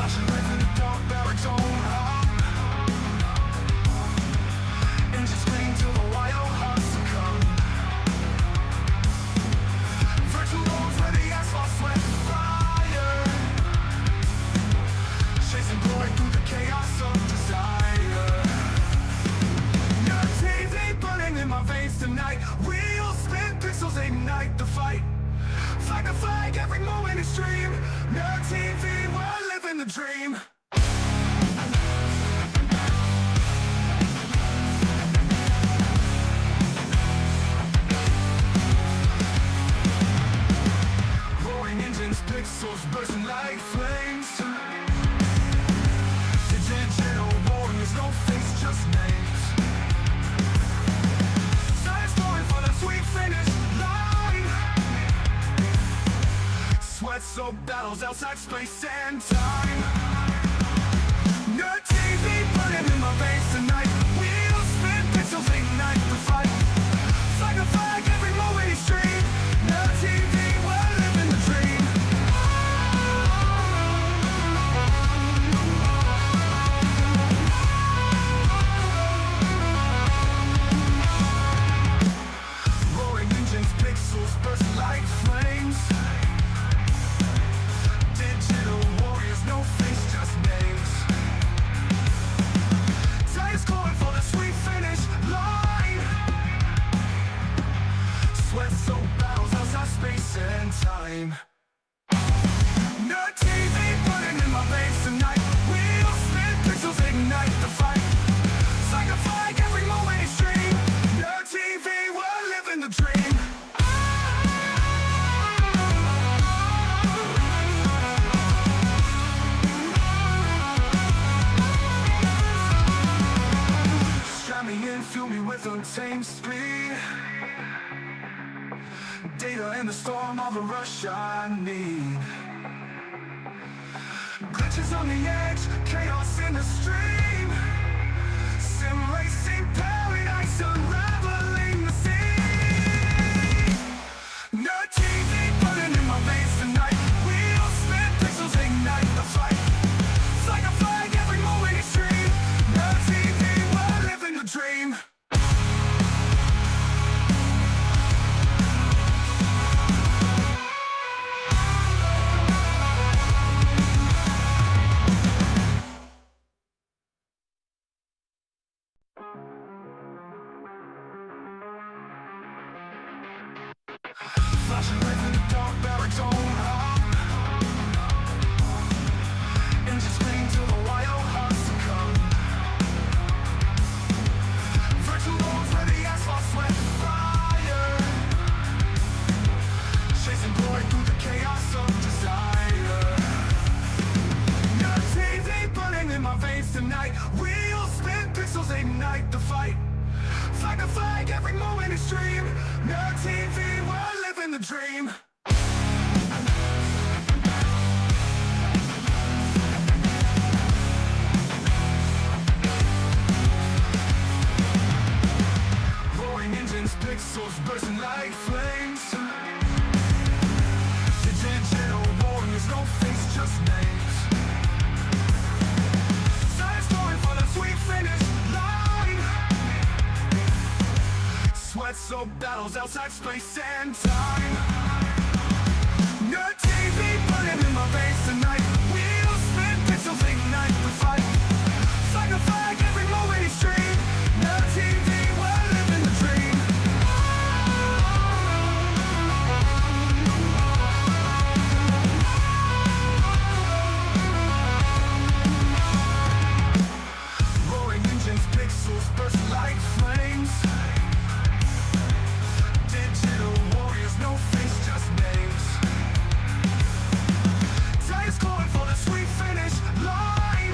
Flashing lights in the dark baritone hum. Engines scream till the wild hearts succumb. Virtual roads where the asphalt sweat fire, chasing glory through the chaos of desire. Your TV burning in my veins tonight. Wheels spin, pixels ignite the fight. Flag to flag, every moment extreme. Your TV, we're living the dream. Roaring engines, pixels bursting like flames. Digital warriors, no face, just names. Science going for the sweet finish line. Sweat-soaked battles outside space and time. Your TV burning in my veins tonight. Wheels spin, pixels ignite the fight. Flag to flag, every moment extreme. Your TV, we're living the dream. Roaring engines, pixels bursting like flames. Digital warriors, no face, just names. Tires calling for the sweet finish line. Sweat-soaked battles outside space and time. No TV burning in my veins tonight. Wheels spin, pixels ignite the fight. Flag to flag, every moment extreme. No TV, we're living the dream. Strap me in, fuel me with untamed speed. Data in the storm, all the rush I need. Glitches on the edge, chaos in the stream. Sim racing paradise, unraveling the sea. No TV burning in my veins tonight. Wheels spin, pixels ignite the fight. Flag to flag, every moment extreme. No TV, we're living the dream. Flashing lights in the dark baritone hum. Engines scream till the wild hearts succumb. Virtual roads where the asphalt sweat fire, chasing glory through the chaos of desire. Your TV burning in my veins tonight. Wheels spin, pixels ignite the fight. Flag to flag, every moment extreme. Your TV, we're living the dream. Roaring engines, pixels bursting like flames. Digital warriors, no face, just names. Science going for the sweet finish line. Sweat-soaked battles outside space and time. Your TV burning in my veins tonight. Wheels spin, pixels ignite the fight. Flag to flag, every moment extreme. Your TV, we're living the dream. Roaring engines, pixels bursting like flames. Digital warriors, no face, just names. Tires calling for the sweet finish line.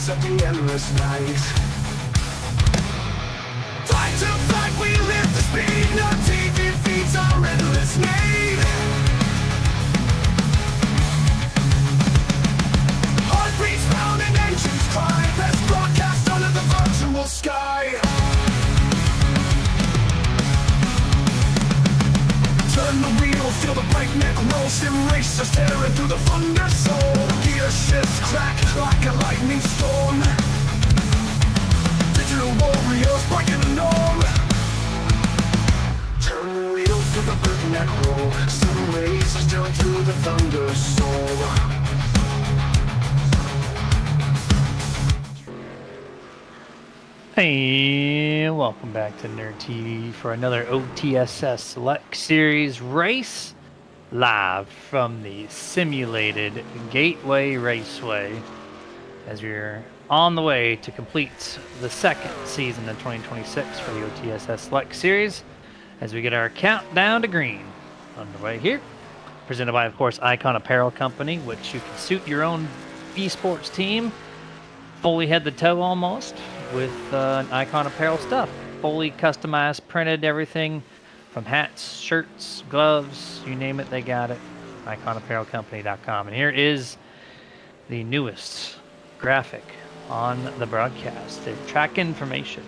of the endless night. Fight to fight, we live the speed. No TV feeds our endless need. Heartbeats pound and engines cry. Best broadcast under the virtual sky. Turn the wheel, feel the breakneck roll. Sim racers tearing through the thunder soul. Gear shifts crack like a lightning storm. Digital warriors breaking the norm. Turn the wheel, feel the breakneck roll. Sim racers tearing through the thunder soul. Hey, welcome back to Nerd TV for another OTSS Select Series race, live from the simulated Gateway Raceway, as we're on the way to complete the second season of 2026 for the OTSS Select Series, as we get our countdown to green underway here. Presented by, of course, Icon Apparel Company, which you can suit your own esports team, fully head to toe almost, with Icon Apparel stuff. Fully customized, printed, everything from hats, shirts, gloves, you name it, they got it. IconApparelCompany.com. And here is the newest graphic on the broadcast. Their track information.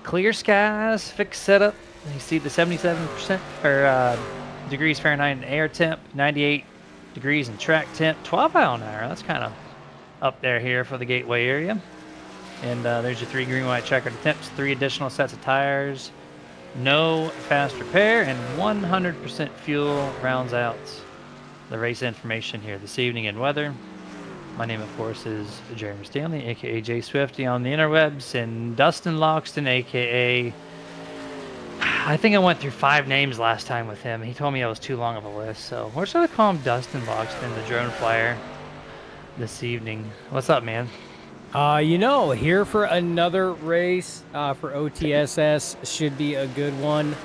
Clear skies, fixed setup. You see the 77% degrees Fahrenheit in air temp, 98 degrees in track temp, 12 mile an hour. That's kind of up there here for the Gateway area. And there's your 3 green, white checkered temps, 3 additional sets of tires, no fast repair, and 100% fuel rounds out the race information here this evening and weather. My name, of course, is Jeremy Stanley, aka Jay Swifty on the interwebs, and Dustin Loxton, aka I think I went through 5 names last time with him. He told me I was too long of a list, so we're just gonna call him Dustin Loxton, the drone flyer, this evening. What's up, man? Here for another race for OTSS. Should be a good one.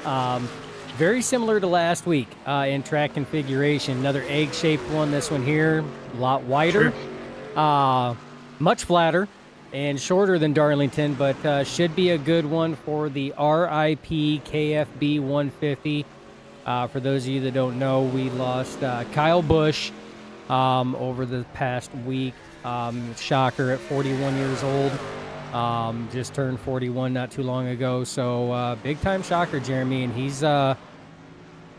Very similar to last week in track configuration. Another egg-shaped one. This one here, a lot wider, much flatter, and shorter than Darlington, but should be a good one for the RIP KFB 150. For those of you that don't know, we lost Kyle Busch over the past week. Shocker at 41 years old. Just turned 41 not too long ago. So big time shocker, Jeremy. And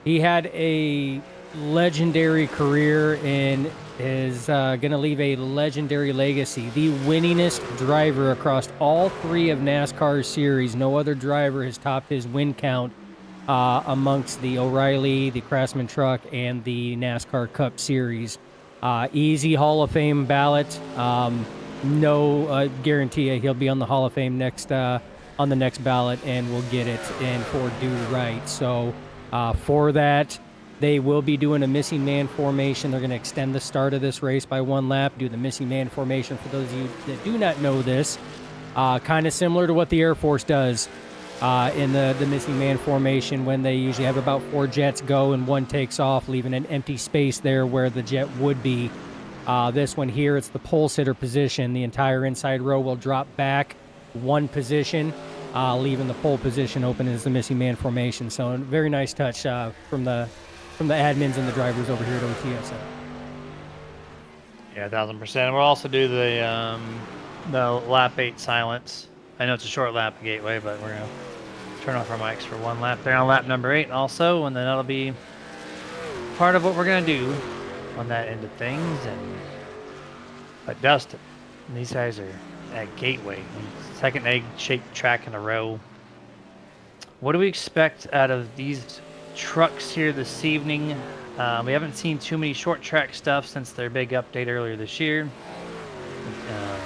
he had a legendary career and is going to leave a legendary legacy. The winningest driver across all 3 of NASCAR's series. No other driver has topped his win count amongst the O'Reilly, the Craftsman Truck, and the NASCAR Cup Series. Easy Hall of Fame ballot. No guarantee he'll be on the Hall of Fame next on the next ballot, and we'll get it in for due right. So for that, they will be doing a missing man formation. They're going to extend the start of this race by 1 lap, do the missing man formation. For those of you that do not know this, kind of similar to what the Air Force does in the missing man formation, when they usually have about 4 jets go and 1 takes off, leaving an empty space there where the jet would be. This one here, it's the pole sitter position. The entire inside row will drop back 1 position, leaving the pole position open as the missing man formation. So a very nice touch from the admins and the drivers over here at OTSS. Yeah, 1000%. We'll also do the lap 8 silence. I know it's a short lap Gateway, but we're gonna turn off our mics for 1 lap there on lap number 8 also, and then that'll be part of what we're gonna do on that end of things. But Dustin, these guys are at Gateway, second egg-shaped track in a row. What do we expect out of these trucks here this evening? We haven't seen too many short track stuff since their big update earlier this year.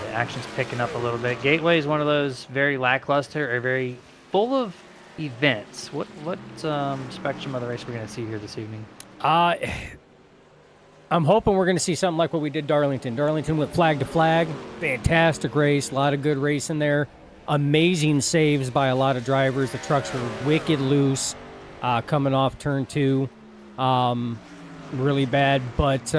The action's picking up a little bit. Gateway is one of those very lackluster or very full of events. What spectrum of the race we're going to see here this evening? I'm hoping we're going to see something like what we did Darlington. Darlington went flag to flag. Fantastic race. A lot of good racing there. Amazing saves by a lot of drivers. The trucks were wicked loose coming off turn 2. Really bad. But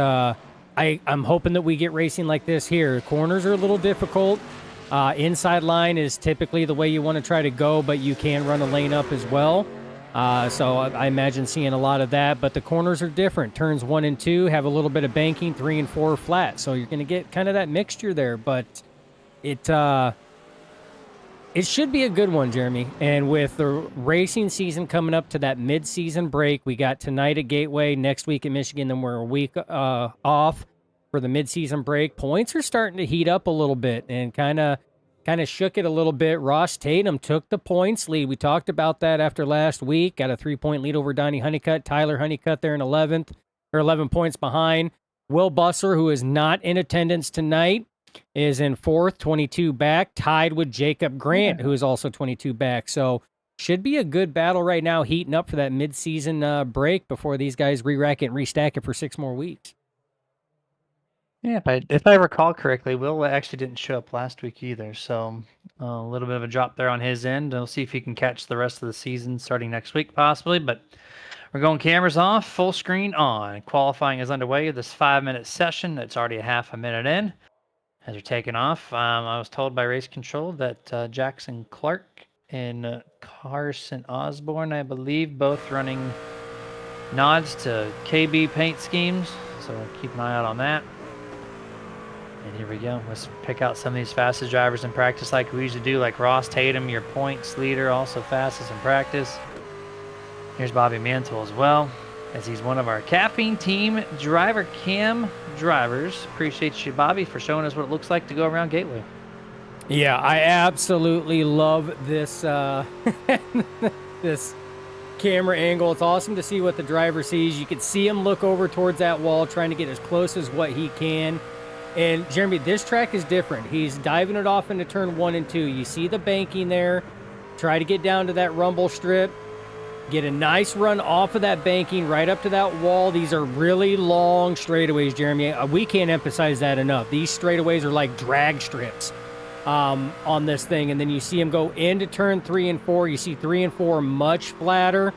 I'm hoping that we get racing like this here. Corners are a little difficult. Inside line is typically the way you want to try to go, but you can run a lane up as well. So I imagine seeing a lot of that, but the corners are different. Turns 1 and 2 have a little bit of banking, 3 and 4 flat. So you're going to get kind of that mixture there, but it should be a good one, Jeremy. And with the racing season coming up to that mid-season break, we got tonight at Gateway, next week at Michigan, then we're a week off for the mid-season break. Points are starting to heat up a little bit and kind of shook it a little bit. Ross Tatum took the points lead. We talked about that after last week. Got a 3-point lead over Donnie Honeycutt. Tyler Honeycutt there in 11th, or 11 points behind. Will Busser, who is not in attendance tonight, is in 4th, 22 back, tied with Jacob Grant, who is also 22 back. So should be a good battle right now, heating up for that mid-season break before these guys re-rack it and restack it for 6 more weeks. Yeah, if I recall correctly, Will actually didn't show up last week either, so a little bit of a drop there on his end. We'll see if he can catch the rest of the season starting next week possibly, but we're going cameras off, full screen on. Qualifying is underway. This 5-minute session, it's already a half a minute in. As we're taking off, I was told by race control that Jackson Clark and Carson Osborne, I believe, both running nods to KB paint schemes, so keep an eye out on that. And here we go. Let's pick out some of these fastest drivers in practice like we usually do, like Ross Tatum, your points leader, also fastest in practice. Here's Bobby Mantle as well, as he's one of our Caffeine Team driver cam drivers. Appreciate you, Bobby, for showing us what it looks like to go around Gateway. Yeah, I absolutely love this this camera angle. It's awesome to see what the driver sees. You can see him look over towards that wall, trying to get as close as what he can. And Jeremy, this track is different. He's diving it off into turn 1 and 2. You see the banking there. Try to get down to that rumble strip. Get a nice run off of that banking right up to that wall. These are really long straightaways, Jeremy. We can't emphasize that enough. These straightaways are like drag strips on this thing. And then you see him go into turn 3 and 4. You see 3 and 4 much flatter.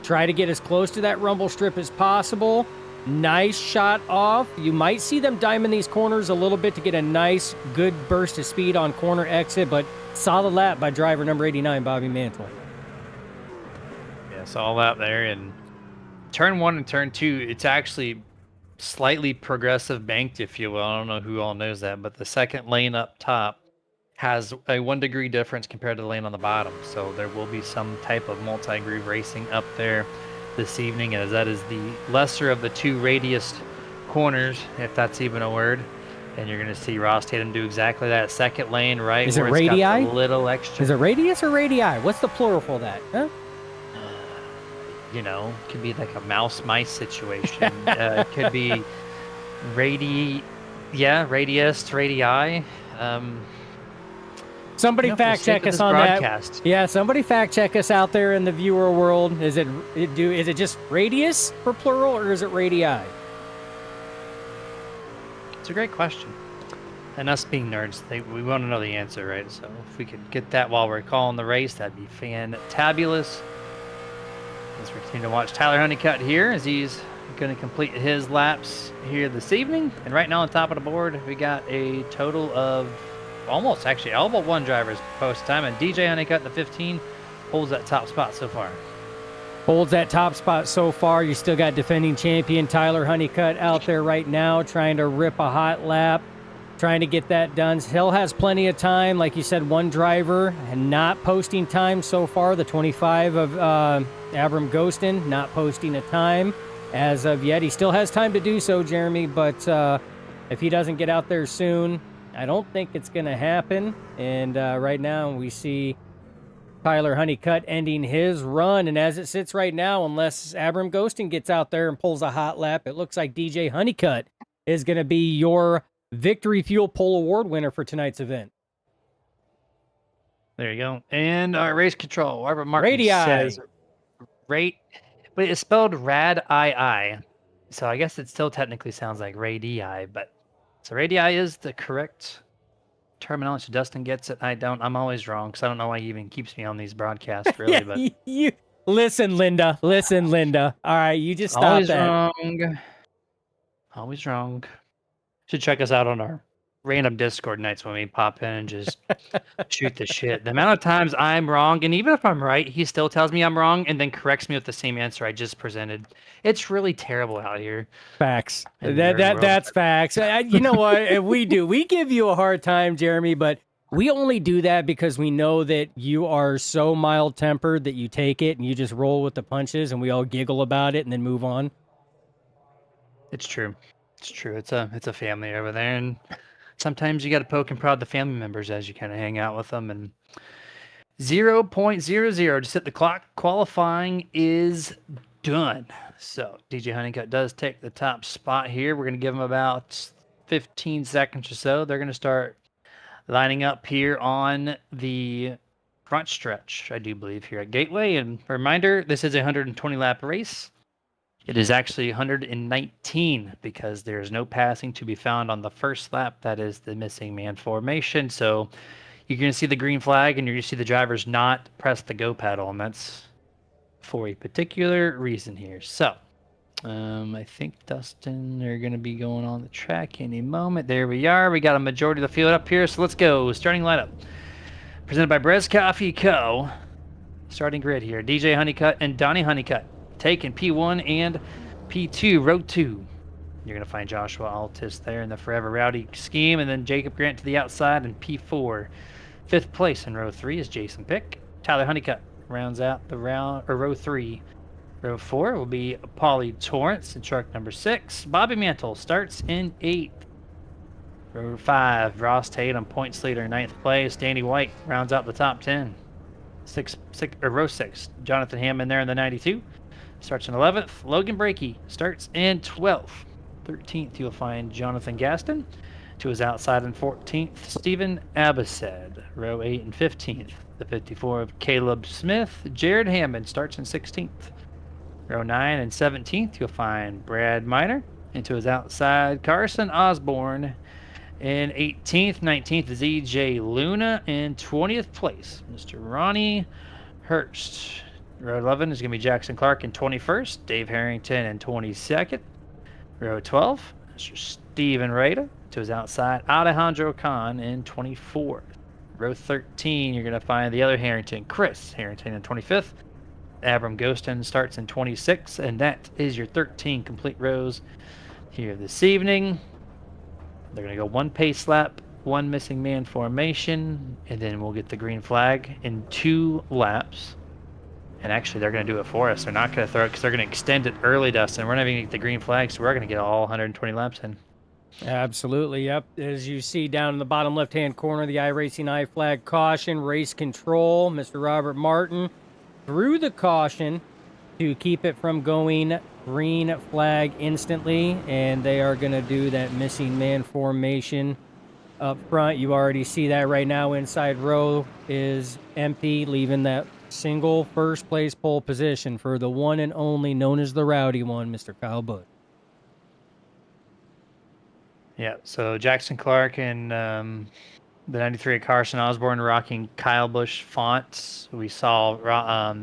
Try to get as close to that rumble strip as possible. Nice shot off. You might see them diamond these corners a little bit to get a nice, good burst of speed on corner exit, but solid lap by driver number 89, Bobby Mantle. Yes, all out there. And turn 1 and turn 2, it's actually slightly progressive banked, if you will. I don't know who all knows that, but the second lane up top has a 1 degree difference compared to the lane on the bottom. So there will be some type of multi-groove racing up there this evening, as that is the lesser of the 2 radius corners, if that's even a word. And you're going to see Ross Tatum do exactly that. Second lane, right? Is it where it's radii? got the little extra. Is it radius or radii? What's the plural for that? Huh? You know, could be like a mouse-mice situation. It could be radius, radii. Somebody fact check us on broadcast. that. Yeah, somebody fact check us out there in the viewer world. Is it just radius for plural, or is it radii? It's a great question. And us being nerds, we want to know the answer, right? So if we could get that while we're calling the race, that'd be fantabulous. As we continue to watch Tyler Honeycutt here, as he's going to complete his laps here this evening. And right now on top of the board, we got a total of almost, actually, all but 1 driver's post time. And DJ Honeycutt, the 15, holds that top spot so far. Holds that top spot so far. You still got defending champion Tyler Honeycutt out there right now trying to rip a hot lap, trying to get that done. Hill has plenty of time. Like you said, 1 driver and not posting time so far. The 25 of Abram Ghostin not posting a time as of yet. He still has time to do so, Jeremy, but if he doesn't get out there soon, I don't think it's going to happen. And right now we see Tyler Honeycutt ending his run. And as it sits right now, unless Abram Ghostin gets out there and pulls a hot lap, it looks like DJ Honeycutt is going to be your Victory Fuel Pole Award winner for tonight's event. There you go. And our race control, Robert Martin Radii. says but it's spelled rad-I-I. So I guess it still technically sounds like radii, but so radii is the correct terminology. Dustin gets it. I don't. I'm always wrong, because I don't know why he even keeps me on these broadcasts, really. Yeah, but you listen, Linda. Listen, Linda. All right, you just stop always that. wrong. Always wrong. Should check us out on our random Discord nights when we pop in and just shoot the shit. The amount of times I'm wrong, and even if I'm right, he still tells me I'm wrong and then corrects me with the same answer I just presented. It's really terrible out here. Facts. In the nerd world. That's facts. You know what? We do. We give you a hard time, Jeremy, but we only do that because we know that you are so mild tempered that you take it and you just roll with the punches, and we all giggle about it and then move on. It's true. It's true. It's a family over there, and sometimes you got to poke and prod the family members as you kind of hang out with them. And 0.00 to set the clock. Qualifying is done. So DJ Honeycutt does take the top spot here. We're going to give them about 15 seconds or so. They're going to start lining up here on the front stretch, I do believe, here at Gateway. And a reminder, this is a 120 lap race. It is actually 119 because there's no passing to be found on the first lap. That is the missing man formation. So you're going to see the green flag and you're going to see the drivers not press the go pedal. And that's for a particular reason here. So I think Dustin, they're going to be going on the track any moment. There we are. We got a majority of the field up here. So let's go. Starting lineup. Presented by Brez Coffee Co. Starting grid here. DJ Honeycutt and Donnie Honeycutt. Taking P1 and P2, row 2. You're going to find Joshua Altis there in the Forever Rowdy scheme, and then Jacob Grant to the outside in P4. Fifth place in row 3 is Jason Pick. Tyler Honeycutt rounds out the row 3. Row 4 will be Paulie Torrance in truck number 6. Bobby Mantle starts in 8th. Row 5, Ross Tatum, points leader in 9th place. Danny White rounds out the top 10. Row 6, Jonathan Hammond there in the 92. Starts in 11th. Logan Brakey starts in 12th. 13th, you'll find Jonathan Gaston. To his outside in 14th, Stephen Abased. Row 8 and 15th. The 54 of Caleb Smith. Jared Hammond starts in 16th. Row 9 and 17th, you'll find Brad Miner. And to his outside, Carson Osborne. In 18th, 19th is EJ Luna. In 20th place, Mr. Ronnie Hurst. Row 11 is going to be Jackson Clark in 21st, Dave Harrington in 22nd. Row 12, Mr. Steven Rada. To his outside, Alejandro Khan in 24th. Row 13, you're going to find the other Harrington, Chris Harrington in 25th. Abram Ghostin starts in 26th, and that is your 13 complete rows here this evening. They're going to go one pace lap, one missing man formation, and then we'll get the green flag in 2 laps. And actually, they're going to do it for us. They're not going to throw it because they're going to extend it early, Dustin. We're not even going to get the green flag, so we're going to get all 120 laps in. Absolutely, yep. As you see down in the bottom left-hand corner, the iRacing I flag caution, race control. Mr. Robert Martin threw the caution to keep it from going green flag instantly, and they are going to do that missing man formation up front. You already see that right now. Inside row is empty, leaving that single first place pole position for the one and only known as the Rowdy one, Mr. Kyle Busch. Yeah, so Jackson Clark and the 93 Carson Osborne rocking Kyle Busch fonts. We saw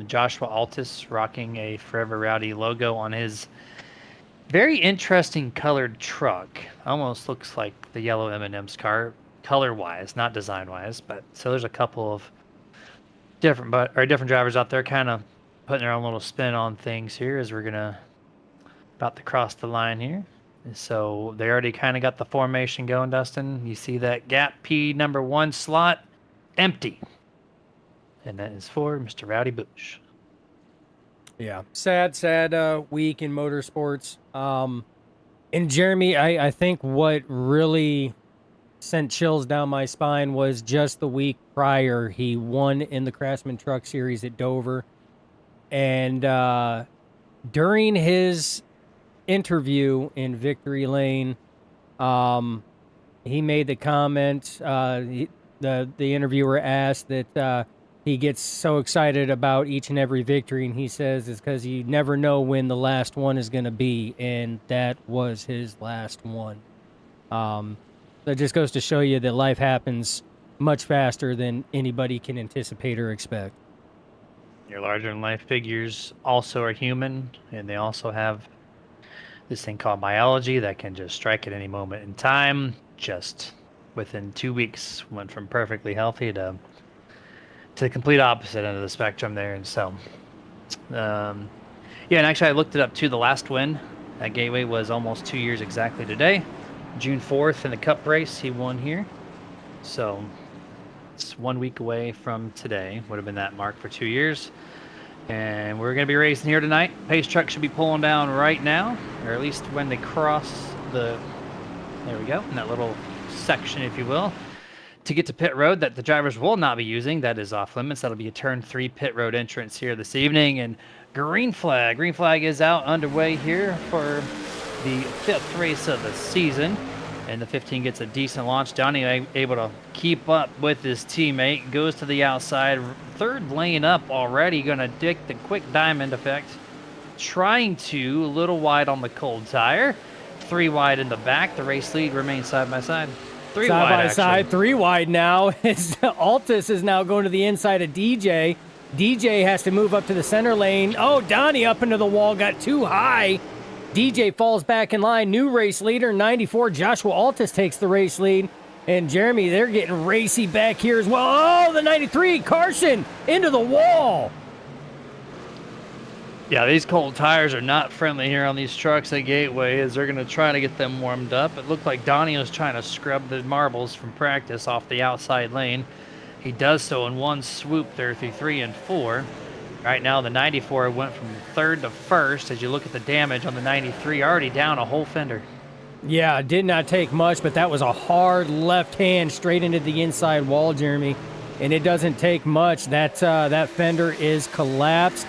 Joshua Altis rocking a Forever Rowdy logo on his very interesting colored truck. Almost looks like the yellow M&M's car, color-wise, not design-wise. But so there's a couple of different drivers out there kind of putting their own little spin on things here as we're about to cross the line here. So they already kind of got the formation going, Dustin. You see that gap P number 1 slot empty. And that is for Mr. Rowdy Busch. Yeah. Sad week in motorsports. And Jeremy, I think what really sent chills down my spine was just the week prior. He won in the Craftsman Truck Series at Dover. And during his interview in Victory Lane, he made the comment, the interviewer asked that he gets so excited about each and every victory, and he says it's because you never know when the last one is going to be, and that was his last one. That just goes to show you that life happens much faster than anybody can anticipate or expect. Your larger-than-life figures also are human, and they also have this thing called biology that can just strike at any moment in time. Just within 2 weeks, went from perfectly healthy to the complete opposite end of the spectrum there. And so, yeah, and actually I looked it up too. The last win at Gateway was almost 2 years exactly today. June 4th in the Cup race, he won here. So it's 1 week away from today. Would have been that mark for 2 years. And we're going to be racing here tonight. Pace truck should be pulling down right now, or at least when they cross the, there we go, in that little section, if you will, to get to pit road that the drivers will not be using. That is off limits. That'll be a turn 3 pit road entrance here this evening. And green flag is out underway here for the 5th race of the season. And the 15 gets a decent launch. Donnie able to keep up with his teammate. Goes to the outside. 3rd lane up already. Going to dig the quick diamond effect. Trying to, a little wide on the cold tire. 3 wide in the back. The race lead remains side by side. 3 side wide, by actually. side, 3 wide now. Altus is now going to the inside of DJ. DJ has to move up to the center lane. Oh, Donnie up into the wall. Got too high. DJ falls back in line. New race leader, 94. Joshua Altus takes the race lead. And Jeremy, they're getting racy back here as well. Oh, the 93, Carson, into the wall. Yeah, these cold tires are not friendly here on these trucks at Gateway as they're going to try to get them warmed up. It looked like Donnie was trying to scrub the marbles from practice off the outside lane. He does so in one swoop there through 3 and 4. Right now, the 94 went from 3rd to 1st. As you look at the damage on the 93, already down a whole fender. Yeah, did not take much, but that was a hard left hand straight into the inside wall, Jeremy. And it doesn't take much. That fender is collapsed.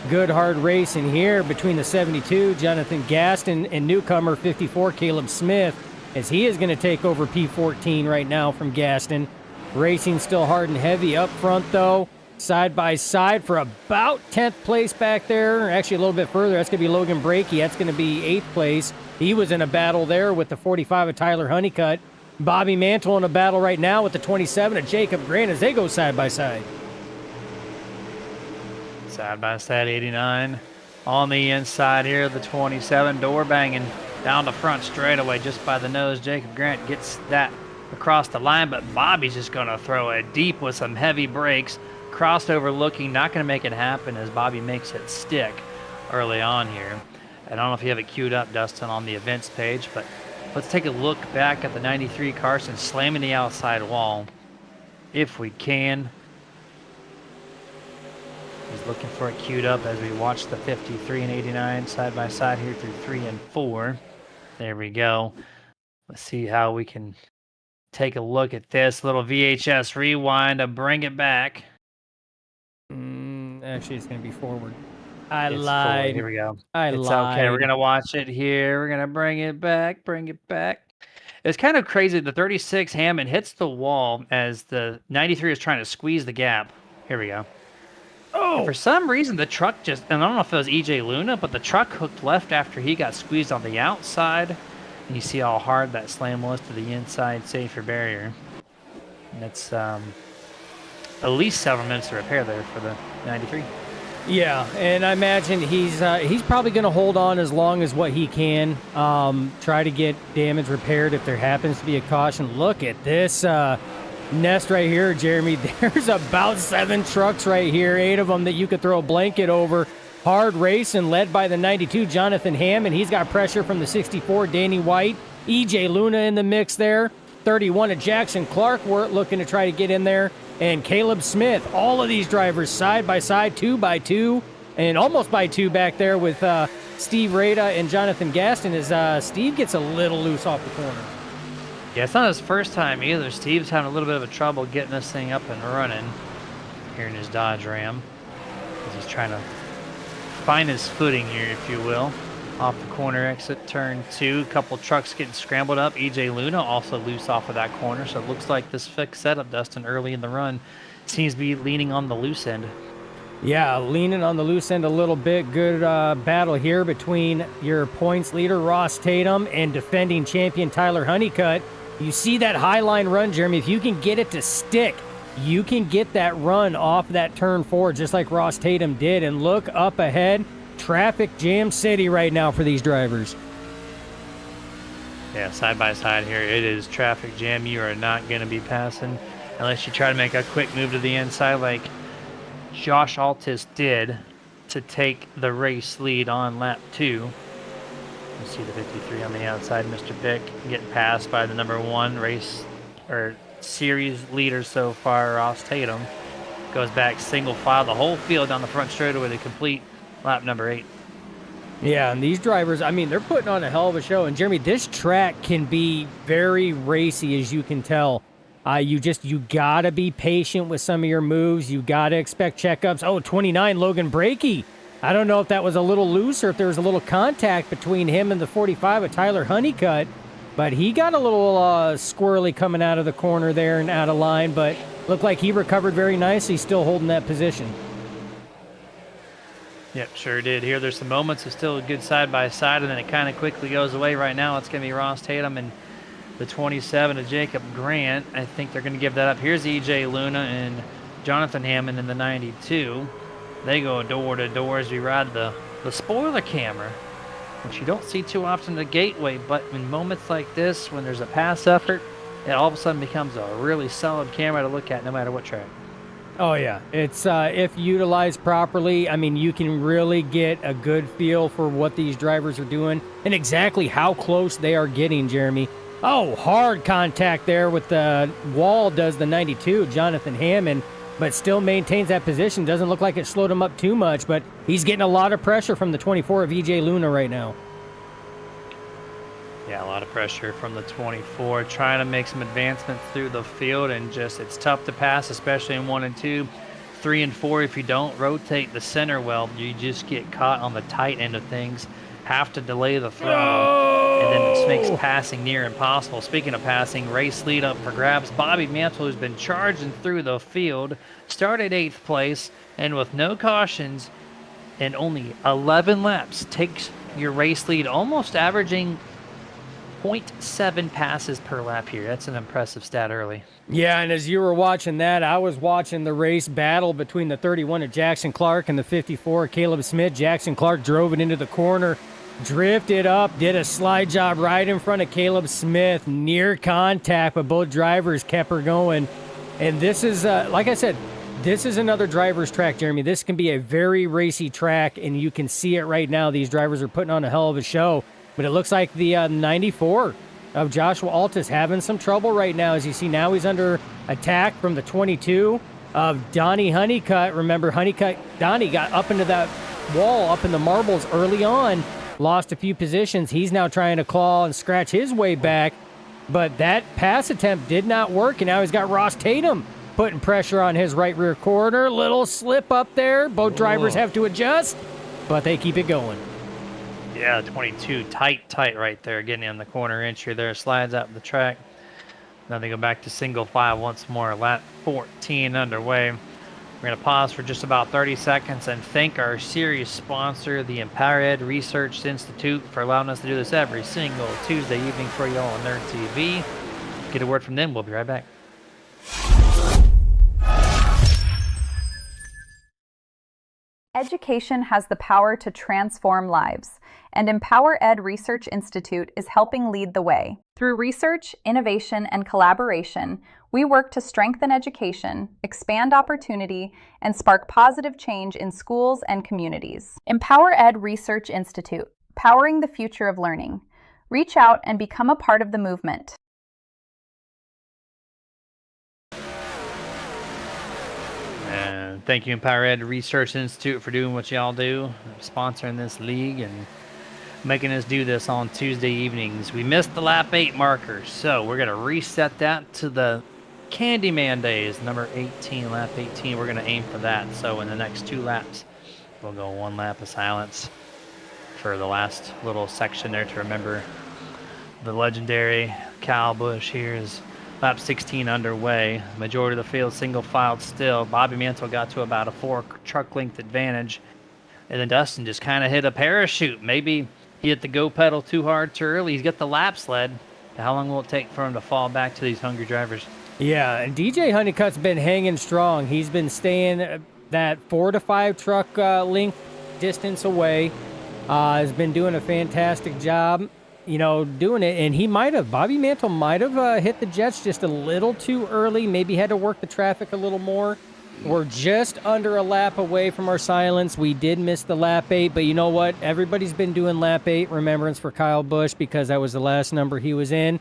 Good hard racing here between the 72, Jonathan Gaston, and newcomer 54, Caleb Smith, as he is going to take over P14 right now from Gaston. Racing still hard and heavy up front, though. Side by side for about 10th place back there. Actually, a little bit further. That's going to be Logan Brakey. That's going to be 8th place. He was in a battle there with the 45 of Tyler Honeycutt. Bobby Mantle in a battle right now with the 27 of Jacob Grant as they go side by side. Side by side 89. On the inside here, the 27, door banging down the front straightaway just by the nose. Jacob Grant gets that across the line, but Bobby's just going to throw it deep with some heavy brakes. Crossed over looking, not going to make it happen as Bobby makes it stick early on here. I don't know if you have it queued up, Dustin, on the events page, but let's take a look back at the 93 Carson slamming the outside wall, if we can. He's looking for it queued up as we watch the 53 and 89 side by side here through 3 and 4. There we go. Let's see how we can take a look at this little VHS rewind to bring it back. Actually, it's going to be forward. I It's lied. forward. Here we go. It's Okay. We're going to watch it here. We're going to bring it back. It's kind of crazy. The 36 Hammond hits the wall as the 93 is trying to squeeze the gap. Here we go. Oh! And for some reason, the truck just, and I don't know if it was EJ Luna, but the truck hooked left after he got squeezed on the outside. And you see how hard that slam was to the inside safer barrier. And it's at least several minutes to repair there for the 93. Yeah, and I imagine he's probably going to hold on as long as what he can. Try to get damage repaired if there happens to be a caution. Look at this nest right here, Jeremy. There's about 7 trucks right here, 8 of them that you could throw a blanket over. Hard racing led by the 92, Jonathan Hammond. He's got pressure from the 64, Danny White. EJ Luna in the mix there. 31 of Jackson Clark looking to try to get in there. And Caleb Smith, all of these drivers side by side, 2 by 2, and almost by 2 back there with Steve Rada and Jonathan Gaston as Steve gets a little loose off the corner. Yeah, it's not his first time either. Steve's having a little bit of a trouble getting this thing up and running here in his Dodge Ram. As he's trying to find his footing here, if you will. Off the corner exit, turn 2. A couple trucks getting scrambled up. EJ Luna also loose off of that corner. So it looks like this fixed setup, Dustin, early in the run seems to be leaning on the loose end. Yeah, leaning on the loose end a little bit. Good battle here between your points leader, Ross Tatum, and defending champion, Tyler Honeycutt. You see that high line run, Jeremy. If you can get it to stick, you can get that run off that turn 4, just like Ross Tatum did. And look up ahead. Traffic jam city right now for these drivers. Yeah, side by side here, it is traffic jam. You are not going to be passing unless you try to make a quick move to the inside like Josh Altis did to take the race lead on lap 2. You see the 53 on the outside, Mr. Pick, getting passed by the number 1 race or series leader so far, Ross Tatum. Goes back single file, the whole field down the front straightaway with a complete lap number 8. Yeah, and these drivers, I mean, they're putting on a hell of a show. And Jeremy, this track can be very racy, as you can tell. You got to be patient with some of your moves. You got to expect checkups. Oh, 29, Logan Brakey. I don't know if that was a little loose or if there was a little contact between him and the 45 of Tyler Honeycutt, but he got a little squirrely coming out of the corner there and out of line, but looked like he recovered very nicely, still holding that position. Yep, sure did. Here, there's some moments of still a good side-by-side, and then it kind of quickly goes away. Right now, it's going to be Ross Tatum and the 27 of Jacob Grant. I think they're going to give that up. Here's EJ Luna and Jonathan Hammond in the 92. They go door to door as we ride the spoiler camera, which you don't see too often in the Gateway, but in moments like this, when there's a pass effort, it all of a sudden becomes a really solid camera to look at no matter what track. Oh, yeah. It's if utilized properly, I mean, you can really get a good feel for what these drivers are doing and exactly how close they are getting, Jeremy. Oh, hard contact there with the wall does the 92, Jonathan Hammond, but still maintains that position. Doesn't look like it slowed him up too much, but he's getting a lot of pressure from the 24 of EJ Luna right now. Yeah, a lot of pressure from the 24, trying to make some advancements through the field, and just it's tough to pass, especially in 1 and 2. 3 and 4, if you don't rotate the center well, you just get caught on the tight end of things, have to delay the throttle, and then it makes passing near impossible. Speaking of passing, race lead up for grabs. Bobby Mantle, who's been charging through the field, started 8th place, and with no cautions and only 11 laps, takes your race lead, almost averaging 0.7 passes per lap here. That's an impressive stat early. Yeah, and as you were watching that, I was watching the race battle between the 31 of Jackson Clark and the 54 Caleb Smith. Jackson Clark drove it into the corner, drifted up, did a slide job right in front of Caleb Smith, near contact, but both drivers kept her going. And this is, like I said, this is another driver's track, Jeremy. This can be a very racy track, and you can see it right now. These drivers are putting on a hell of a show. But it looks like the 94 of Joshua Altis having some trouble right now. As you see, now he's under attack from the 22 of Donnie Honeycutt. Remember, Donnie got up into that wall, up in the marbles early on, lost a few positions. He's now trying to claw and scratch his way back. But that pass attempt did not work, and now he's got Ross Tatum putting pressure on his right rear corner. Little slip up there. Both drivers have to adjust, but they keep it going. Yeah, 22, tight right there, getting in the corner entry there, slides out the track. Now they go back to single file once more, lap 14 underway. We're going to pause for just about 30 seconds and thank our series sponsor, the EmpowerEd Research Institute, for allowing us to do this every single Tuesday evening for you all on Nerd TV. Get a word from them, we'll be right back. Education has the power to transform lives, and EmpowerEd Research Institute is helping lead the way. Through research, innovation, and collaboration, we work to strengthen education, expand opportunity, and spark positive change in schools and communities. EmpowerEd Research Institute, powering the future of learning. Reach out and become a part of the movement. And thank you, EmpowerEd Research Institute, for doing what y'all do, sponsoring this league and making us do this on Tuesday evenings. We missed the lap 8 marker, so we're going to reset that to the Candyman days, number 18, lap 18. We're going to aim for that. So in the next 2 laps, we'll go 1 lap of silence for the last little section there to remember the legendary Kyle Busch. Here is lap 16 underway. Majority of the field single filed still. Bobby Mantle got to about a 4 truck length advantage. And then Dustin just kind of hit a parachute. Maybe he hit the go pedal too hard too early. He's got the lap sled. How long will it take for him to fall back to these hungry drivers? Yeah, and DJ Honeycutt's been hanging strong. He's been staying that 4 to 5 truck length distance away. Has been doing a fantastic job. doing it. And Bobby Mantle might have hit the jets just a little too early, maybe had to work the traffic a little more. We're just under a lap away from our silence. We did miss the lap 8, but you know what? Everybody's been doing lap 8 remembrance for Kyle Busch because that was the last number he was in.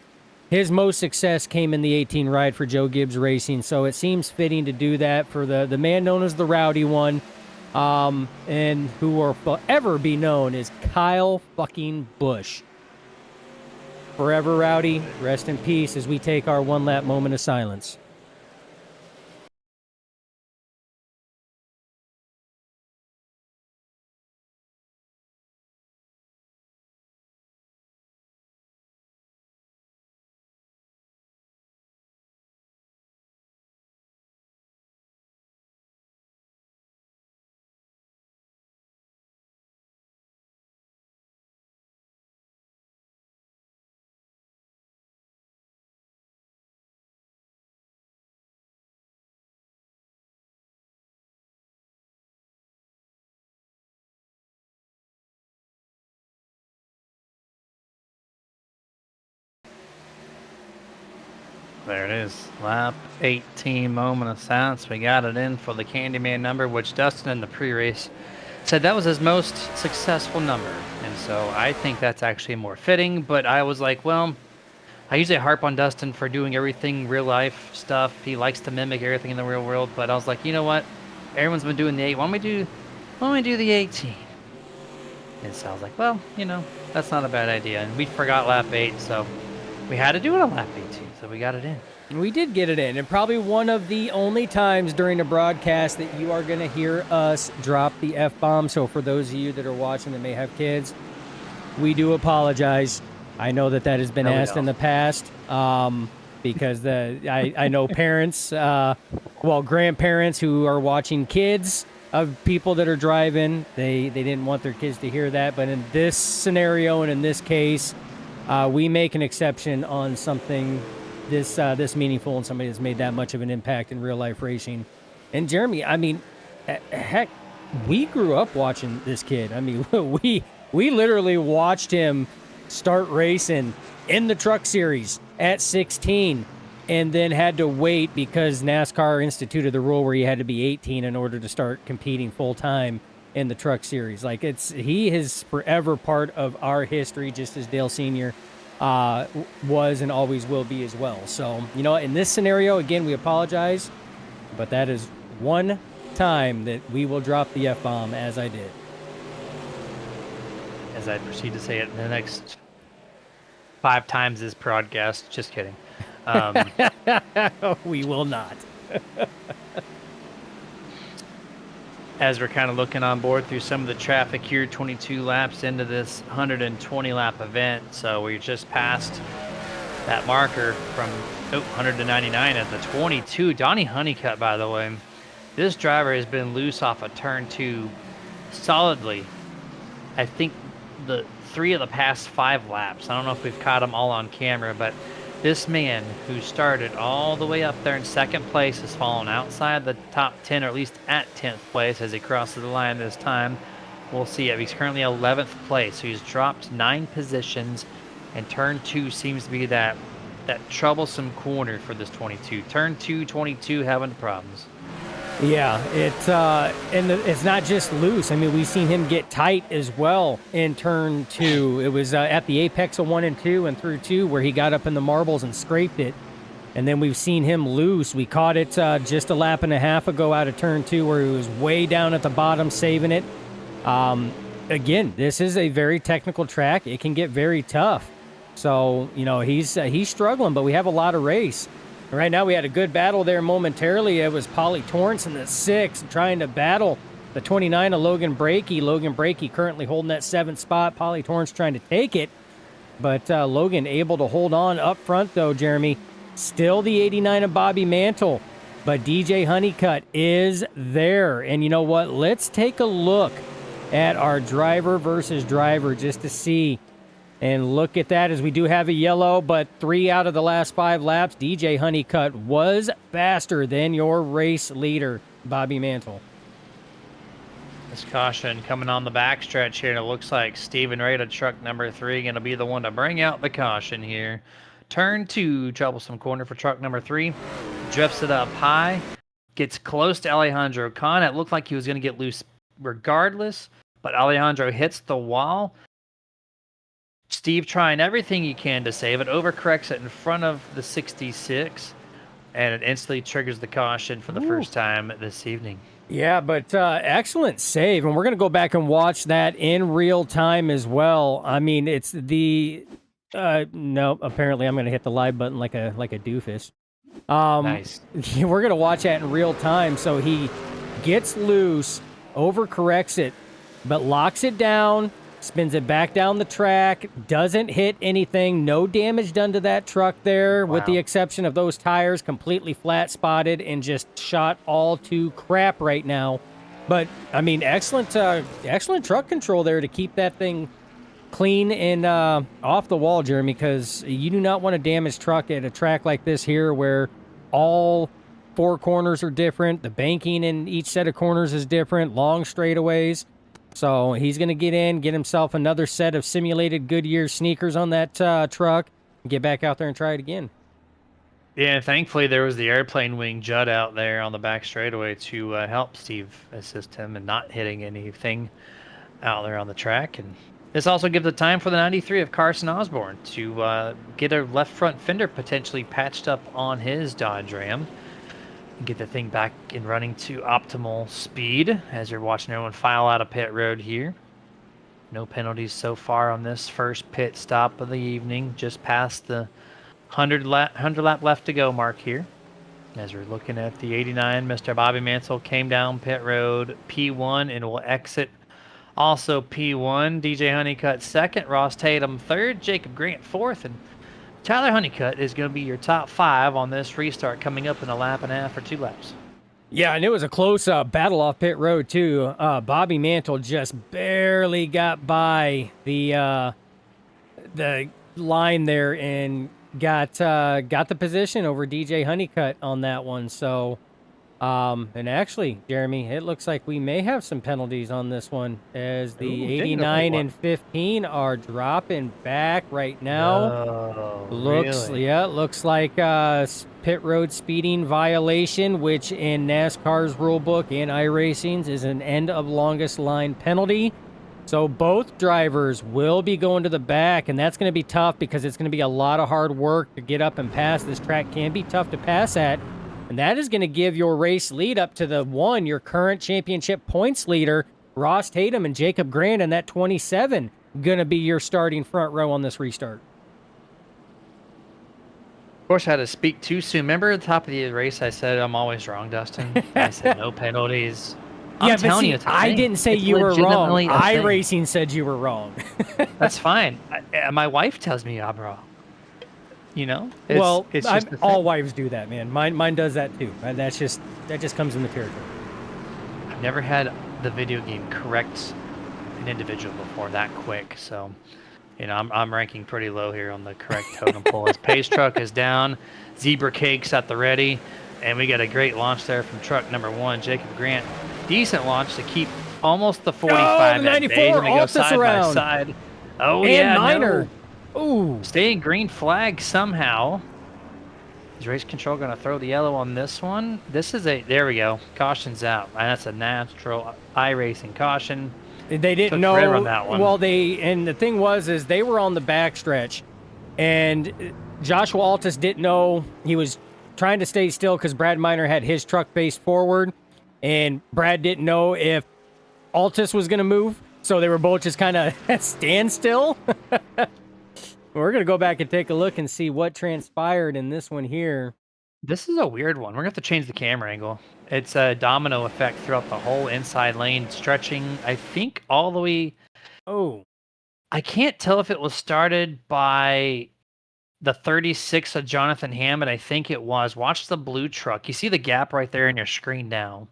His most success came in the 18 ride for Joe Gibbs Racing, so it seems fitting to do that for the man known as the Rowdy one, and who will forever be known as Kyle fucking Busch. Forever Rowdy, rest in peace as we take our one lap moment of silence. There it is. Lap 18 moment of silence. We got it in for the Candyman number, which Dustin in the pre-race said that was his most successful number. And so I think that's actually more fitting, but I was like, well, I usually harp on Dustin for doing everything real life stuff. He likes to mimic everything in the real world, but I was like, you know what? Everyone's been doing the 8. Why don't we do the 18? And so I was like, well, that's not a bad idea. And we forgot lap 8, so we had to do it on lap 18. So we got it in. We did get it in, and probably one of the only times during the broadcast that you are going to hear us drop the F-bomb. So for those of you that are watching that may have kids, we do apologize. I know that has been asked in the past because I know parents, grandparents who are watching kids of people that are driving. They didn't want their kids to hear that. But in this scenario and in this case, we make an exception on something this meaningful and somebody that's made that much of an impact in real life racing. And Jeremy, I mean, heck, we grew up watching this kid. I mean, we literally watched him start racing in the truck series at 16 and then had to wait because NASCAR instituted the rule where you had to be 18 in order to start competing full time in the truck series. Like he is forever part of our history, just as Dale Sr. Was and always will be as well. So, in this scenario, again, we apologize, but that is one time that we will drop the F-bomb as I did. As I proceed to say it in the next 5 times this broadcast. Just kidding. We will not. As we're kind of looking on board through some of the traffic here, 22 laps into this 120 lap event. So we just passed that marker from 100 to 99 at the 22. Donnie Honeycutt, by the way, this driver has been loose off of turn 2 solidly. I think the 3 of the past 5 laps. I don't know if we've caught them all on camera, but this man who started all the way up there in second place has fallen outside the top 10, or at least at 10th place as he crosses the line this time. We'll see it. He's currently 11th place, so he's dropped 9 positions, and turn 2 seems to be that troublesome corner for this 22. Turn 2, 22 having problems. Yeah, it's not just loose. I mean, we've seen him get tight as well in turn 2. It was at the apex of 1 and 2 and through 2 where he got up in the marbles and scraped it. And then we've seen him loose. We caught it just a lap and a half ago out of turn 2 where he was way down at the bottom saving it. Again, this is a very technical track. It can get very tough. So, he's struggling, but we have a lot of race. Right now we had a good battle there momentarily. It was Paulie Torrance in the 6 trying to battle the 29 of Logan Brakey. Logan Brakey currently holding that 7th spot. Paulie Torrance trying to take it. But Logan able to hold on up front, though, Jeremy. Still the 89 of Bobby Mantle. But DJ Honeycutt is there. And you know what? Let's take a look at our driver versus driver just to see. And look at that, as we do have a yellow, but 3 out of the last 5 laps, DJ Honeycutt was faster than your race leader, Bobby Mantle. This caution coming on the backstretch here, and it looks like Steven Rada, truck number 3, going to be the one to bring out the caution here. Turn 2, troublesome corner for truck number 3. Drifts it up high, gets close to Alejandro Khan. It looked like he was going to get loose regardless, but Alejandro hits the wall. Steve trying everything he can to save it, overcorrects it in front of the 66, and it instantly triggers the caution for the first time this evening. Yeah, but excellent save, and we're going to go back and watch that in real time as well. I mean, it's the no. Apparently, I'm going to hit the live button like a doofus. Nice. We're going to watch that in real time. So he gets loose, overcorrects it, but locks it down, spins it back down the track, doesn't hit anything, no damage done to that truck there, with the exception of those tires completely flat spotted and just shot all to crap right now. But I mean, excellent truck control there to keep that thing clean and off the wall, Jeremy, because you do not want to damage truck at a track like this here where all 4 corners are different, the banking in each set of corners is different, long straightaways. So he's going to get in, get himself another set of simulated Goodyear sneakers on that truck, and get back out there and try it again. Yeah, thankfully there was the airplane wing Judd out there on the back straightaway to help Steve assist him and not hitting anything out there on the track. And this also gives the time for the 93 of Carson Osborne to get a left front fender potentially patched up on his Dodge Ram. Get the thing back and running to optimal speed as you're watching everyone file out of pit road here. No penalties so far on this first pit stop of the evening, just past the 100 lap left to go mark here. As we're looking at the 89, Mr. Bobby Mansell came down pit road P1 and will exit also P1. DJ Honeycutt second, Ross Tatum third, Jacob Grant fourth, and Tyler Honeycutt is going to be your top 5 on this restart coming up in a lap and a half or 2 laps. Yeah, and it was a close battle off pit road, too. Bobby Mantle just barely got by the line there and got the position over DJ Honeycutt on that one. So, and actually, Jeremy, it looks like we may have some penalties on this one as the 89 and 15 are dropping back right now. Looks like pit road speeding violation, which in NASCAR's rulebook and iRacing's is an end of longest line penalty. So both drivers will be going to the back, and that's going to be tough because it's going to be a lot of hard work to get up and pass. This track can be tough to pass at. And that is going to give your race lead up to your current championship points leader, Ross Tatum and Jacob Grant, and that 27 going to be your starting front row on this restart. Of course, I had to speak too soon. Remember at the top of the race, I said I'm always wrong, Dustin. I said no penalties. I'm telling you, I didn't say you were wrong. iRacing said you were wrong. That's fine. My wife tells me I'm wrong. You know, it's just all wives do that, man. Mine does that too. That just comes in the territory. I've never had the video game correct an individual before that quick, so you know I'm ranking pretty low here on the correct totem pole. His pace truck is down, zebra cakes at the ready, and we got a great launch there from truck number 1, Jacob Grant. Decent launch to keep almost the 45 the 94 and go side by side. Oh and yeah, minor. No. Ooh. Staying green flag somehow. Is race control going to throw the yellow on this one? There we go. Caution's out. And that's a natural iRacing caution. They didn't know. On that one. Well, and the thing was they were on the backstretch, and Joshua Altus didn't know. He was trying to stay still because Brad Miner had his truck faced forward, and Brad didn't know if Altus was going to move. So they were both just kind of at standstill. We're going to go back and take a look and see what transpired in this one here. This is a weird one. We're going to have to change the camera angle. It's a domino effect throughout the whole inside lane, stretching, I think, all the way. Oh. I can't tell if it was started by the 36 of Jonathan Hammond. I think it was. Watch the blue truck. You see the gap right there in your screen now.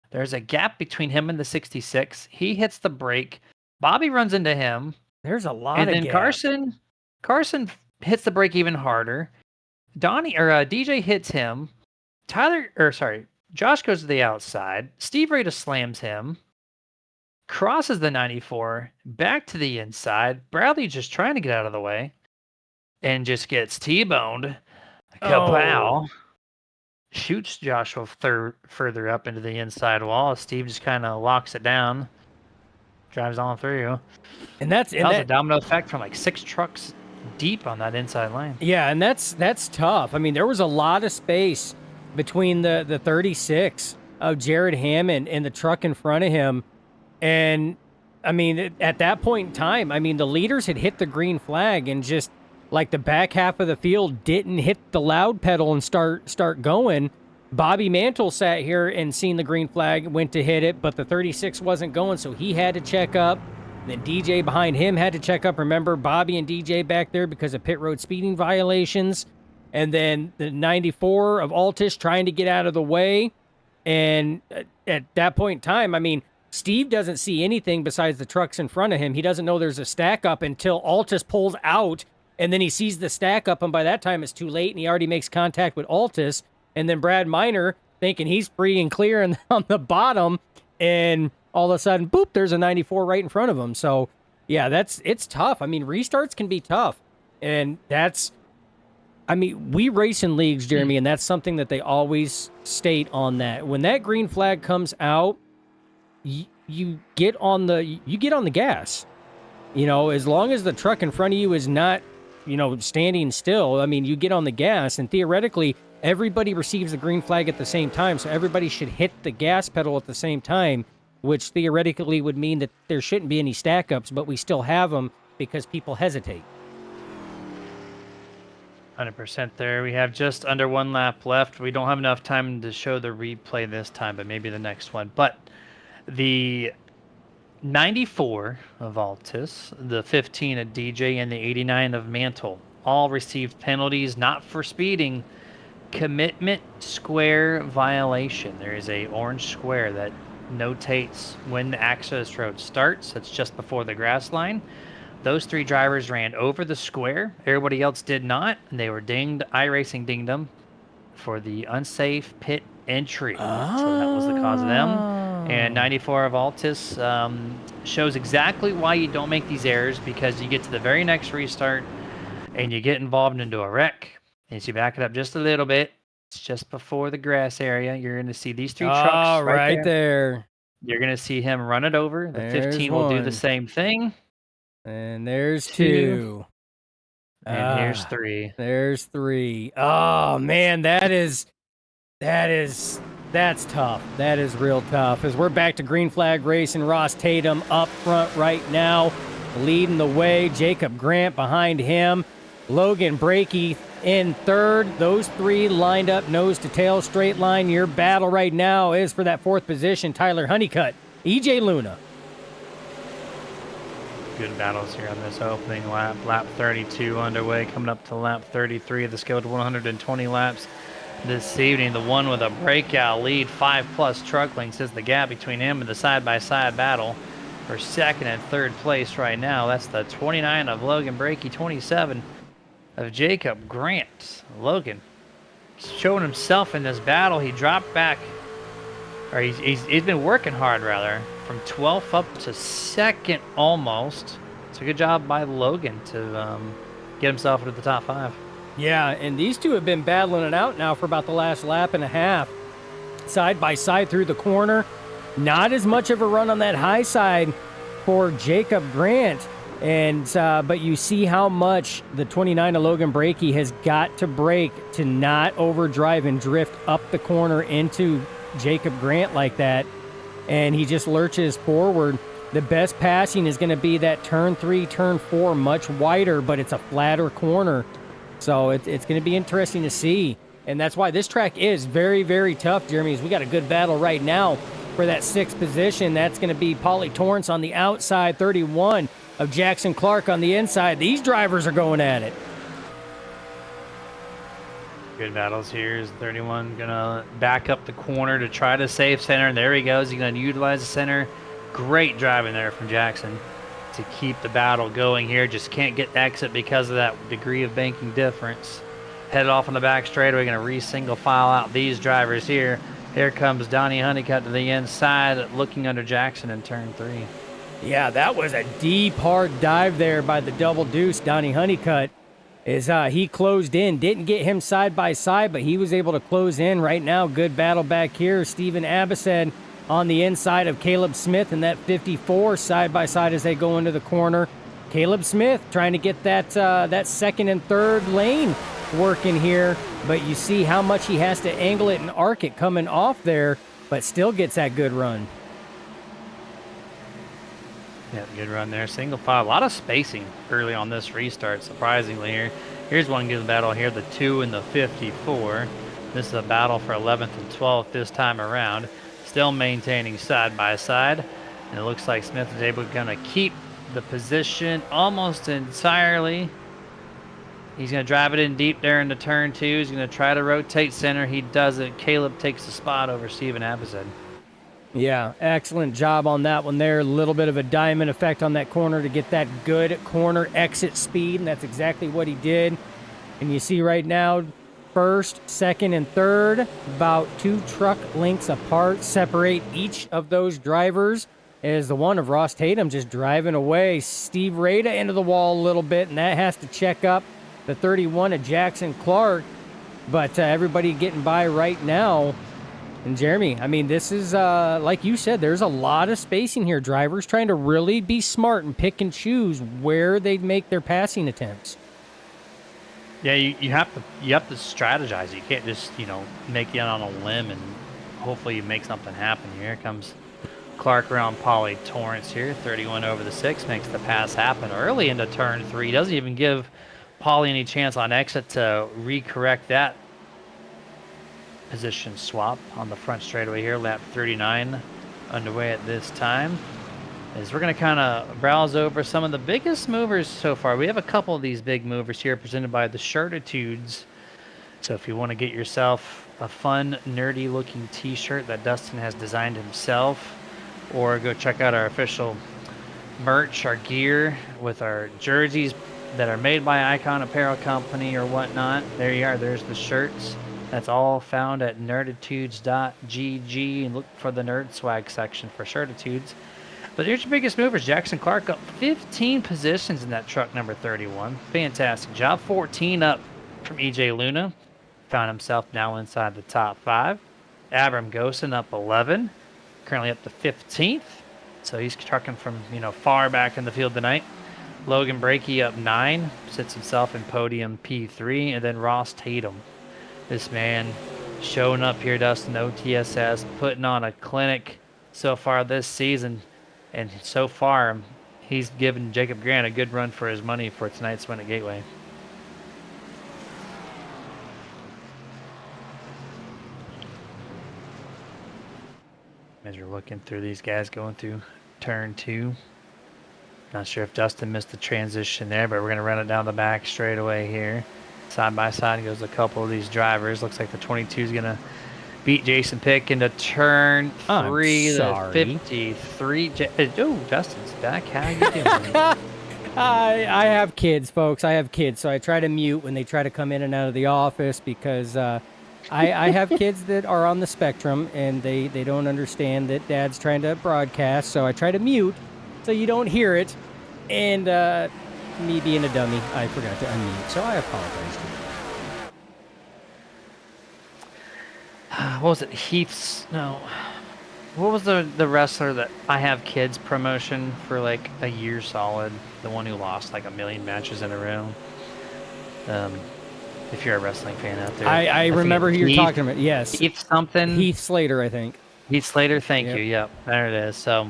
There's a gap between him and the 66. He hits the brake. Bobby runs into him. There's a lot and of then gap. Carson hits the brake even harder. DJ hits him. Josh goes to the outside. Steve Rada slams him. crosses the 94, back to the inside. Bradley just trying to get out of the way and just gets T-boned. Kapow. Shoots Joshua further up into the inside wall. Steve just kind of locks it down, drives on through. And that was a domino effect from like 6 trucks deep on that inside lane. Yeah, and that's tough. I mean, there was a lot of space between the 36 of Jared Hammond and the truck in front of him. And I mean, at that point in time, I mean, the leaders had hit the green flag and just like the back half of the field didn't hit the loud pedal and start going. Bobby Mantle sat here and seen the green flag, went to hit it, but the 36 wasn't going, so he had to check up. Then DJ behind him had to check up. Remember, Bobby and DJ back there because of pit road speeding violations. And then the 94 of Altus trying to get out of the way. And at that point in time, I mean, Steve doesn't see anything besides the trucks in front of him. He doesn't know there's a stack up until Altus pulls out, and then he sees the stack up, and by that time it's too late, and he already makes contact with Altus. And then Brad Miner, thinking he's free and clear and on the bottom, and all of a sudden, boop, there's a 94 right in front of him. So, yeah, it's tough. I mean, restarts can be tough. And we race in leagues, Jeremy, and that's something that they always state on that. When that green flag comes out, you get on the gas. You know, as long as the truck in front of you is not, standing still, I mean, you get on the gas, and theoretically, everybody receives the green flag at the same time, so everybody should hit the gas pedal at the same time, which theoretically would mean that there shouldn't be any stack-ups, but we still have them because people hesitate. 100% there. We have just under 1 lap left. We don't have enough time to show the replay this time, but maybe the next one. But the 94 of Altus, the 15 of DJ, and the 89 of Mantle all received penalties, not for speeding, commitment square violation. There is a orange square that notates when the access road starts. That's just before the grass line. Those 3 drivers ran over the square. Everybody else did not, and they were dinged. iRacing dinged them for the unsafe pit entry. So that was the cause of them. And 94 of Altus shows exactly why you don't make these errors, because you get to the very next restart and you get involved into a wreck. And as you back it up just a little bit, it's just before the grass area. You're going to see these 3 trucks right there. You're going to see him run it over. The There's 15 will do one. the same thing. And there's 2. And here's 3. There's 3. Oh, man, that's tough. That is real tough. As we're back to green flag racing, Ross Tatum up front right now, leading the way. Jacob Grant behind him. Logan Brakey in third. Those 3 lined up nose to tail straight line. Your battle right now is for that 4th position. Tyler Honeycutt, EJ Luna. Good battles here on this opening lap. Lap 32 underway, coming up to lap 33 of the scheduled 120 laps this evening. The one with a breakout lead, 5+ truck lengths, is the gap between him and the side-by-side battle for 2nd and 3rd place right now. That's the 29 of Logan Brakey, 27 of Jacob Grant. Logan showing himself in this battle. He dropped back, or he's been working hard, rather, from 12th up to 2nd almost. It's a good job by Logan to get himself into the top 5. Yeah, and these 2 have been battling it out now for about the last lap and a half. Side by side through the corner. Not as much of a run on that high side for Jacob Grant. And but you see how much the 29 of Logan Brakey has got to brake to not overdrive and drift up the corner into Jacob Grant like that. And he just lurches forward. The best passing is going to be that turn 3, turn 4, much wider, but it's a flatter corner. So it's going to be interesting to see. And that's why this track is very, very tough, Jeremy. We got a good battle right now for that 6th position. That's going to be Paulie Torrance on the outside, 31 of Jackson Clark on the inside. These drivers are going at it. Good battles here. Is 31 going to back up the corner to try to save center? And there he goes. He's going to utilize the center. Great driving there from Jackson to keep the battle going here. Just can't get exit because of that degree of banking difference. Headed off on the back straightaway. Going to re-single file out these drivers here. Here comes Donnie Honeycutt to the inside, looking under Jackson in turn 3. Yeah, that was a deep, hard dive there by the double deuce, Donnie Honeycutt. He closed in, didn't get him side by side, but he was able to close in right now. Good battle back here. Steven Abased on the inside of Caleb Smith and that 54 side by side as they go into the corner. Caleb Smith trying to get that second and third lane working here, but you see how much he has to angle it and arc it coming off there, but still gets that good run. Yeah, good run there. Single file. A lot of spacing early on this restart, surprisingly here. Here's one good battle here, the 2 and the 54. This is a battle for 11th and 12th this time around. Still maintaining side by side. And it looks like Smith is able to keep the position almost entirely. He's going to drive it in deep there into turn 2. He's going to try to rotate center. He does it. Caleb takes the spot over Steven Abased. Yeah, excellent job on that one there. A little bit of a diamond effect on that corner to get that good corner exit speed, and that's exactly what he did. And you see right now, first, second, and third, about 2 truck lengths apart, separate each of those drivers. Is the one of Ross Tatum just driving away. Steve Rada into the wall a little bit, and that has to check up the 31 of Jackson Clark. But everybody getting by right now. And Jeremy, I mean, this is, like you said, there's a lot of spacing here. Drivers trying to really be smart and pick and choose where they make their passing attempts. Yeah, you have to strategize. You can't just, make it on a limb and hopefully you make something happen. Here comes Clark around Pauly Torrance here. 31 over the 6 makes the pass happen early into turn 3. Doesn't even give Pauly any chance on exit to recorrect that position swap on the front straightaway here. Lap 39 underway at this time. As we're going to kind of browse over some of the biggest movers so far. We have a couple of these big movers here presented by the Shirtitudes. So if you want to get yourself a fun, nerdy looking t-shirt that Dustin has designed himself, or go check out our official merch, our gear with our jerseys that are made by Icon Apparel Company or whatnot. There you are. There's the shirts. That's all found at nerditudes.gg, and look for the nerd swag section for Shirtitudes. But here's your biggest movers. Jackson Clark up 15 positions in that truck number 31. Fantastic job. 14 up from EJ Luna. Found himself now inside the top 5. Abram Gosen up 11. Currently up to 15th. So he's trucking from, far back in the field tonight. Logan Brakey up 9. Sits himself in podium P3. And then Ross Tatum. This man showing up here, Dustin, OTSS, putting on a clinic so far this season. And so far, he's given Jacob Grant a good run for his money for tonight's win at Gateway. As you're looking through these guys going through turn 2. Not sure if Dustin missed the transition there, but we're going to run it down the back straight away here. Side by side goes a couple of these drivers. Looks like the 22 is going to beat Jason Pick into turn 3. The 53. Oh, Justin's back. How you doing? I have kids, folks. I have kids, so I try to mute when they try to come in and out of the office because I have kids that are on the spectrum, and they don't understand that Dad's trying to broadcast, so I try to mute so you don't hear it. And me being a dummy, I forgot to unmute, so I apologize to you. What was it? Heath's? No. What was the wrestler that I have kids promotion for like a year solid? The one who lost like 1 million matches in a row. If you're a wrestling fan out there. I remember who you're talking about. Yes. Heath something. Heath Slater, I think. Heath Slater, thank you. Yep, there it is. So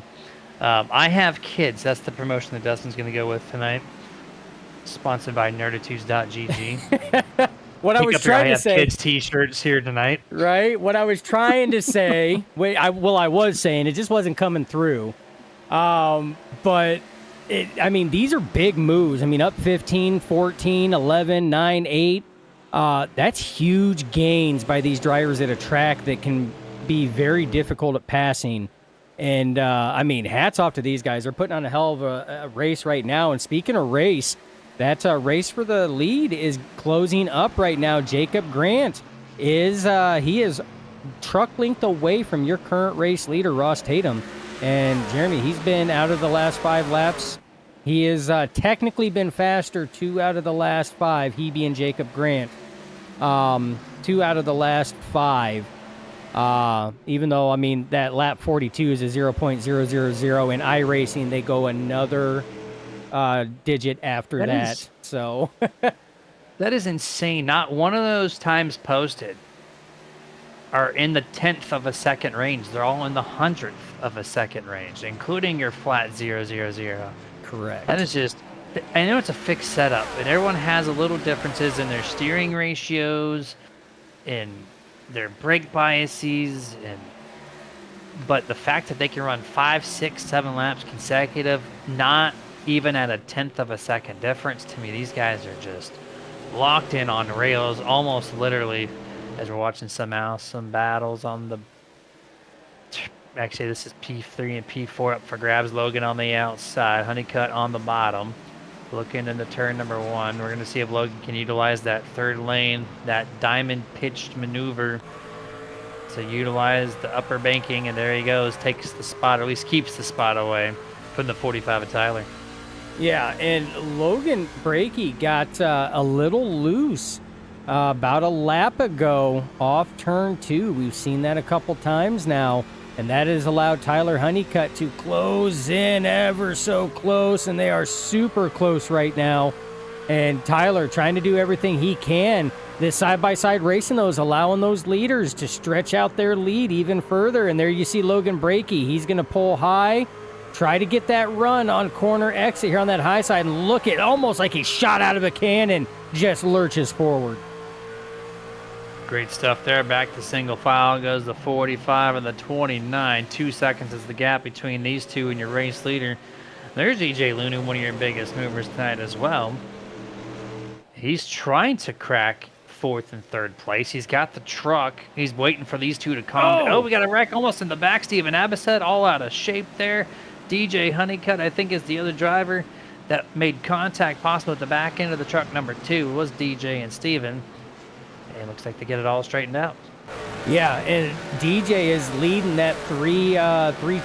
I have kids. That's the promotion that Dustin's going to go with tonight. Sponsored by nerditudes.gg. What I was trying to say. Kids t-shirts here tonight. Right. What I was trying to say. I was saying it just wasn't coming through. But these are big moves. Up 15, 14, 11, 9, 8. That's huge gains by these drivers at a track that can be very difficult at passing. And hats off to these guys. They're putting on a hell of a race right now. And speaking of race, that race for the lead is closing up right now. Jacob Grant is truck length away from your current race leader, Ross Tatum. And Jeremy, he's been out of the last 5 laps. He has technically been faster 2 out of the last 5, he being Jacob Grant. 2 out of the last 5. Even though, I mean, that lap 42 is a 0.000. In iRacing, they go another digit after that. So that is insane. Not one of those times posted are in the 10th of a second range. They're all in the 100th of a second range, including your flat 0.000. correct. That is just, I know it's a fixed setup, and everyone has a little differences in their steering ratios, in their brake biases, but the fact that they can run 5, 6, 7 laps consecutive, not even at a 10th of a second difference, to me, these guys are just locked in on rails, almost literally, as we're watching some battles on the, actually this is P3 and P4 up for grabs. Logan on the outside, Honeycutt on the bottom, looking into turn number 1. We're going to see if Logan can utilize that third lane, that diamond pitched maneuver to utilize the upper banking, and there he goes, takes the spot, or at least keeps the spot away from the 45 of Tyler. Yeah, and Logan Brakey got a little loose about a lap ago off turn 2. We've seen that a couple times now, and that has allowed Tyler Honeycutt to close in ever so close, and they are super close right now. And Tyler trying to do everything he can. This side-by-side racing, though, is allowing those leaders to stretch out their lead even further. And there you see Logan Brakey. He's going to pull high, try to get that run on corner exit here on that high side, and look at almost like he shot out of a cannon, just lurches forward. Great stuff there. Back to single file goes the 45 and the 29. 2 seconds is the gap between these two and your race leader. There's EJ Luna, one of your biggest movers tonight as well. He's trying to crack 4th and 3rd place. He's got the truck. He's waiting for these two to come. Oh, we got a wreck almost in the back. Steven Abbaset all out of shape there. DJ Honeycutt, I think, is the other driver that made contact possible at the back end of the truck number 2. It was DJ and Steven. And it looks like they get it all straightened out. Yeah, and DJ is leading that three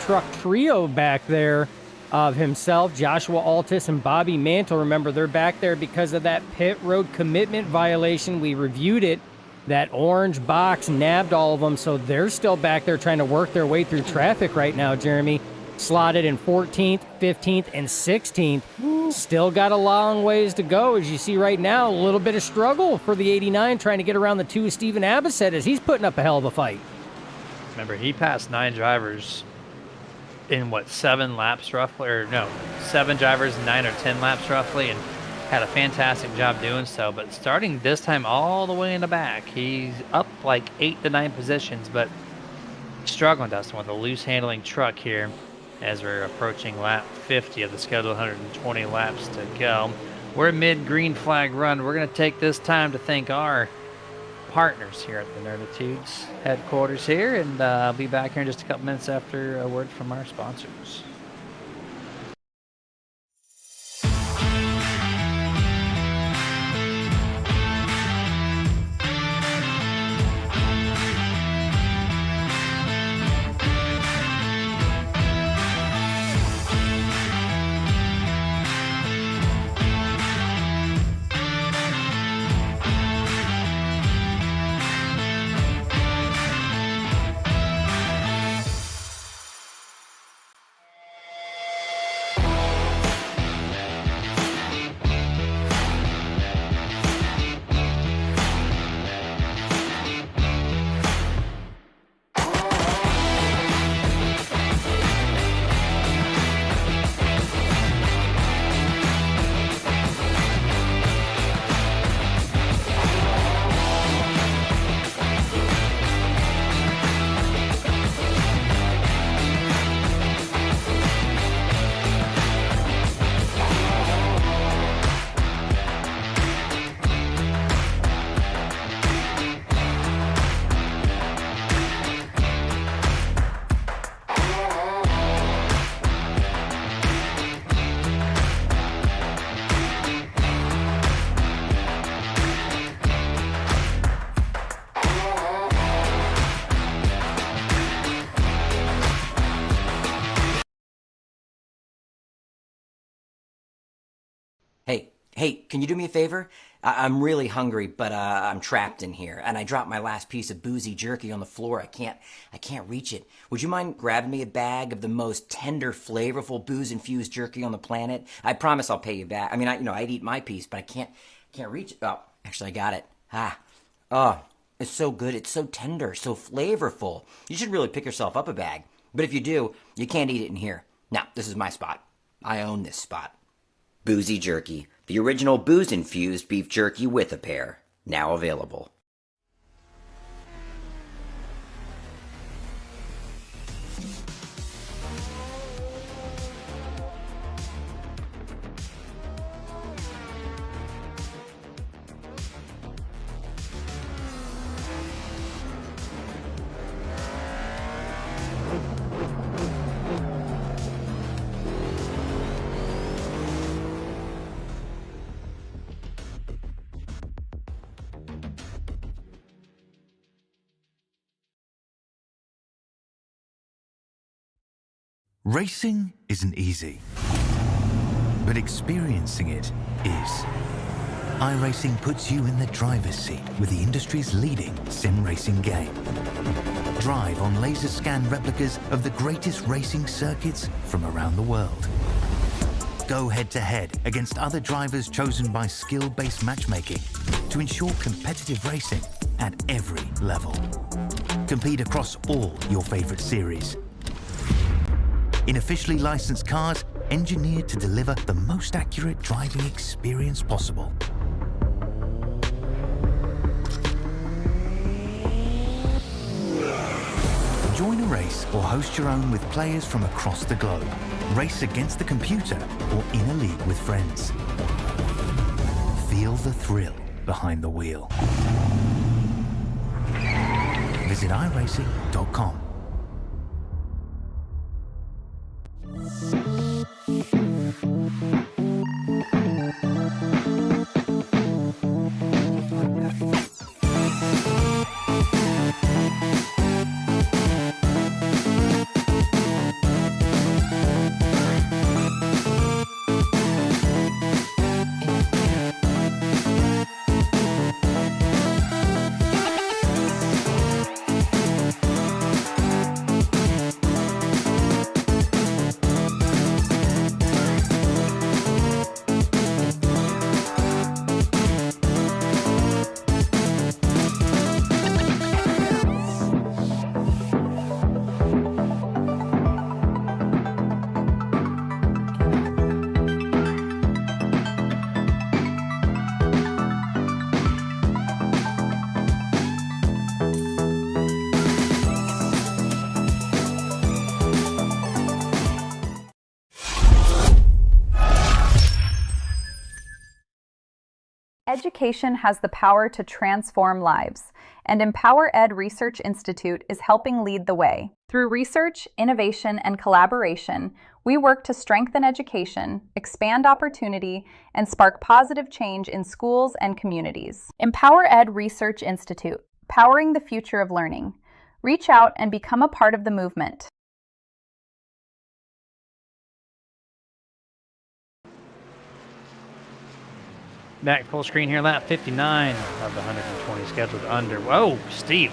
truck trio back there of himself, Joshua Altus, and Bobby Mantle. Remember, they're back there because of that pit road commitment violation. We reviewed it. That orange box nabbed all of them, so they're still back there trying to work their way through traffic right now, Jeremy. Slotted in 14th, 15th, and 16th. Still got a long ways to go, as you see right now. A little bit of struggle for the 89 trying to get around the 2 Steven Abbaset as he's putting up a hell of a fight. Remember, he passed 9 drivers in, 7 laps roughly? Or no, 7 drivers, 9 or 10 laps roughly, and had a fantastic job doing so. But starting this time all the way in the back, he's up like 8 to 9 positions, but struggling, Dustin, with a loose handling truck here as we're approaching lap 50 of the scheduled 120 laps to go. We're mid green flag run. We're going to take this time to thank our partners here at the Nerditudes headquarters here, and I'll be back here in just a couple minutes after a word from our sponsors. Hey, can you do me a favor? I'm really hungry, but I'm trapped in here, and I dropped my last piece of boozy jerky on the floor. I can't reach it. Would you mind grabbing me a bag of the most tender, flavorful booze-infused jerky on the planet? I promise I'll pay you back. I mean, I'd eat my piece, but I can't reach it. Oh, actually, I got it. Oh, it's so good. It's so tender, so flavorful. You should really pick yourself up a bag. But if you do, you can't eat it in here. Now, this is my spot. I own this spot. Boozy Jerky, the original booze-infused beef jerky with a pair. Now available. Racing isn't easy, but experiencing it is. iRacing puts you in the driver's seat with the industry's leading sim racing game. Drive on laser scan replicas of the greatest racing circuits from around the world. Go head-to-head against other drivers chosen by skill-based matchmaking to ensure competitive racing at every level. Compete across all your favorite series. In officially licensed cars, engineered to deliver the most accurate driving experience possible. Join a race or host your own with players from across the globe. Race against the computer or in a league with friends. Feel the thrill behind the wheel. Visit iRacing.com. Education has the power to transform lives, and Empower Ed Research Institute is helping lead the way. Through research, innovation, and collaboration, we work to strengthen education, expand opportunity, and spark positive change in schools and communities. Empower Ed Research Institute, powering the future of learning. Reach out and become a part of the movement. Back full screen here, lap 59 of the 120 scheduled under. Whoa, Steve.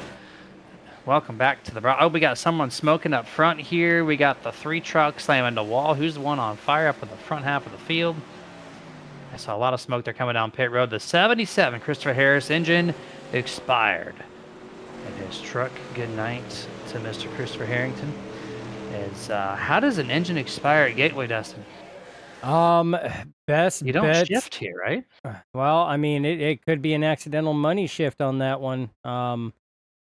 Welcome back to the... Oh, we got someone smoking up front here. We got the 3 trucks slamming the wall. Who's the one on fire up in the front half of the field? I saw a lot of smoke there coming down pit road. The 77 Christopher Harris engine expired. And his truck, good night to Mr. Christopher Harrington. How does an engine expire at Gateway, Dustin? Best You don't bets. shift here, right? Well, I mean, it could be an accidental money shift on that one.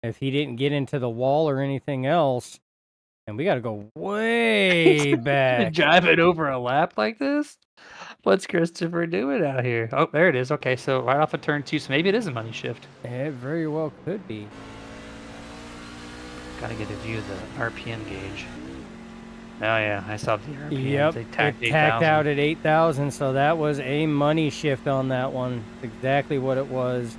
If he didn't get into the wall or anything else, and we got to go way back. Drive it over a lap like this? What's Christopher doing out here? Oh, there it is. Okay, so right off of turn 2, so maybe it is a money shift. It very well could be. Gotta get a view of the RPM gauge. Oh yeah, I saw the RPM. Yep, They it tacked tacked 8,000. out at 8,000, so that was a money shift on that one. Exactly what it was,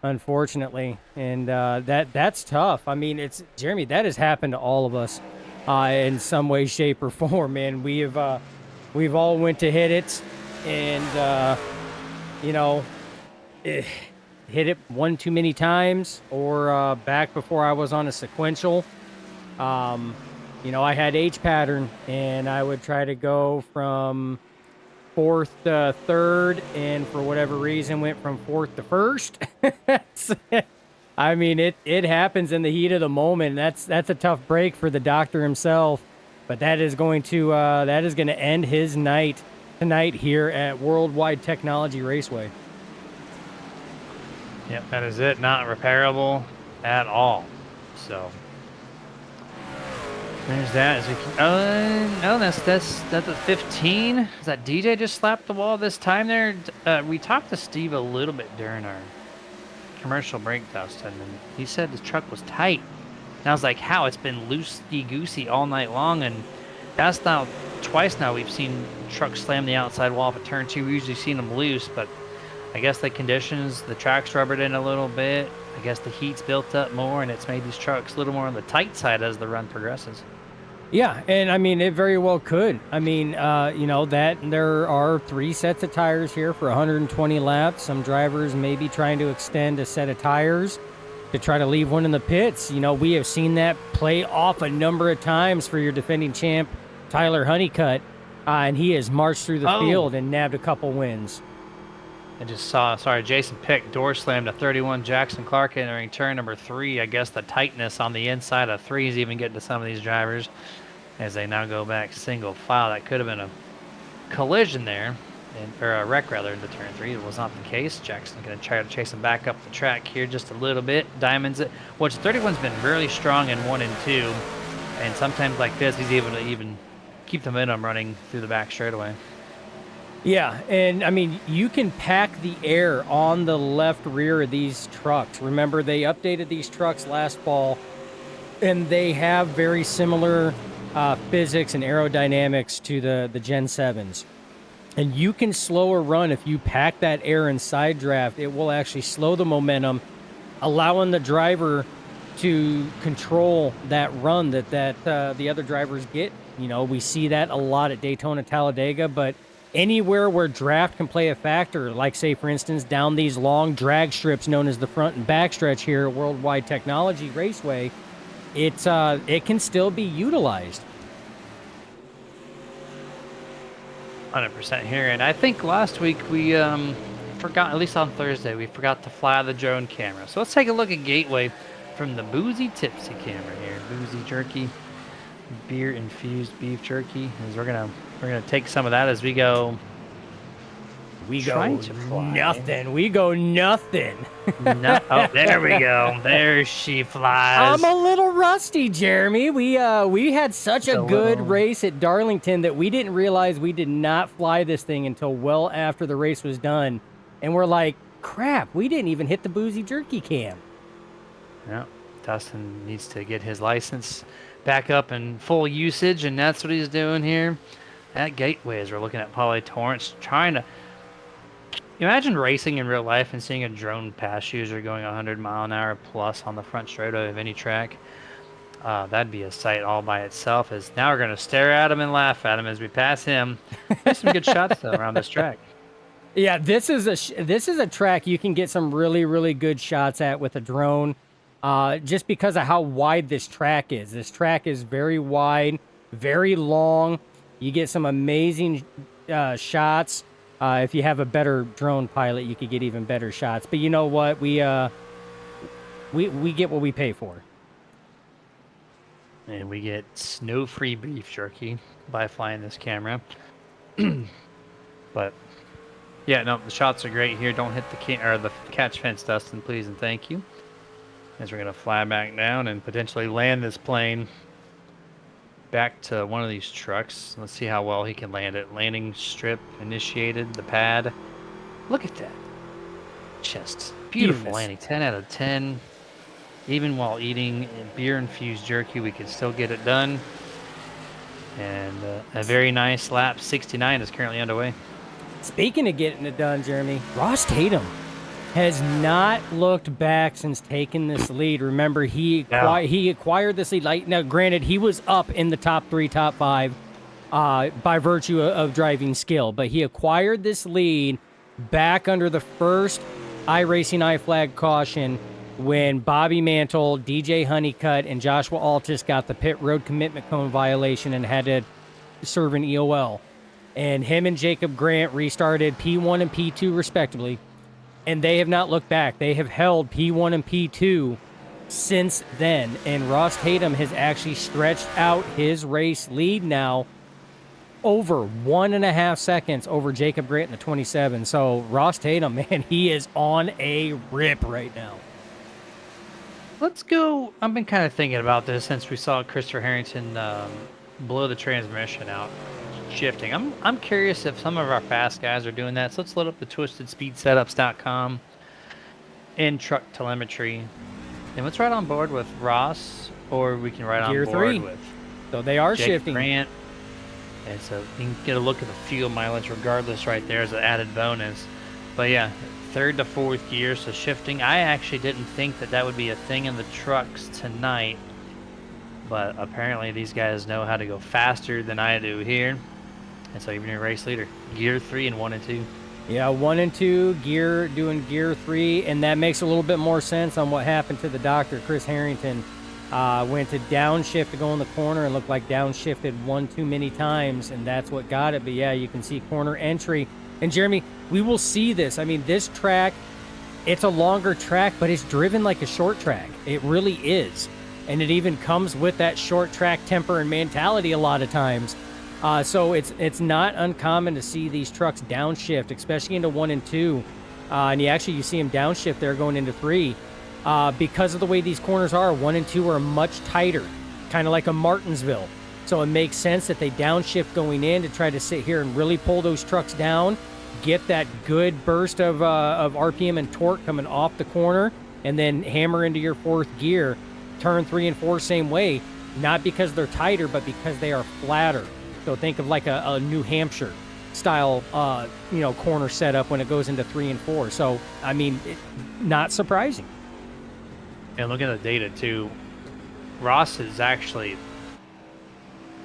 unfortunately, and that's tough. I mean, Jeremy, that has happened to all of us in some way, shape, or form. And we've all went to hit it, and you know, hit it one too many times, or back before I was on a sequential. You know, I had H pattern, and I would try to go from fourth to third, and for whatever reason went from fourth to first. I mean, it happens in the heat of the moment. That's a tough break for the doctor himself, but that is going to end his night tonight here at World Wide Technology Raceway. Yep, that is it. Not repairable at all. So there's that. As we can, no, that's a 15. Is that DJ just slapped the wall this time there? We talked to Steve a little bit during our commercial break, Dustin, and he said the truck was tight. And I was like, how? It's been loosey-goosey all night long, and that's now twice now we've seen trucks slam the outside wall of a turn 2. We usually seen them loose, but I guess the conditions, the track's rubbered in a little bit. I guess the heat's built up more, and it's made these trucks a little more on the tight side as the run progresses. Yeah, and I mean, it very well could. I mean, you know, that there are 3 sets of tires here for 120 laps. Some drivers may be trying to extend a set of tires to try to leave one in the pits. You know, we have seen that play off a number of times for your defending champ, Tyler Honeycutt, and he has marched through the field and nabbed a couple wins. I just saw, Jason Pick door slammed a 31 Jackson Clark entering turn number 3. I guess the tightness on the inside of 3 is even getting to some of these drivers as they now go back single file. That could have been a collision there, or a wreck rather, into turn 3. It was not the case. Jackson going to try to chase him back up the track here just a little bit. Diamonds it, which 31's been really strong in 1 and 2, and sometimes like this he's able to even keep the momentum running through the back straightaway. Yeah, and I mean, you can pack the air on the left rear of these trucks. Remember, they updated these trucks last fall, and they have very similar physics and aerodynamics to the Gen 7s. And you can slow a run if you pack that air in side draft. It will actually slow the momentum, allowing the driver to control that run that the other drivers get. You know, we see that a lot at Daytona, Talladega, but anywhere where draft can play a factor, like, say, for instance, down these long drag strips known as the front and back stretch here at World Wide Technology Raceway, it can still be utilized. 100% here, and I think last week we forgot, at least on Thursday, we forgot to fly the drone camera. So let's take a look at Gateway from the Boozy Tipsy camera here. Boozy Jerky, beer infused beef jerky. As we're gonna take some of that as we go. We go nothing. We go nothing. No, oh, there we go. There she flies. I'm a little rusty, Jeremy. We had such a good race at Darlington that we didn't realize we did not fly this thing until well after the race was done, and we're like, crap, we didn't even hit the Boozy Jerky cam. Yeah, Dustin needs to get his license back up in full usage, and that's what he's doing here at Gateway as we're looking at Polly Torrance trying to imagine racing in real life and seeing a drone pass user going 100 mile an hour plus on the front straightaway of any track. That'd be a sight all by itself. As now we're going to stare at him and laugh at him as we pass him. There's some good shots though around this track. Yeah, this is a track you can get some really, really good shots at with a drone. Just because of how wide this track is. This track is very wide, very long. You get some amazing shots. If you have a better drone pilot, you could get even better shots. But you know what? We get what we pay for. And we get snow-free beef jerky by flying this camera. But yeah, no, the shots are great here. Don't hit the catch fence, Dustin, please and thank you. As we're going to fly back down and potentially land this plane back to one of these trucks. Let's see how well he can land it. Landing strip initiated, the pad. Look at that. Just beautiful landing. 10 out of 10. Even while eating beer-infused jerky, we can still get it done. And a very nice lap 69 is currently underway. Speaking of getting it done, Jeremy, Ross Tatum has not looked back since taking this lead. Remember, he acquired this lead. Now, granted, he was up in the top 3, top 5 by virtue of driving skill, but he acquired this lead back under the first iRacing iFlag caution when Bobby Mantle, DJ Honeycutt, and Joshua Altus got the pit road commitment cone violation and had to serve an EOL. And him and Jacob Grant restarted P1 and P2 respectively, and they have not looked back. They have held P1 and P2 since then, and Ross Tatum has actually stretched out his race lead now over 1.5 seconds over Jacob Grant in the 27. So Ross Tatum, man, he is on a rip right now. Let's go. I've been kind of thinking about this since we saw Christopher Harrington blow the transmission out, shifting. I'm curious if some of our fast guys are doing that. So let's load up the twistedspeedsetups.com in truck telemetry, and let's ride on board with Ross, or we can ride on Gear board 3. with So they are Jacob shifting. Grant. And so you can get a look at the fuel mileage regardless right there as an added bonus. But yeah, 3rd to 4th gear, so shifting. I actually didn't think that would be a thing in the trucks tonight, but apparently these guys know how to go faster than I do here. And so even your race leader, gear 3 and 1 and 2. Yeah, 1 and 2 gear, doing gear 3, and that makes a little bit more sense on what happened to the doctor. Chris Harrington went to downshift to go in the corner and looked like downshifted one too many times, and that's what got it. But yeah, you can see corner entry. And Jeremy, we will see this. I mean, this track, it's a longer track, but it's driven like a short track. It really is. And it even comes with that short track temper and mentality a lot of times. So it's not uncommon to see these trucks downshift, especially into 1 and 2. And you see them downshift there going into 3. Because of the way these corners are, 1 and 2 are much tighter, kind of like a Martinsville. So it makes sense that they downshift going in to try to sit here and really pull those trucks down, get that good burst of RPM and torque coming off the corner, and then hammer into your 4th gear. Turn 3 and 4 same way, not because they're tighter, but because they are flatter. So think of like a New Hampshire style, corner setup when it goes into 3 and 4. So, I mean, not surprising. And look at the data too. Ross is actually,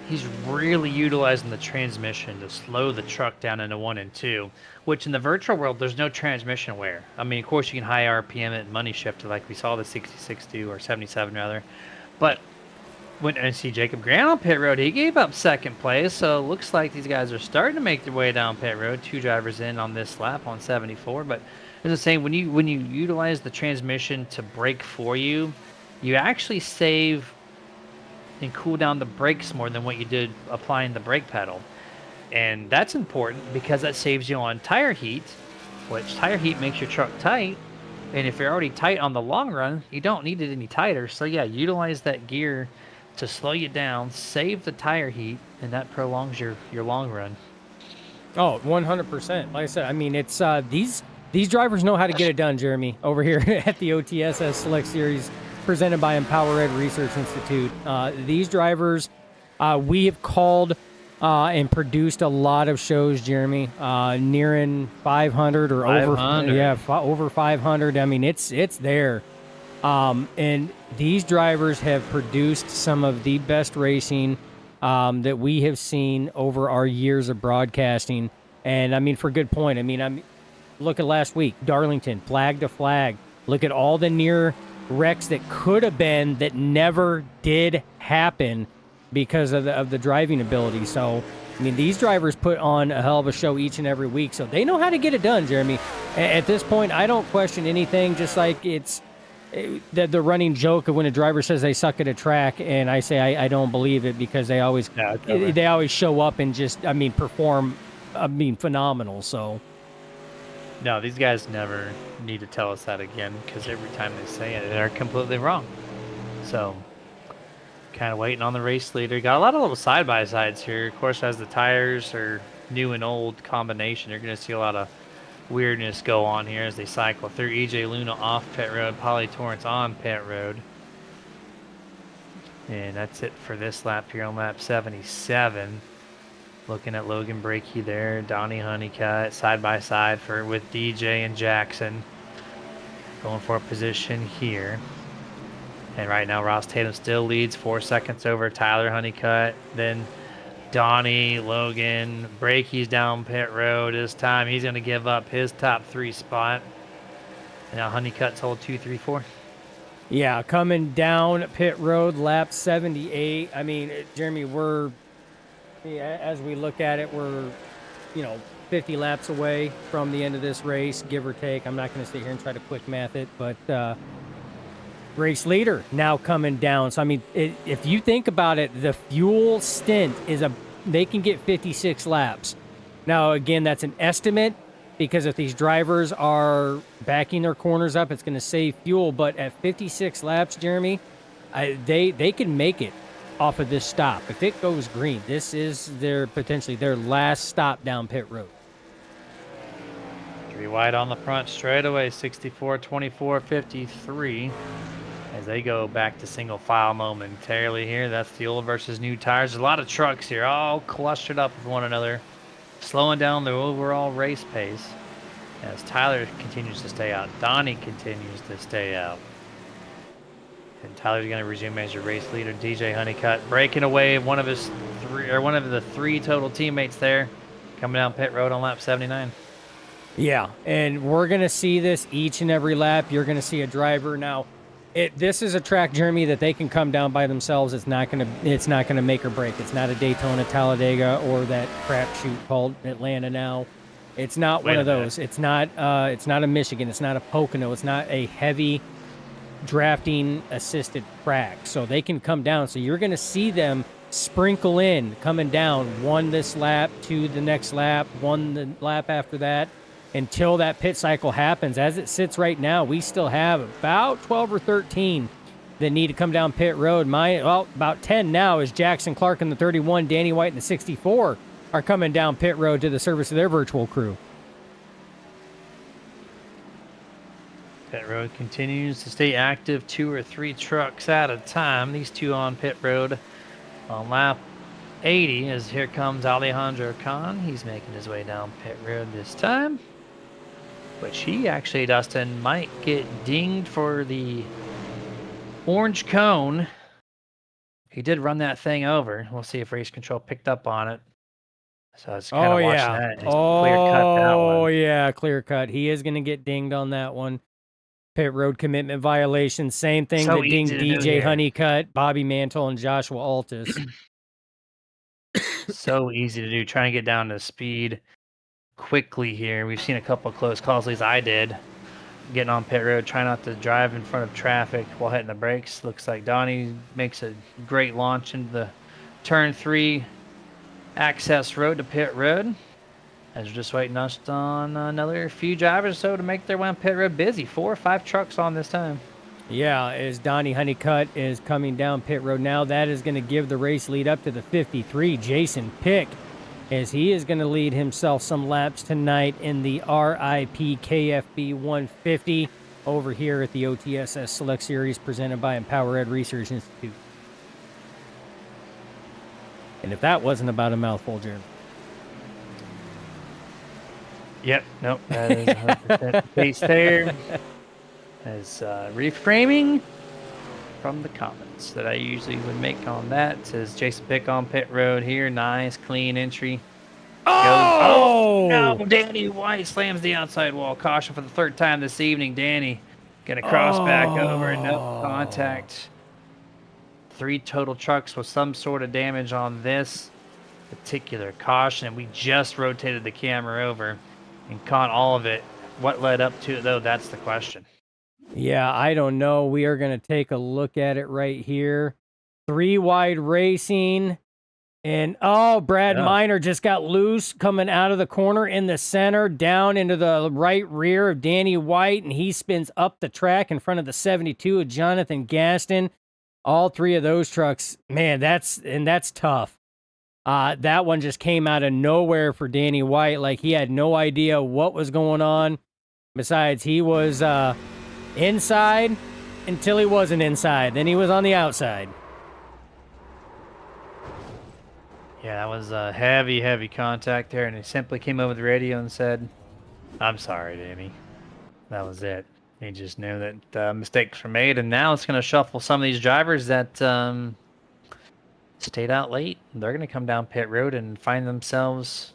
he's really utilizing the transmission to slow the truck down into 1 and 2, which in the virtual world, there's no transmission wear. I mean, of course, you can high RPM it and money shift it like we saw the 66 do, or 77 rather. But when I see Jacob Grant on pit road, he gave up 2nd place. So it looks like these guys are starting to make their way down pit road. 2 drivers in on this lap on 74. But as I was saying, when you utilize the transmission to brake for you, you actually save and cool down the brakes more than what you did applying the brake pedal. And that's important because that saves you on tire heat, which tire heat makes your truck tight. And if you're already tight on the long run, you don't need it any tighter. So yeah, utilize that gear to slow you down, save the tire heat, and that prolongs your long run. Oh, 100%. Like I said, I mean, it's these drivers know how to get it done, Jeremy, over here at the OTSS Select Series presented by Empower Ed Research Institute. These drivers, we have called and produced a lot of shows, Jeremy, nearing 500 or 500. over 500. I mean, it's there. And these drivers have produced some of the best racing that we have seen over our years of broadcasting. And I mean, for good point. I mean, look at last week, Darlington, flag to flag. Look at all the near wrecks that could have been that never did happen because of the driving ability. So, I mean, these drivers put on a hell of a show each and every week. So they know how to get it done, Jeremy. At this point, I don't question anything, just like it's the running joke of when a driver says they suck at a track, and I say I don't believe it because they always show up and just, I mean, perform, phenomenal. So No, these guys never need to tell us that again, because every time they say it, they're completely wrong. So kind of waiting on the race leader. Got a lot of little side-by-sides here. Of course, as the tires are new and old combination, you're going to see a lot of weirdness go on here as they cycle through. EJ Luna off pit road, Polly Torrance on pit road. And that's it for this lap here on lap 77. Looking at Logan Brakey there, Donnie Honeycutt side by side with DJ and Jackson. Going for a position here. And right now Ross Tatum still leads 4 seconds over Tyler Honeycutt. Then Donnie, Logan, Breaky's down pit road. This time he's going to give up his top 3 spot. Now Honeycutt's hole 2, 3, 4. Yeah, coming down pit road, lap 78. I mean, Jeremy, as we look at it, we're, 50 laps away from the end of this race, give or take. I'm not going to sit here and try to quick math it, but race leader now coming down. So, I mean, if you think about it, the fuel stint they can get 56 laps. Now, again, that's an estimate, because if these drivers are backing their corners up, it's going to save fuel. But at 56 laps, Jeremy, they can make it off of this stop. If it goes green, this is potentially their last stop down pit road. 3 wide on the front straightaway, 64, 24, 53. As they go back to single file momentarily here. That's the old versus new tires. There's a lot of trucks here, all clustered up with one another, slowing down the overall race pace as Tyler continues to stay out. Donnie continues to stay out. And Tyler's going to resume as your race leader. DJ Honeycutt breaking away one of the 3 total teammates there, coming down pit road on lap 79. Yeah, and we're going to see this each and every lap. You're going to see a driver now. This is a track, Jeremy, that they can come down by themselves. It's not gonna make or break. It's not a Daytona, Talladega, or that crapshoot called Atlanta now. It's not one of those. It's not a Michigan. It's not a Pocono. It's not a heavy drafting assisted track. So they can come down. So you're gonna see them sprinkle in, coming down, 1 this lap, 2 the next lap, 1 the lap after that, until that pit cycle happens. As it sits right now, we still have about 12 or 13 that need to come down pit road. About 10 now, as Jackson Clark in the 31, Danny White in the 64 are coming down pit road to the service of their virtual crew. Pit road continues to stay active, 2 or 3 trucks at a time. These 2 on pit road on lap 80, as here comes Alejandro Khan. He's making his way down pit road this time, which he actually, Dustin, might get dinged for the orange cone. He did run that thing over. We'll see if race control picked up on it. So it's kind of watching that. Clear cut that one. Oh, yeah, clear cut. He is going to get dinged on that one. Pit road commitment violation. Same thing that dinged DJ Honeycutt, Bobby Mantle, and Joshua Altus. So easy to do. Trying to get down to speed quickly here. We've seen a couple of close calls, at least I did. Getting on pit road, try not to drive in front of traffic while hitting the brakes. Looks like Donnie makes a great launch into the turn 3 access road to pit road. As we're just waiting on another few drivers or so to make their way on pit road. Busy, 4 or 5 trucks on this time. Yeah, as Donnie Honeycutt is coming down pit road now, that is going to give the race lead up to the 53, Jason Pick, as he is going to lead himself some laps tonight in the RIP KFB 150 over here at the OTSS Select Series presented by Empower Ed Research Institute. And if that wasn't about a mouthful, Jeremy. Yep, nope, that is 100% the case there. As reframing from the comments that I usually would make on that. It says Jason Pick on pit road here. Nice, clean entry. Oh no, Danny White slams the outside wall. Caution for the 3rd time this evening. Danny gonna cross back over. No contact. 3 total trucks with some sort of damage on this particular caution. And we just rotated the camera over and caught all of it. What led up to it, though, that's the question. Yeah, I don't know. We are going to take a look at it right here. 3 wide racing. And, Brad Miner just got loose coming out of the corner in the center, down into the right rear of Danny White, and he spins up the track in front of the 72 of Jonathan Gaston. All 3 of those trucks, man, that's tough. That one just came out of nowhere for Danny White. Like, he had no idea what was going on. Besides, he was inside until he wasn't inside. Then he was on the outside. Yeah, that was a heavy, heavy contact there, and he simply came over the radio and said, "I'm sorry, Danny." That was it. He just knew that mistakes were made, and now it's going to shuffle some of these drivers that stayed out late. They're going to come down pit road and find themselves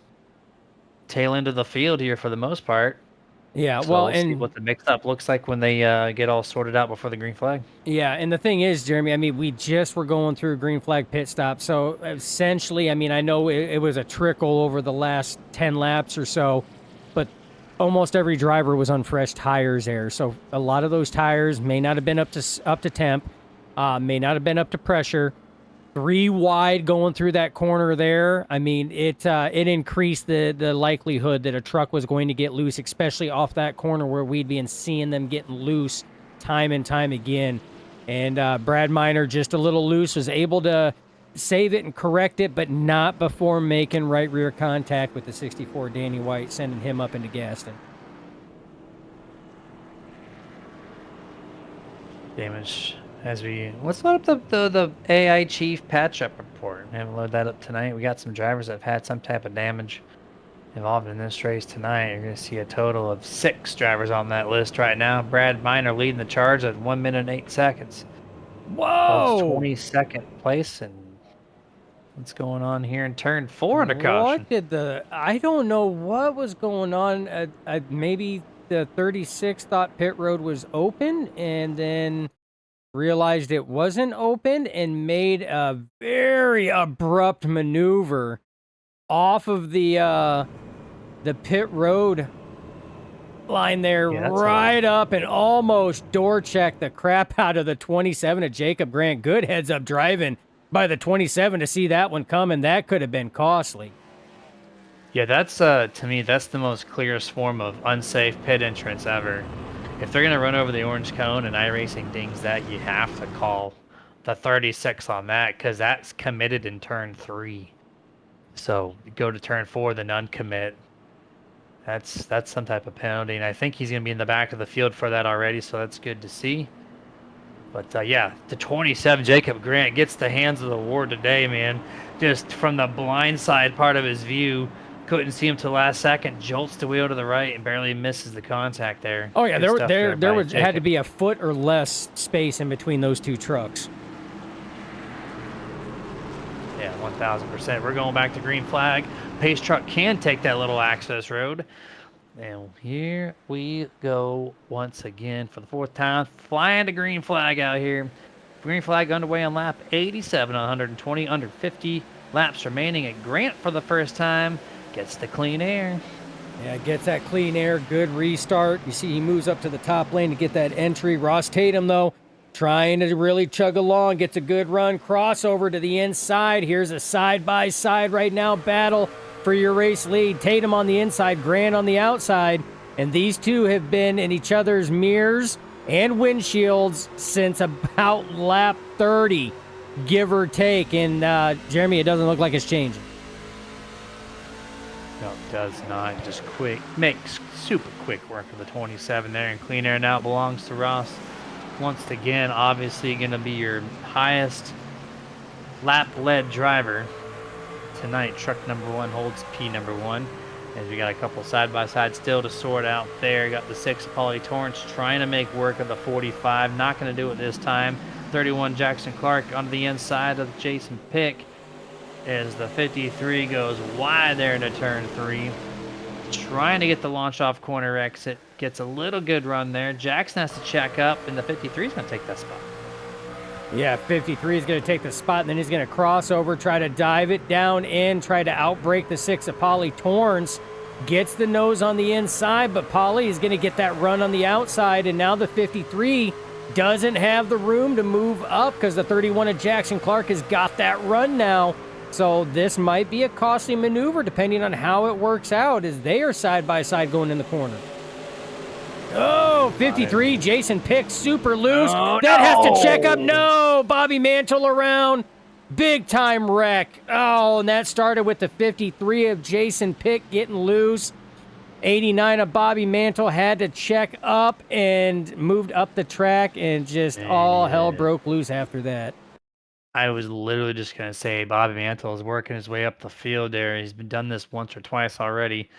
tail end of the field here for the most part. Yeah, So well, we'll see what the mix-up looks like when they get all sorted out before the green flag. yeah, and the thing is, Jeremy, I mean, we just were going through a green flag pit stop. So essentially, I mean, I know it was a trickle over the last 10 laps or so, but almost every driver was on fresh tires there. So a lot of those tires may not have been up to temp, may not have been up to pressure. 3 wide going through that corner there. I mean, it increased the likelihood that a truck was going to get loose, especially off that corner where we'd been seeing them getting loose time and time again. And Brad Miner, just a little loose, was able to save it and correct it, but not before making right rear contact with the 64 Danny White, sending him up into Gaston. Damage. Let's load up the AI Chief patch-up report. We haven't loaded that up tonight. We got some drivers that have had some type of damage involved in this race tonight. You're going to see a total of 6 drivers on that list right now. Brad Miner leading the charge at 1 minute and 8 seconds. Whoa! 22nd place. And what's going on here in turn 4 under caution? I don't know what was going on. Maybe the 36 thought pit road was open and then realized it wasn't open and made a very abrupt maneuver off of the pit road line there, right up, and almost door checked the crap out of the 27 of Jacob Grant. Good heads up driving by the 27 to see that one coming. That could have been costly. Yeah, that's to me, that's the most clearest form of unsafe pit entrance ever. If they're going to run over the orange cone and iRacing dings that, you have to call the 36 on that because that's committed in turn 3. So go to turn 4, then uncommit. That's some type of penalty, and I think he's going to be in the back of the field for that already, so that's good to see. But yeah, the 27 Jacob Grant gets the hands of the award today, man. Just from the blind side part of his view. Couldn't see him till last second. Jolts the wheel to the right and barely misses the contact there. Oh yeah, there had to be a foot or less space in between those 2 trucks. Yeah, 1,000%. We're going back to green flag. Pace truck can take that little access road. And here we go once again for the 4th time. Flying to green flag out here. Green flag underway on lap 87 on 120, under 50 laps remaining at Grant for the first time. Gets the clean air. Yeah, gets that clean air. Good restart. You see he moves up to the top lane to get that entry. Ross Tatum, though, trying to really chug along. Gets a good run. Crossover to the inside. Here's a side-by-side right now battle for your race lead. Tatum on the inside, Grant on the outside. And these two have been in each other's mirrors and windshields since about lap 30, give or take. And, Jeremy, it doesn't look like it's changing. No, it does not. Just makes super quick work of the 27 there, and clean air now belongs to Ross. Once again, obviously going to be your highest lap-led driver tonight. Truck number 1 holds P number 1. As we got a couple side-by-side still to sort out there. Got the 6 Pauly Torrance trying to make work of the 45. Not going to do it this time. 31 Jackson Clark on the inside of Jason Pick. As the 53 goes wide there to turn 3. Trying to get the launch off corner exit. Gets a little good run there. Jackson has to check up, and the 53 is going to take that spot. Yeah, 53 is going to take the spot, and then he's going to cross over, try to dive it down in, try to outbreak the 6 of Pauly Torrance. Gets the nose on the inside, but Pauly is going to get that run on the outside, and now the 53 doesn't have the room to move up because the 31 of Jackson Clark has got that run now. So this might be a costly maneuver depending on how it works out as they are side by side going in the corner. Oh, 53, Jason Pick, super loose. That has to check up. No, Bobby Mantle around. Big time wreck. Oh, and that started with the 53 of Jason Pick getting loose. 89 of Bobby Mantle had to check up and moved up the track, and just all hell broke loose after that. I was literally just going to say Bobby Mantle is working his way up the field there. He's been done this once or twice already.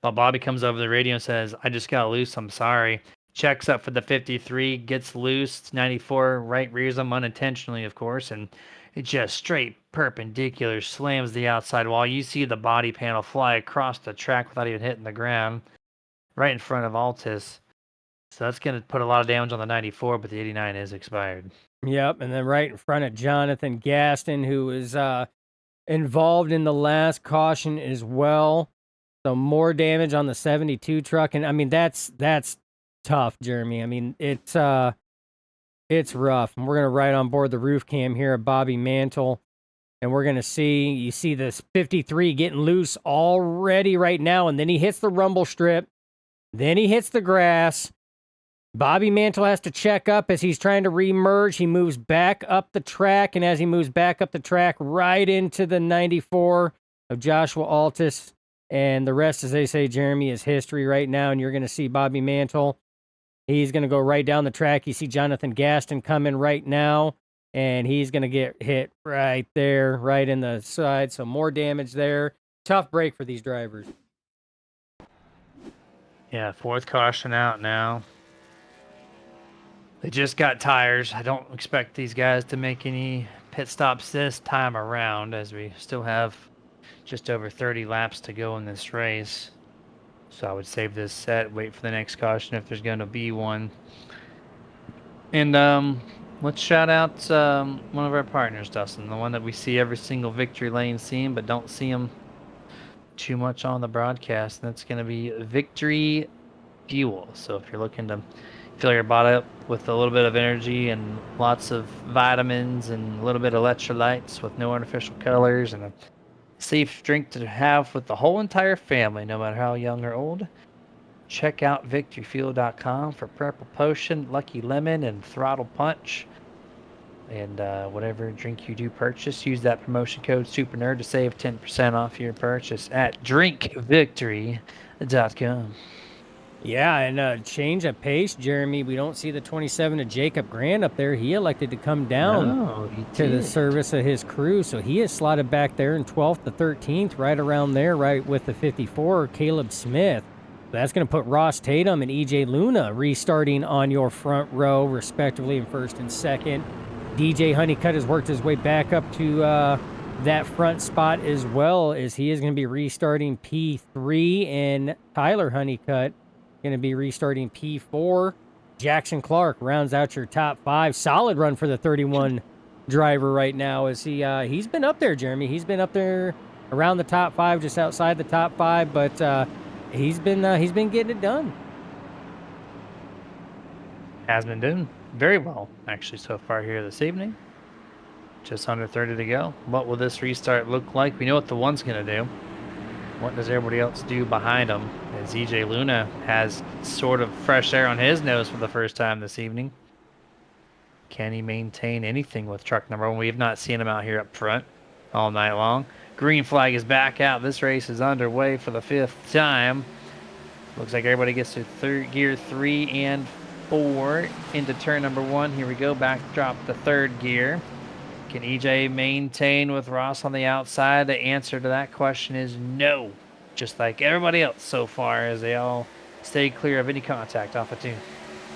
But Bobby comes over the radio and says, I just got loose. I'm sorry. Checks up for the 53, gets loose. 94 right rears him unintentionally, of course, and It just straight perpendicular slams the outside wall. You see the body panel fly across the track without even hitting the ground, right in front of Altis. So that's going to put a lot of damage on the 94, but the 89 is expired. Yep, and then right in front of Jonathan Gaston, who is involved in the last caution as well. So more damage on the 72 truck, and I mean that's tough, Jeremy. I mean it's rough. And we're gonna ride on board the roof cam here at Bobby Mantle, and we're gonna see you see this 53 getting loose already right now, and then he hits the rumble strip, then he hits the grass. Bobby Mantle has to check up as he's trying to re-merge. He moves back up the track, and as he moves back up the track, right into the 94 of Joshua Altis. And the rest, as they say, Jeremy, is history right now. And you're going to see Bobby Mantle. He's going to go right down the track. You see Jonathan Gaston coming right now, and he's going to get hit right there, right in the side. So more damage there. Tough break for these drivers. Yeah, fourth caution out now. They just got tires. I don't expect these guys to make any pit stops this time around, as we still have just over 30 laps to go in this race. So I would save this set, wait for the next caution if there's going to be one. And let's shout out one of our partners, Dustin, the one that we see every single victory lane scene, but don't see him too much on the broadcast. And that's going to be Victory Fuel. So if you're looking to fill your body up with a little bit of energy and lots of vitamins and a little bit of electrolytes with no artificial colors and a safe drink to have with the whole entire family, no matter how young or old, check out victoryfuel.com for Purple Potion, Lucky Lemon, and Throttle Punch. And whatever drink you do purchase, use that promotion code SUPERNERD to save 10% off your purchase at drinkvictory.com. Yeah, and change of pace, Jeremy. We don't see the 27 of Jacob Grant up there. He elected to come down to the service of his crew, so he is slotted back there in 12th to 13th, right around there, right with the 54, Caleb Smith. That's going to put Ross Tatum and EJ Luna restarting on your front row, respectively, in first and second. DJ Honeycutt has worked his way back up to that front spot as well, as he is going to be restarting P3, and Tyler Honeycutt going to be restarting P4. Jackson Clark rounds out your top five. Solid run for the 31 driver right now, as he's been up there, Jeremy. He's been up there around the top five, just outside the top five, but he's been getting it done. Has been doing very well, actually, so far here this evening. Just under 30 to go. What will this restart look like? We know what the one's going to do. What does everybody else do behind him? As EJ Luna has sort of fresh air on his nose for the first time this evening. Can he maintain anything with truck number one? We have not seen him out here up front all night long. Green flag is back out. This race is underway for the fifth time. Looks like everybody gets to gear 3 and 4 into turn number 1. Here we go. Backdrop the third gear. Can EJ maintain with Ross on the outside? The answer to that question is no. Just like everybody else so far, as they all stay clear of any contact off of 2.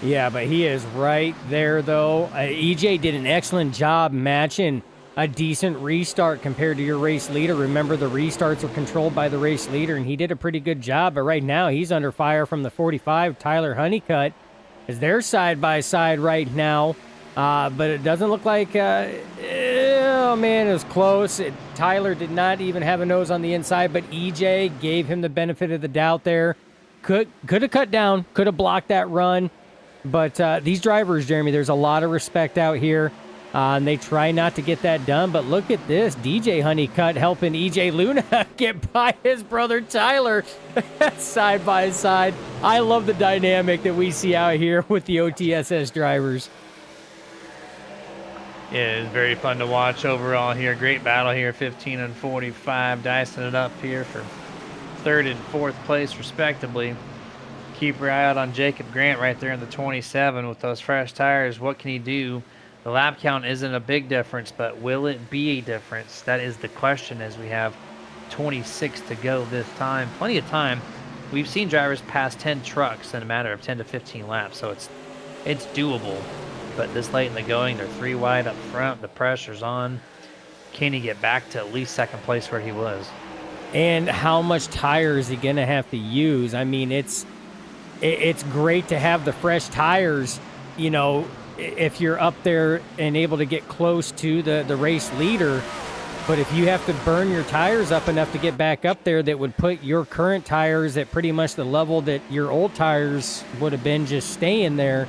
Yeah, but he is right there, though. EJ did an excellent job matching a decent restart compared to your race leader. Remember, the restarts are controlled by the race leader, and he did a pretty good job. But right now, he's under fire from the 45, Tyler Honeycutt, as they're side-by-side right now. But it doesn't look like, oh man, it was close. Tyler did not even have a nose on the inside, but EJ gave him the benefit of the doubt there. Could have cut down, could have blocked that run. But these drivers, Jeremy, there's a lot of respect out here. And they try not to get that done. But look at this, DJ Honeycutt helping EJ Luna get by his brother Tyler side by side. I love the dynamic that we see out here with the OTSS drivers. Yeah, it's very fun to watch overall here. Great battle here, 15 and 45, dicing it up here for third and fourth place, respectively. Keep your eye out on Jacob Grant right there in the 27 with those fresh tires. What can he do? The lap count isn't a big difference, but will it be a difference? That is the question, as we have 26 to go this time. Plenty of time. We've seen drivers pass 10 trucks in a matter of 10 to 15 laps, so it's doable. But this late in the going, they're 3 wide up front. The pressure's on. can he get back to at least second place where he was? And how much tire is he going to have to use? I mean, it's great to have the fresh tires, you know, if you're up there and able to get close to the race leader. But if you have to burn your tires up enough to get back up there, that would put your current tires at pretty much the level that your old tires would have been just staying there,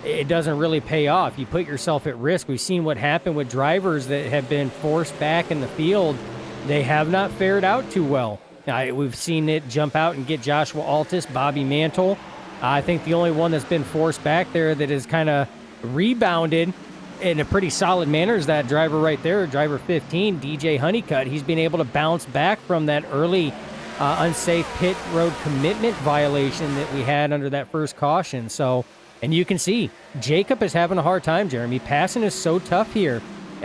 it doesn't really pay off. You put yourself at risk. We've seen what happened with drivers that have been forced back in the field. They have not fared out too well. We've seen it jump out and get Joshua Altus, Bobby Mantle. I think the only one that's been forced back there that has kind of rebounded in a pretty solid manner is that driver right there, driver 15, DJ Honeycutt. He's been able to bounce back from that early unsafe pit road commitment violation that we had under that first caution. So, and you can see Jacob is having a hard time, Jeremy. Passing is so tough here.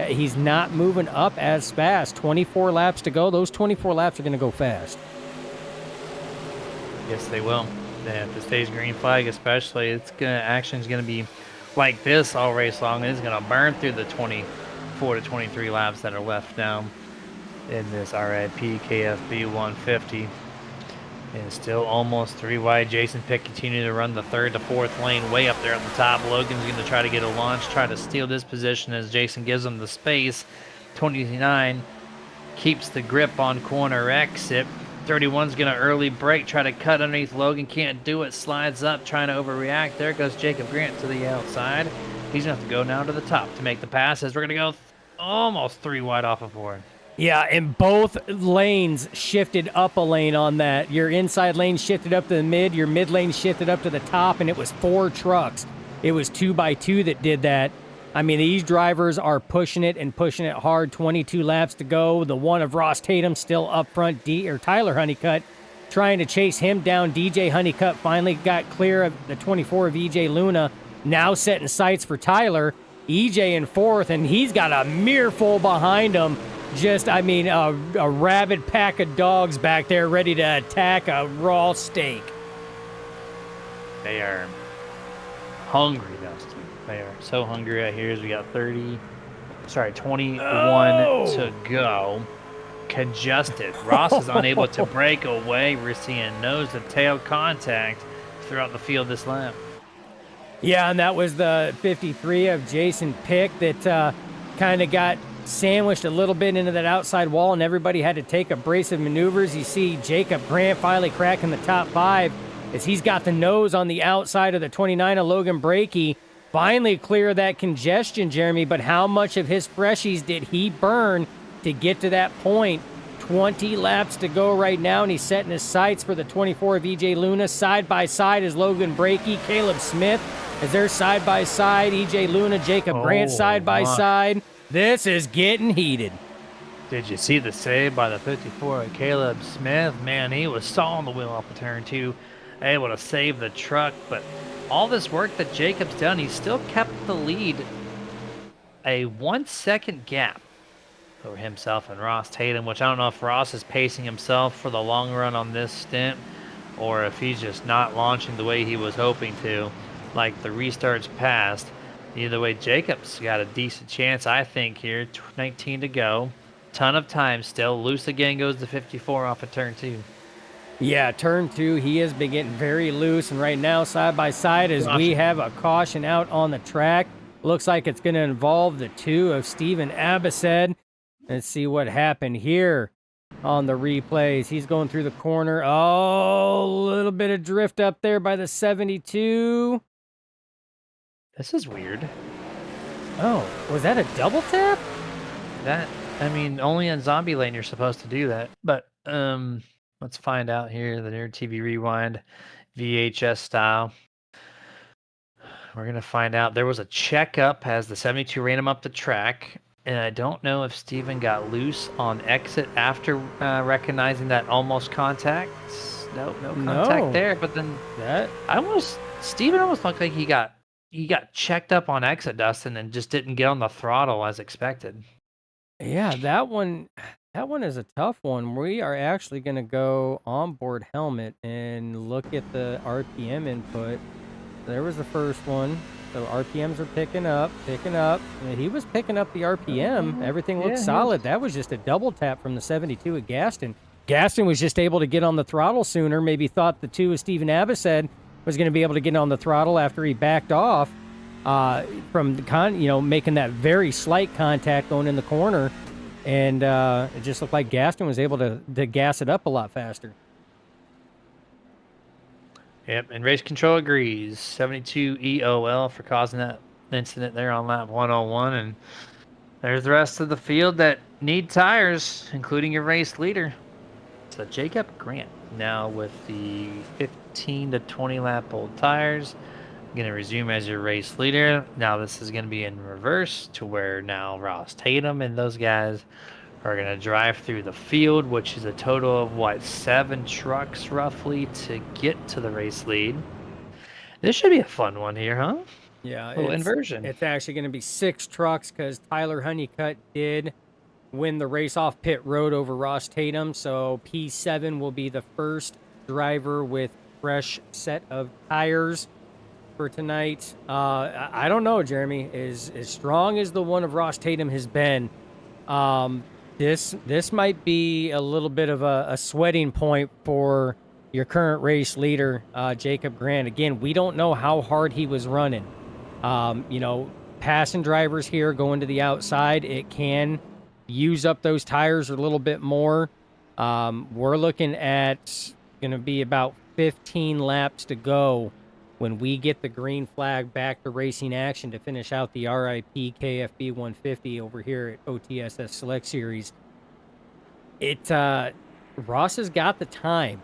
He's not moving up as fast. 24 laps to go. Those 24 laps are going to go fast. Yes, they will. And if it stays green flag, especially, action's gonna be like this all race long. It's gonna burn through the 24 to 23 laps that are left now in this RIP KFB 150. And still almost 3 wide. Jason Pick continuing to run the 3rd to 4th lane way up there at the top. Logan's going to try to get a launch, try to steal this position as Jason gives him the space. 29 keeps the grip on corner exit. 31's going to early break, try to cut underneath Logan. Can't do it. Slides up, trying to overreact. There goes Jacob Grant to the outside. He's going to have to go now to the top to make the passes. We're going to go almost 3 wide off of 4. Yeah, and both lanes shifted up a lane on that. Your inside lane shifted up to the mid, your mid lane shifted up to the top, and it was 4 trucks. It was 2x2 that did that. I mean, these drivers are pushing it and pushing it hard. 22 laps to go. The one of Ross Tatum still up front, Tyler Honeycutt trying to chase him down. DJ Honeycutt finally got clear of the 24 of EJ Luna, now setting sights for Tyler. EJ in 4th, and he's got a mirrorful behind him. Just, I mean, a rabid pack of dogs back there ready to attack a raw steak. They are hungry, Dustin. They are so hungry out here as we got 21 to go. Congested. Ross is unable to break away. We're seeing nose-to-tail contact throughout the field this lap. Yeah, and that was the 53 of Jason Pick that kind of got sandwiched a little bit into that outside wall, and everybody had to take abrasive maneuvers. You see Jacob Grant finally cracking the top 5 as he's got the nose on the outside of the 29 of Logan Brakey. Finally clear that congestion, Jeremy, but how much of his freshies did he burn to get to that point? 20 laps to go right now, and he's setting his sights for the 24 of EJ Luna. Side by side is Logan Brakey, Caleb Smith, as they're side by side. EJ Luna, Jacob Grant side by side. This is getting heated. Did you see the save by the 54 of Caleb Smith? Man, he was sawing the wheel off the turn 2, able to save the truck. But all this work that Jacob's done, he still kept the lead. A 1-second gap over himself and Ross Tatum, which I don't know if Ross is pacing himself for the long run on this stint or if he's just not launching the way he was hoping to, like the restarts past. Either way, Jacob's got a decent chance, I think, here. 19 to go. Ton of time still. Loose again goes the 54 off of turn 2. Yeah, turn 2, he has been getting very loose. And right now, side by side, as we have a caution out on the track. Looks like it's going to involve the 2 of Steven Abased. Let's see what happened here on the replays. He's going through the corner. Oh, a little bit of drift up there by the 72. This is weird. Oh, was that a double tap? I mean, only in Zombie Lane you're supposed to do that. But let's find out here. The Nerd TV Rewind, VHS style. We're going to find out. There was a checkup as the 72 ran him up the track. And I don't know if Steven got loose on exit after recognizing that almost contact. No contact there. But then Steven almost looked like he got checked up on exit, Dustin, and just didn't get on the throttle as expected. Yeah, that one is a tough one. We are actually going to go onboard helmet and look at the RPM input. There was the first one. So RPMs are picking up. And he was picking up the RPM. Everything looked Yeah, he solid. was. That was just a double tap from the 72 at Gaston. Gaston was just able to get on the throttle sooner. Maybe thought the 2, as Steven Abbas said, was going to be able to get on the throttle after he backed off from the making that very slight contact going in the corner. And it just looked like Gaston was able to gas it up a lot faster. Yep, and race control agrees. 72 EOL for causing that incident there on lap 101. And there's the rest of the field that need tires, including your race leader. So Jacob Grant now with the 15 to 20 lap old tires. Going to resume as your race leader. Now this is going to be in reverse to where now Ross Tatum and those guys are going to drive through the field, which is a total of 7 trucks roughly to get to the race lead. This should be a fun one here, huh? Yeah, Little inversion. It's actually going to be 6 trucks because Tyler Honeycutt did win the race off pit road over Ross Tatum. So P7 will be the first driver with fresh set of tires for tonight. I don't know, Jeremy. As strong as the one of Ross Tatum has been, this might be a little bit of a sweating point for your current race leader, Jacob Grant. Again, we don't know how hard he was running. Passing drivers here going to the outside, it can use up those tires a little bit more. We're looking at going to be about 15 laps to go when we get the green flag back to racing action to finish out the RIP KFB 150 over here at OTSS Select Series. Ross has got the time,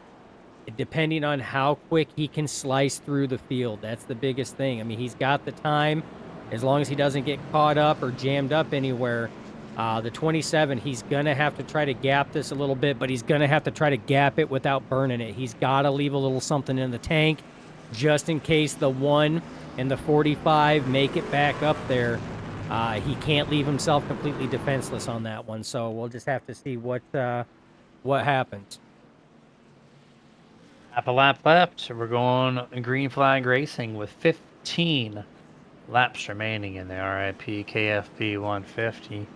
depending on how quick he can slice through the field. That's the biggest thing. I mean, he's got the time as long as he doesn't get caught up or jammed up anywhere. The 27, he's going to have to try to gap this a little bit, but he's going to have to try to gap it without burning it. He's got to leave a little something in the tank just in case the 1 and the 45 make it back up there. He can't leave himself completely defenseless on that one, so we'll just have to see what happens. Half a lap left. We're going green flag racing with 15 laps remaining in the RIP KFB 150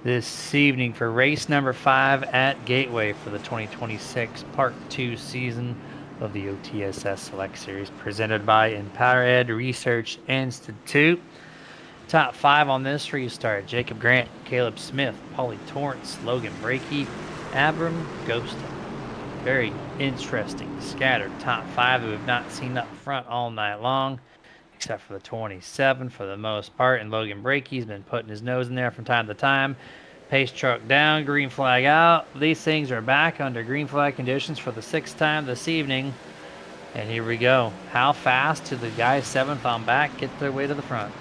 this evening for race number 5 at Gateway for the 2026 Part 2 season of the OTSS Select Series presented by EmpowerEd Research Institute. Top 5 on this restart: Jacob Grant, Caleb Smith, Paulie Torrance, Logan Brakey, Abram Ghostin. Very interesting, scattered top 5 that we've not seen up front all night long, except for the 27 for the most part. And Logan Brakey's been putting his nose in there from time to time. Pace truck down, green flag out. These things are back under green flag conditions for the 6th time this evening. And here we go. How fast do the guys 7th on back get their way to the front?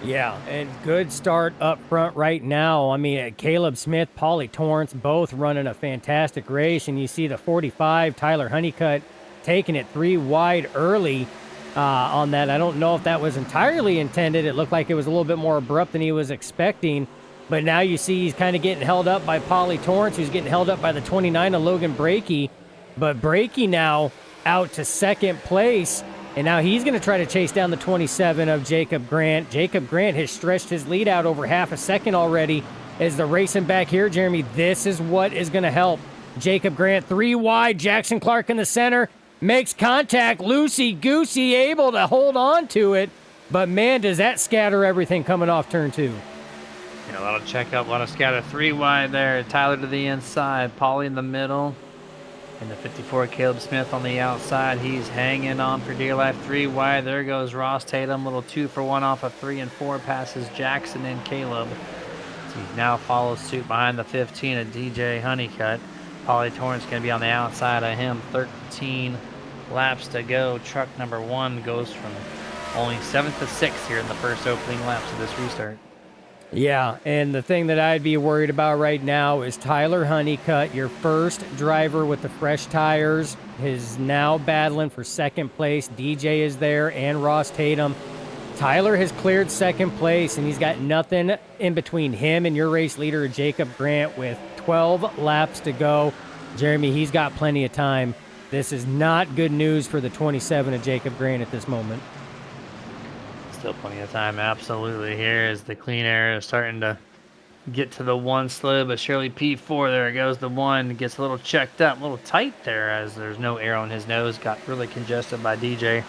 Yeah, and good start up front right now. I mean, Caleb Smith, Paulie Torrance, both running a fantastic race. And you see the 45, Tyler Honeycutt, taking it 3 wide early on that. I don't know if that was entirely intended. It looked like it was a little bit more abrupt than he was expecting. But now you see he's kind of getting held up by Paulie Torrance, who's getting held up by the 29 of Logan Brakey. But Brakey now out to 2nd place. And now he's going to try to chase down the 27 of Jacob Grant. Jacob Grant has stretched his lead out over half a second already as they're racing back here, Jeremy. This is what is going to help. Jacob Grant 3 wide. Jackson Clark in the center. Makes contact. Loosey-goosey, able to hold on to it. But, man, does that scatter everything coming off turn 2. Yeah, a lot of check up, a lot of scatter. 3 wide there. Tyler to the inside. Paulie in the middle. And the 54, Caleb Smith on the outside. He's hanging on for dear life. 3 wide. There goes Ross Tatum. Little 2 for 1 off of 3 and 4. Passes Jackson and Caleb. So he now follows suit behind the 15 of DJ Honeycutt. Paulie Torrance going to be on the outside of him. 13 laps to go. Truck number 1 goes from only 7th to 6th here in the first opening laps of this restart. Yeah, and the thing that I'd be worried about right now is Tyler Honeycutt, your first driver with the fresh tires, is now battling for 2nd place. DJ is there and Ross Tatum. Tyler has cleared 2nd place, and he's got nothing in between him and your race leader, Jacob Grant, with 12 laps to go. Jeremy, he's got plenty of time. This is not good news for the 27 of Jacob Grant at this moment. Still plenty of time, absolutely, here as the clean air is starting to get to the one slid, but surely P4, there goes the one, gets a little checked up, a little tight there as there's no air on his nose, got really congested by DJ.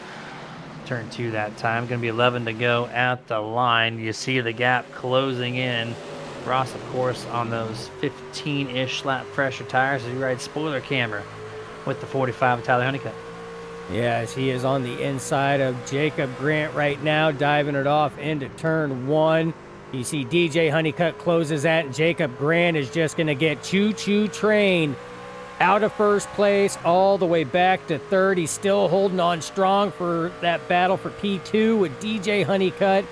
Turn 2 that time, going to be 11 to go at the line. You see the gap closing in. Ross, of course, on those 15-ish lap pressure tires as he rides spoiler camera with the 45 of Tyler Honeycutt. Yes, he is on the inside of Jacob Grant right now, diving it off into turn 1. You see DJ Honeycutt closes that, and Jacob Grant is just going to get choo-choo trained out of first place all the way back to third. He's still holding on strong for that battle for P2 with DJ Honeycutt,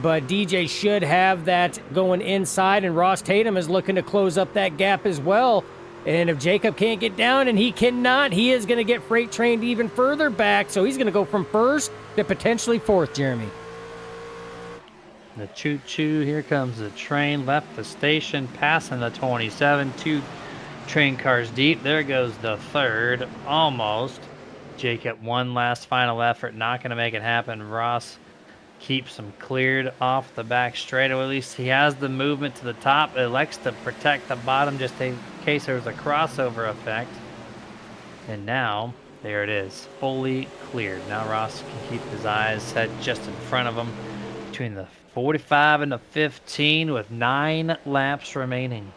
but DJ should have that going inside, and Ross Tatum is looking to close up that gap as well. And if Jacob can't get down, and he cannot, he is going to get freight trained even further back, so he's going to go from first to potentially fourth, Jeremy. The choo-choo, here comes the train, left the station, passing the 27, 2 train cars deep. There goes the third, almost. Jacob, one last final effort, not going to make it happen. Ross keeps him cleared off the back straightaway. At least he has the movement to the top. Elects to protect the bottom just in case there was a crossover effect. And now, there it is, fully cleared. Now Ross can keep his eyes set just in front of him between the 45 and the 15 with 9 laps remaining.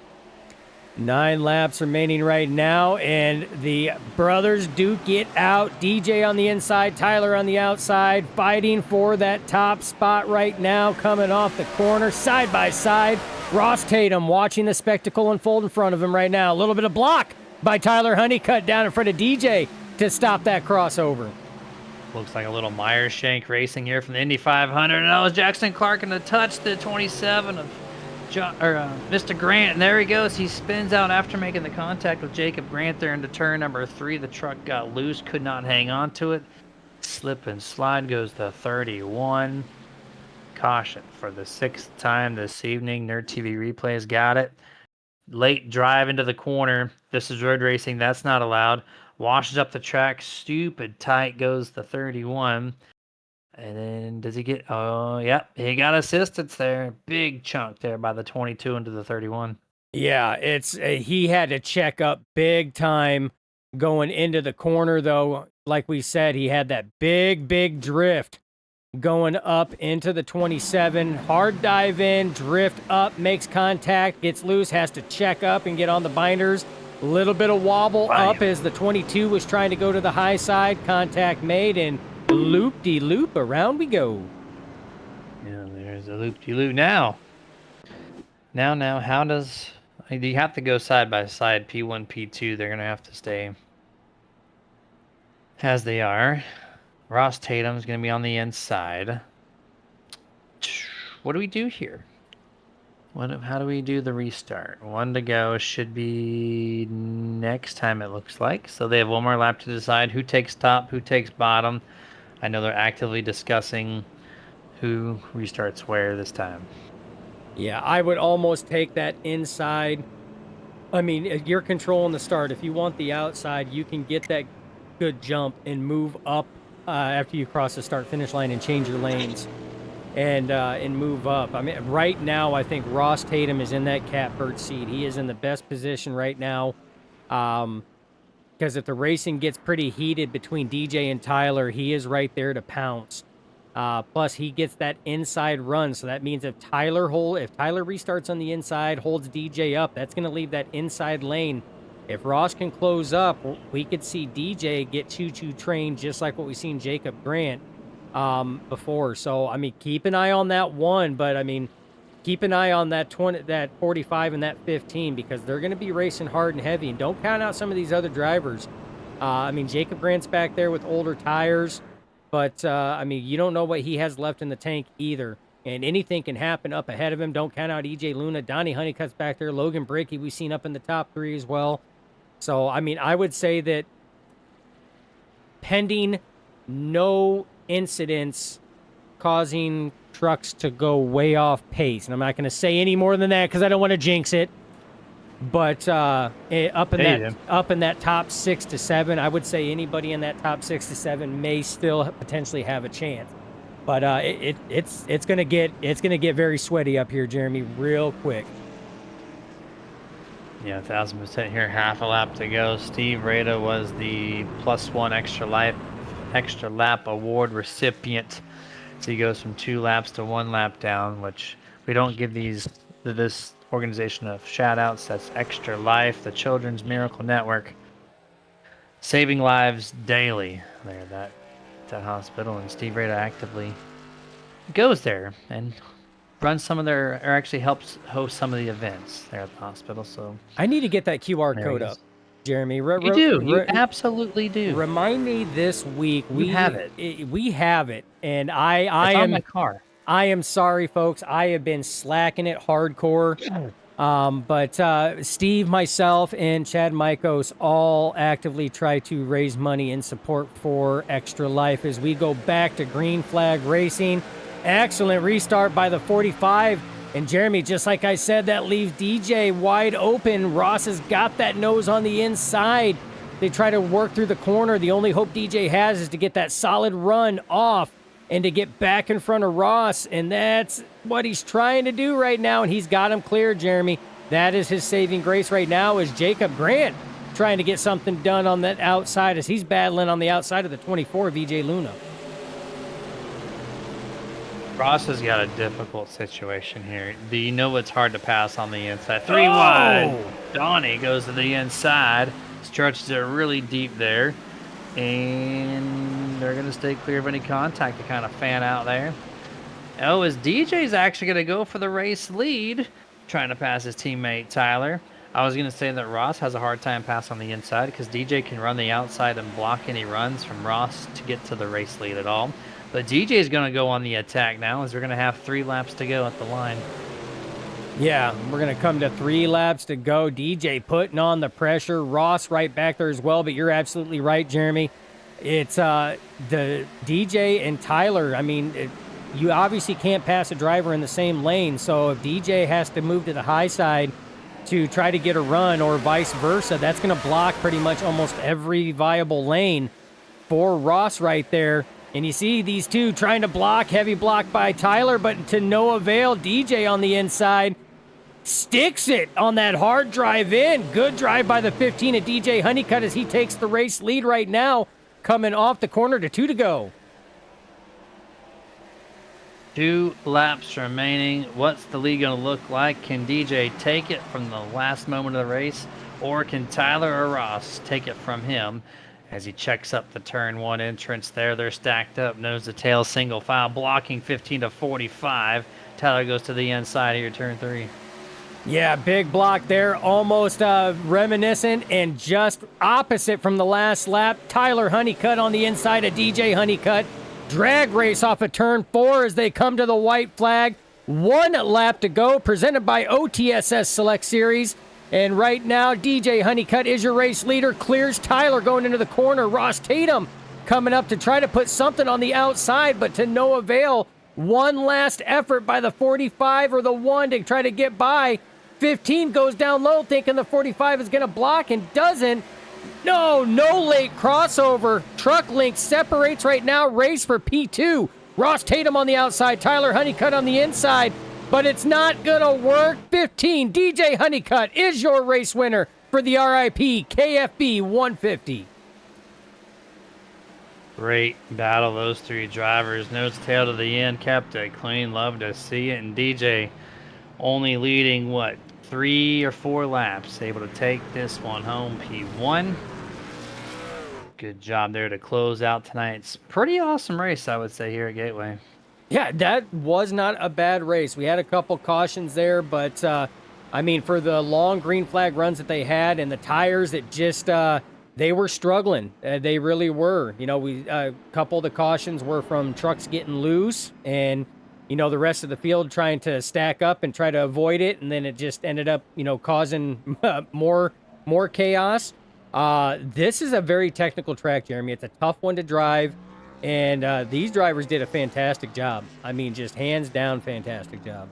9 laps remaining right now, and the brothers duke it out. DJ on the inside, Tyler on the outside, fighting for that top spot right now, coming off the corner, side by side. Ross Tatum watching the spectacle unfold in front of him right now. A little bit of block by Tyler Honeycutt down in front of DJ to stop that crossover. Looks like a little Meyershank racing here from the Indy 500, and that was Jackson Clark in the touch, the 27 of Mr. Grant, and there he goes. He spins out after making the contact with Jacob Grant there into turn number 3. The truck got loose, could not hang on to it. Slip and slide goes to 31. Caution for the 6th time this evening. Nerd TV Replays got it. Late drive into the corner. This is road racing. That's not allowed. Washes up the track. Stupid tight goes to 31. And then does he get... Oh, yep. He got assistance there. Big chunk there by the 22 into the 31. Yeah, it's he had to check up big time going into the corner, though. Like we said, he had that big drift going up into the 27. Hard dive in, drift up, makes contact, gets loose, has to check up and get on the binders. A little bit of wobble up as the 22 was trying to go to the high side. Contact made, and loop-de-loop, around we go. Yeah, there's a loop-de-loop. Now, how does... You have to go side by side, P1, P2. They're going to have to stay as they are. Ross Tatum's going to be on the inside. What do we do here? How do we do the restart? 1 to go should be next time, it looks like. So they have one more lap to decide who takes top, who takes bottom. I know they're actively discussing who restarts where this time. Yeah, I would almost take that inside. I mean, you're controlling the start. If you want the outside, you can get that good jump and move up after you cross the start-finish line and change your lanes and move up. I mean, right now, I think Ross Tatum is in that catbird seat. He is in the best position right now. Because if the racing gets pretty heated between DJ and Tyler, he is right there to pounce. Plus, he gets that inside run, so that means if Tyler restarts on the inside, holds DJ up, that's going to leave that inside lane. If Ross can close up, we could see DJ get choo-choo trained just like what we've seen Jacob Grant before. So, I mean, keep an eye on that one, but, I mean, keep an eye on that 45 and that 15 because they're going to be racing hard and heavy. And don't count out some of these other drivers. I mean, Jacob Grant's back there with older tires, but, I mean, you don't know what he has left in the tank either. And anything can happen up ahead of him. Don't count out EJ Luna. Donnie Honeycutt's back there. Logan Brickey we've seen up in the top 3 as well. So, I mean, I would say that pending no incidents causing trucks to go way off pace, and I'm not going to say any more than that because I don't want to jinx it, but up in that top 6 to 7, I would say anybody in that top 6 to 7 may still potentially have a chance. But it's gonna get very sweaty up here, Jeremy, real quick. Yeah, 1,000% here. Half a lap to go. Steve Rada was the +1 extra lap award recipient. So he goes from 2 laps to 1 lap down, which we don't give this organization of shout outs. That's Extra Life, the Children's Miracle Network, saving lives daily there at that hospital. And Steve Rada actively goes there and runs some of their, or actually helps host some of the events there at the hospital. So I need to get that QR there code he up, is. Jeremy. You do. You absolutely do. Remind me this week. We have it. We have it, and It's I on am my car. I am sorry, folks. I have been slacking it hardcore. But Steve, myself, and Chad Mikos all actively try to raise money in support for Extra Life as we go back to green flag racing. Excellent restart by the 45. And Jeremy, just like I said, that leaves DJ wide open. Ross has got that nose on the inside. They try to work through the corner. The only hope DJ has is to get that solid run off and to get back in front of Ross. And that's what he's trying to do right now. And he's got him cleared, Jeremy. That is his saving grace right now, is Jacob Grant trying to get something done on that outside as he's battling on the outside of the 24, VJ Luna. Ross has got a difficult situation here. Do you know what's hard to pass on the inside? 3 wide. Donnie goes to the inside, stretches it really deep there, and they're going to stay clear of any contact to kind of fan out there. Oh, as DJ's actually going to go for the race lead, trying to pass his teammate Tyler. I was going to say that Ross has a hard time pass on the inside because DJ can run the outside and block any runs from Ross to get to the race lead at all. But DJ is going to go on the attack now as we're going to have 3 laps to go at the line. Yeah, we're going to come to 3 laps to go. DJ putting on the pressure. Ross right back there as well, but you're absolutely right, Jeremy. It's the DJ and Tyler. I mean, you obviously can't pass a driver in the same lane, so if DJ has to move to the high side to try to get a run or vice versa, that's going to block pretty much almost every viable lane for Ross right there. And you see these two trying to block, heavy block by Tyler, but to no avail. DJ on the inside sticks it on that hard drive in. Good drive by the 15 of DJ Honeycutt as he takes the race lead right now, coming off the corner to 2 to go. 2 laps remaining. What's the lead going to look like? Can DJ take it from the last moment of the race, or can Tyler or Ross take it from him? As he checks up the turn 1 entrance there, they're stacked up, nose to tail, single file, blocking 15 to 45. Tyler goes to the inside here, turn 3. Yeah, big block there, almost reminiscent and just opposite from the last lap. Tyler Honeycutt on the inside of DJ Honeycutt. Drag race off of turn 4 as they come to the white flag. 1 lap to go, presented by OTSS Select Series. And right now, DJ Honeycutt is your race leader. Clears Tyler going into the corner. Ross Tatum coming up to try to put something on the outside, but to no avail. 1 last effort by the 45 or the 1 to try to get by. 15 goes down low, thinking the 45 is going to block and doesn't. No late crossover. Truck link separates right now. Race for P2. Ross Tatum on the outside. Tyler Honeycutt on the inside. But it's not going to work. 15, DJ Honeycutt is your race winner for the RIP KFB 150. Great battle, those 3 drivers. Nose to tail to the end, kept it clean. Love to see it. And DJ only leading, 3 or 4 laps. Able to take this one home, P1. Good job there to close out tonight's pretty awesome race, I would say, here at Gateway. Yeah, that was not a bad race. We had a couple cautions there, but I mean, for the long green flag runs that they had and the tires, it just they were struggling. They really were. You know, a couple of the cautions were from trucks getting loose, and the rest of the field trying to stack up and try to avoid it, and then it just ended up causing more chaos. This is a very technical track, Jeremy. It's a tough one to drive. And these drivers did a fantastic job. I mean, just hands down, fantastic job.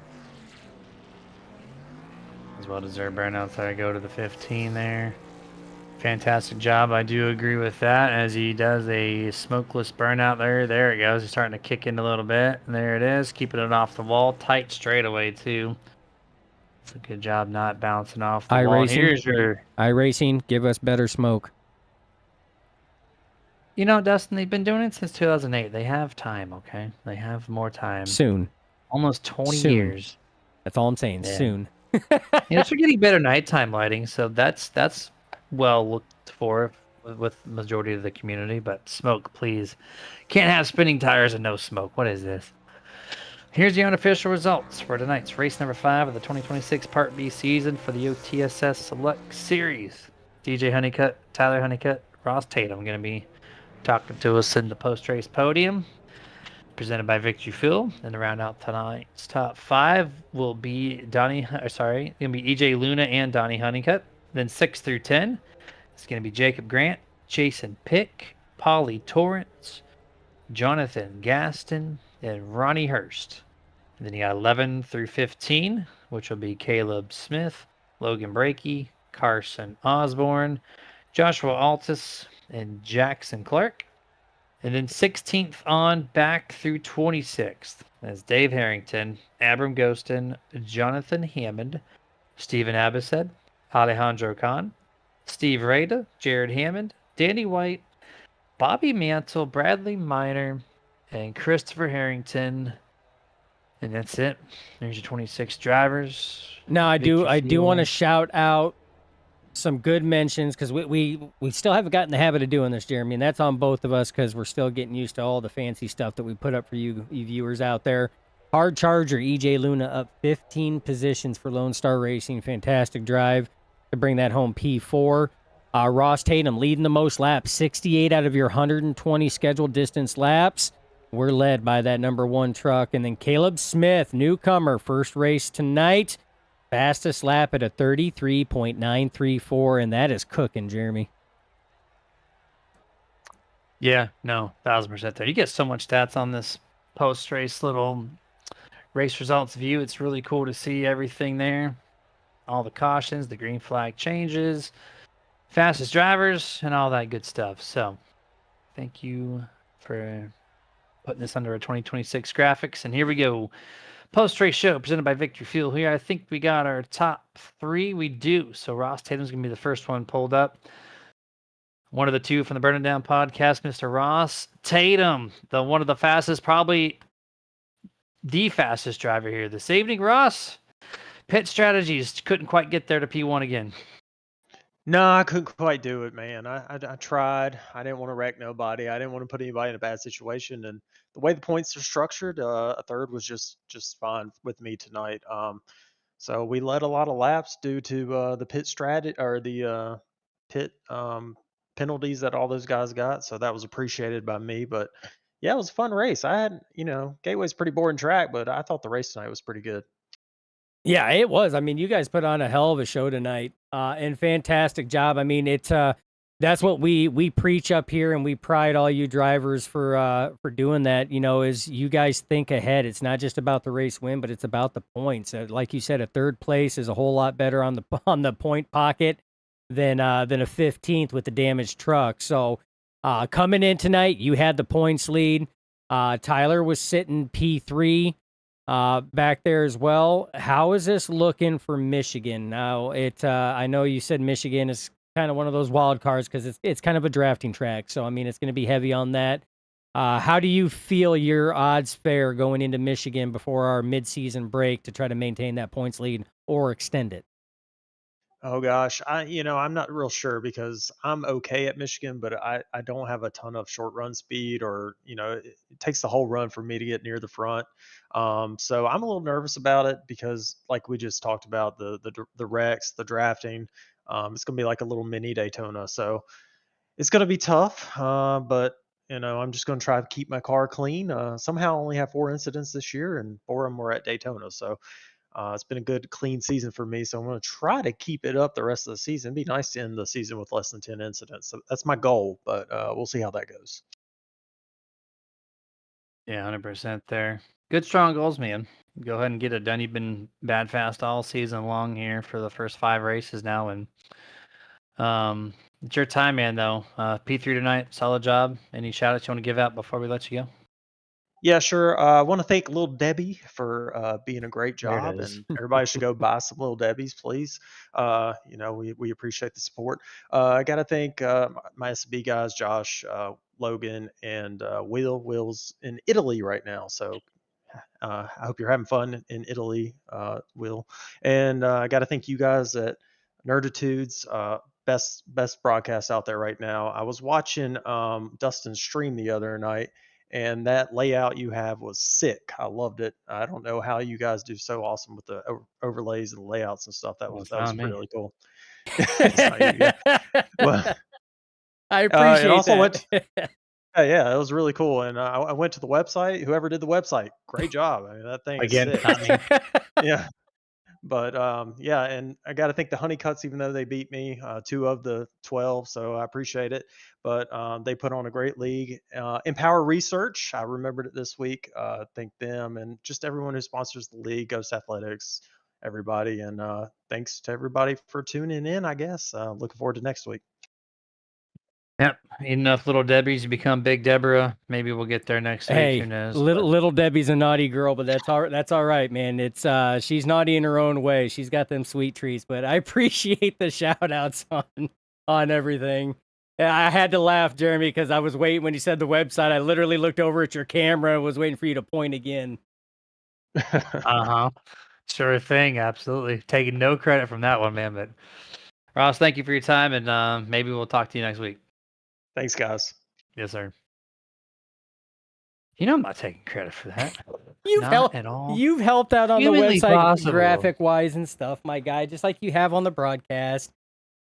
As well deserved burnouts there. Go to the 15 there. Fantastic job. I do agree with that as he does a smokeless burnout there. There it goes. He's starting to kick in a little bit. And there it is. Keeping it off the wall. Tight straightaway, too. It's a good job not bouncing off the wall. And here's your... iRacing, give us better smoke. You know, Dustin, they've been doing it since 2008. They have time, okay? They have more time. Soon. Almost 20 Soon. years. That's all I'm saying. Yeah. Soon. They're getting better nighttime lighting, so that's well looked for with majority of the community. But smoke, please. Can't have spinning tires and no smoke. What is this? Here's the unofficial results for tonight's race number 5 of the 2026 Part B season for the OTSS Select Series. DJ Honeycutt, Tyler Honeycutt, Ross Tatum going to be talking to us in the post-race podium. Presented by Victory Fuel. And to round out tonight's top 5 will be going to be EJ Luna and Donnie Honeycutt. Then 6 through 10, it's going to be Jacob Grant, Jason Pick, Polly Torrance, Jonathan Gaston, and Ronnie Hurst. And then you got 11 through 15, which will be Caleb Smith, Logan Brakey, Carson Osborne, Joshua Altus, and Jackson Clark. And then 16th on back through 26th. That's Dave Harrington, Abram Ghostin, Jonathan Hammond, Stephen Abbassed, Alejandro Khan, Steve Rada, Jared Hammond, Danny White, Bobby Mantle, Bradley Miner, and Christopher Harrington. And that's it. There's your 26 drivers. Now I do want to shout out some good mentions because we still haven't gotten the habit of doing this, Jeremy, and that's on both of us because we're still getting used to all the fancy stuff that we put up for you viewers out there. Hard Charger, EJ Luna up 15 positions for Lone Star Racing. Fantastic drive to bring that home P4. Ross Tatum leading the most laps, 68 out of your 120 scheduled distance laps. We're led by that number 1 truck. And then Caleb Smith, newcomer, first race tonight. Fastest lap at a 33.934, and that is cooking, Jeremy. Yeah, no, 1,000% there. You get so much stats on this post-race little race results view. It's really cool to see everything there. All the cautions, the green flag changes, fastest drivers, and all that good stuff. So thank you for putting this under a 2026 graphics. And here we go. Post-race show presented by Victory Fuel. Here, I think we got our top 3. We do. So Ross Tatum's going to be the first one pulled up. One of the 2 from the Burning Down podcast, Mr. Ross Tatum, one of the fastest, probably the fastest driver here this evening. Ross, pit strategies couldn't quite get there to P1 again. No, I couldn't quite do it, man. I tried. I didn't want to wreck nobody. I didn't want to put anybody in a bad situation. And the way the points are structured, a third was just fine with me tonight. So we led a lot of laps due to the pit strategy or the pit penalties that all those guys got. So that was appreciated by me. But yeah, it was a fun race. I had, Gateway's a pretty boring track, but I thought the race tonight was pretty good. Yeah, it was. I mean, you guys put on a hell of a show tonight, and fantastic job. I mean, that's what we preach up here, and we pride all you drivers for doing that. Is you guys think ahead. It's not just about the race win, but it's about the points. Like you said, a 3rd place is a whole lot better on the point pocket than a 15th with the damaged truck. So coming in tonight, you had the points lead. Tyler was sitting P3. Back there as well. How is this looking for Michigan? Now, I know you said Michigan is kind of one of those wild cards because it's kind of a drafting track. So, I mean, it's going to be heavy on that. How do you feel your odds fare going into Michigan before our midseason break to try to maintain that points lead or extend it? Oh gosh, I'm not real sure because I'm okay at Michigan, but I don't have a ton of short run speed or, it takes the whole run for me to get near the front. So I'm a little nervous about it because like we just talked about the wrecks, the drafting, it's going to be like a little mini Daytona. So it's going to be tough. But I'm just going to try to keep my car clean. Somehow I only have 4 incidents this year and 4 of them were at Daytona. So it's been a good, clean season for me, so I'm going to try to keep it up the rest of the season. It'd be nice to end the season with less than 10 incidents. So that's my goal, but we'll see how that goes. Yeah, 100% there. Good, strong goals, man. Go ahead and get it done. You've been bad fast all season long here for the first 5 races now, and It's your time, man, though. P3 tonight, solid job. Any shout outs you want to give out before we let you go? Yeah, sure. I want to thank Little Debbie for being a great There it job, is. and everybody should go buy some Little Debbie's, please. We appreciate the support. I got to thank my SB guys, Josh, Logan, and Will. Will's in Italy right now, so I hope you're having fun in Italy, Will. And I got to thank you guys at Nerditudes. Best broadcast out there right now. I was watching Dustin's stream the other night, and that layout you have was sick. I loved it. I don't know how you guys do so awesome with the overlays and layouts and stuff. That Well, was it's that was not me. really cool. It's not you, yeah. Well, I and appreciate also that. yeah, it was really cool. And I went to the website. Whoever did the website, great job. I mean, that thing is Again, sick. not me. Yeah. But yeah, and I got to thank the Honeycuts, even though they beat me, 2 of the 12, so I appreciate it. But they put on a great league. Empower Research, I remembered it this week. Thank them and just everyone who sponsors the league, Ghost Athletics, everybody, and thanks to everybody for tuning in. I guess looking forward to next week. Yep. Eat enough little Debbie's, you become Big Deborah. Maybe we'll get there next week. Who Hey, knows? little Debbie's a naughty girl, but that's all right, man. It's she's naughty in her own way. She's got them sweet treats, but I appreciate the shout outs on everything. Yeah, I had to laugh, Jeremy, because I was waiting when you said the website. I literally looked over at your camera and was waiting for you to point again. Uh-huh. Sure thing. Absolutely. Taking no credit from that one, man. But Ross, thank you for your time, and maybe we'll talk to you next week. Thanks, guys. Yes, sir. You know I'm not taking credit for that. You've Not helped at all. you've helped out on the Humanly website possible. graphic wise and stuff, my guy, just like you have on the broadcast.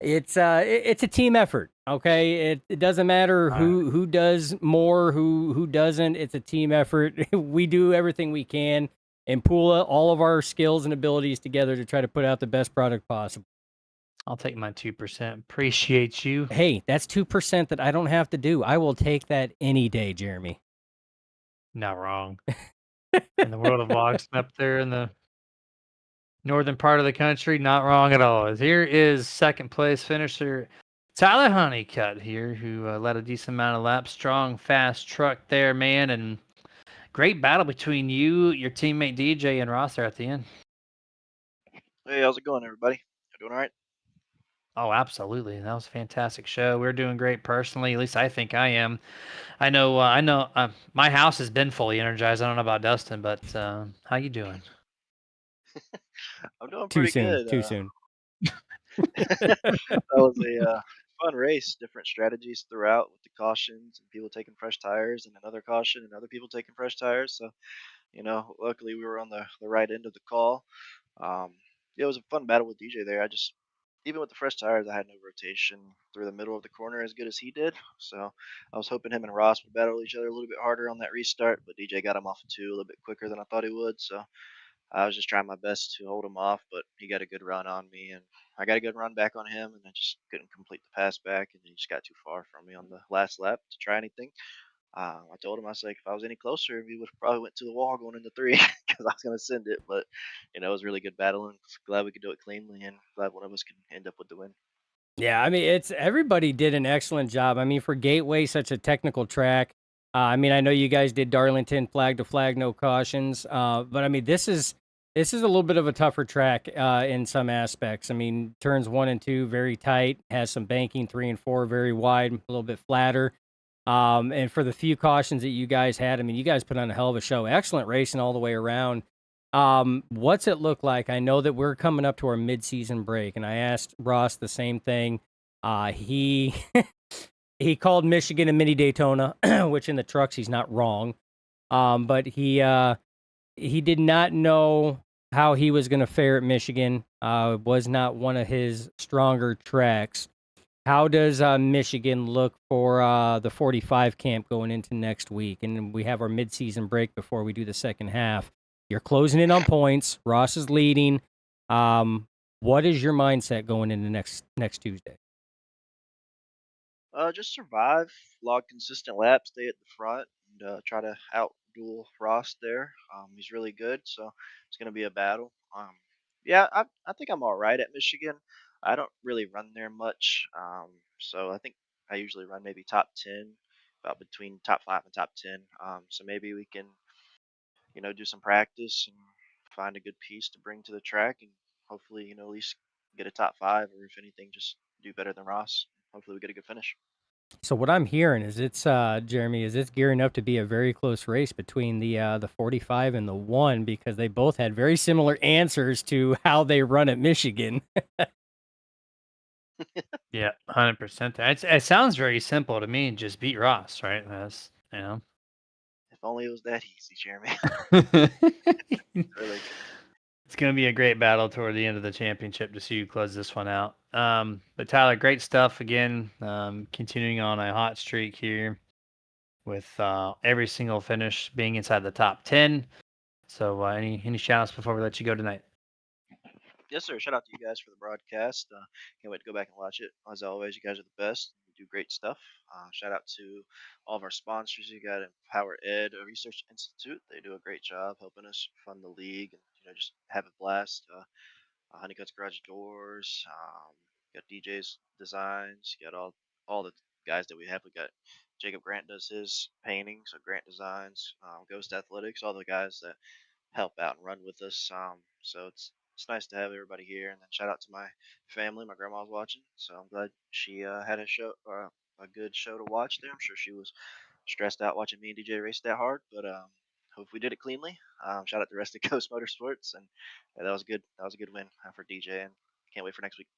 It's a team effort, okay? It doesn't matter All right. who does more, who doesn't. It's a team effort. We do everything we can and pool all of our skills and abilities together to try to put out the best product possible. I'll take my 2%. Appreciate you. Hey, that's 2% that I don't have to do. I will take that any day, Jeremy. Not wrong. In the world of boxing up there in the northern part of the country, not wrong at all. Here is second place finisher Tyler Honeycutt here, who led a decent amount of laps. Strong, fast truck there, man, and great battle between you, your teammate DJ, and Ross there at the end. Hey, how's it going, everybody? You doing all right? Oh, absolutely. That was a fantastic show. We're doing great personally. At least I think I am. I know. My house has been fully energized. I don't know about Dustin, but how you doing? I'm doing Too pretty soon. good. Too soon. That was a fun race. Different strategies throughout with the cautions and people taking fresh tires, and another caution and other people taking fresh tires. So, luckily we were on the right end of the call. Um, yeah, it was a fun battle with DJ there. Even with the fresh tires, I had no rotation through the middle of the corner as good as he did. So I was hoping him and Ross would battle each other a little bit harder on that restart, but DJ got him off of two a little bit quicker than I thought he would. So I was just trying my best to hold him off, but he got a good run on me, and I got a good run back on him, and I just couldn't complete the pass back, and he just got too far from me on the last lap to try anything. I told him, I was like, if I was any closer, we would have probably went to the wall going into three because I was going to send it. But it was really good battle, and glad we could do it cleanly, and glad one of us could end up with the win. Yeah, I mean, it's everybody did an excellent job. I mean, for Gateway, such a technical track. I mean, I know you guys did Darlington flag to flag, no cautions. But I mean, this is a little bit of a tougher track in some aspects. I mean, turns 1 and 2 very tight, has some banking. 3 and 4 very wide, a little bit flatter. And for the few cautions that you guys had, I mean, you guys put on a hell of a show. Excellent racing all the way around. What's it look like? I know that we're coming up to our mid-season break, and I asked Ross the same thing. He he called Michigan a mini Daytona, which in the trucks he's not wrong. But he did not know how he was going to fare at Michigan. Was not one of his stronger tracks. How does Michigan look for the 45 camp going into next week? And then we have our midseason break before we do the second half. You're closing in on points. Ross is leading. What is your mindset going into next Tuesday? Just survive, log consistent laps, stay at the front, and try to outduel Ross there. He's really good, so it's going to be a battle. Yeah, I think I'm all right at Michigan. I don't really run there much. So I think I usually run maybe top 10, about between top 5 and top 10. So maybe we can, do some practice and find a good piece to bring to the track, and hopefully, at least get a top 5, or if anything, just do better than Ross. Hopefully, we get a good finish. So what I'm hearing is Jeremy, is it's gearing up to be a very close race between the 45 and the 1, because they both had very similar answers to how they run at Michigan. Yeah, 100%. It sounds very simple to me. Just beat Ross, right? That's If only it was that easy, Jeremy. Really. It's going to be a great battle toward the end of the championship to see who closes this one out. But Tyler, great stuff again. Continuing on a hot streak here with every single finish being inside the top 10. So any shout outs before we let you go tonight? Yes, sir. Shout out to you guys for the broadcast. Can't wait to go back and watch it. As always, you guys are the best. You do great stuff. Shout out to all of our sponsors. You got Empower Ed Research Institute. They do a great job helping us fund the league and just have a blast. Honeycutt's Garage Doors. Got DJ's Designs. You got all the guys that we have. We got Jacob Grant does his painting, so Grant Designs. Ghost Athletics. All the guys that help out and run with us. So it's nice to have everybody here. And then shout out to my family. My grandma's watching, so I'm glad she had a good show to watch there. I'm sure she was stressed out watching me and DJ race that hard, but hope we did it cleanly. Shout out to the rest of Coast Motorsports, and that was good. That was a good win for DJ, and can't wait for next week.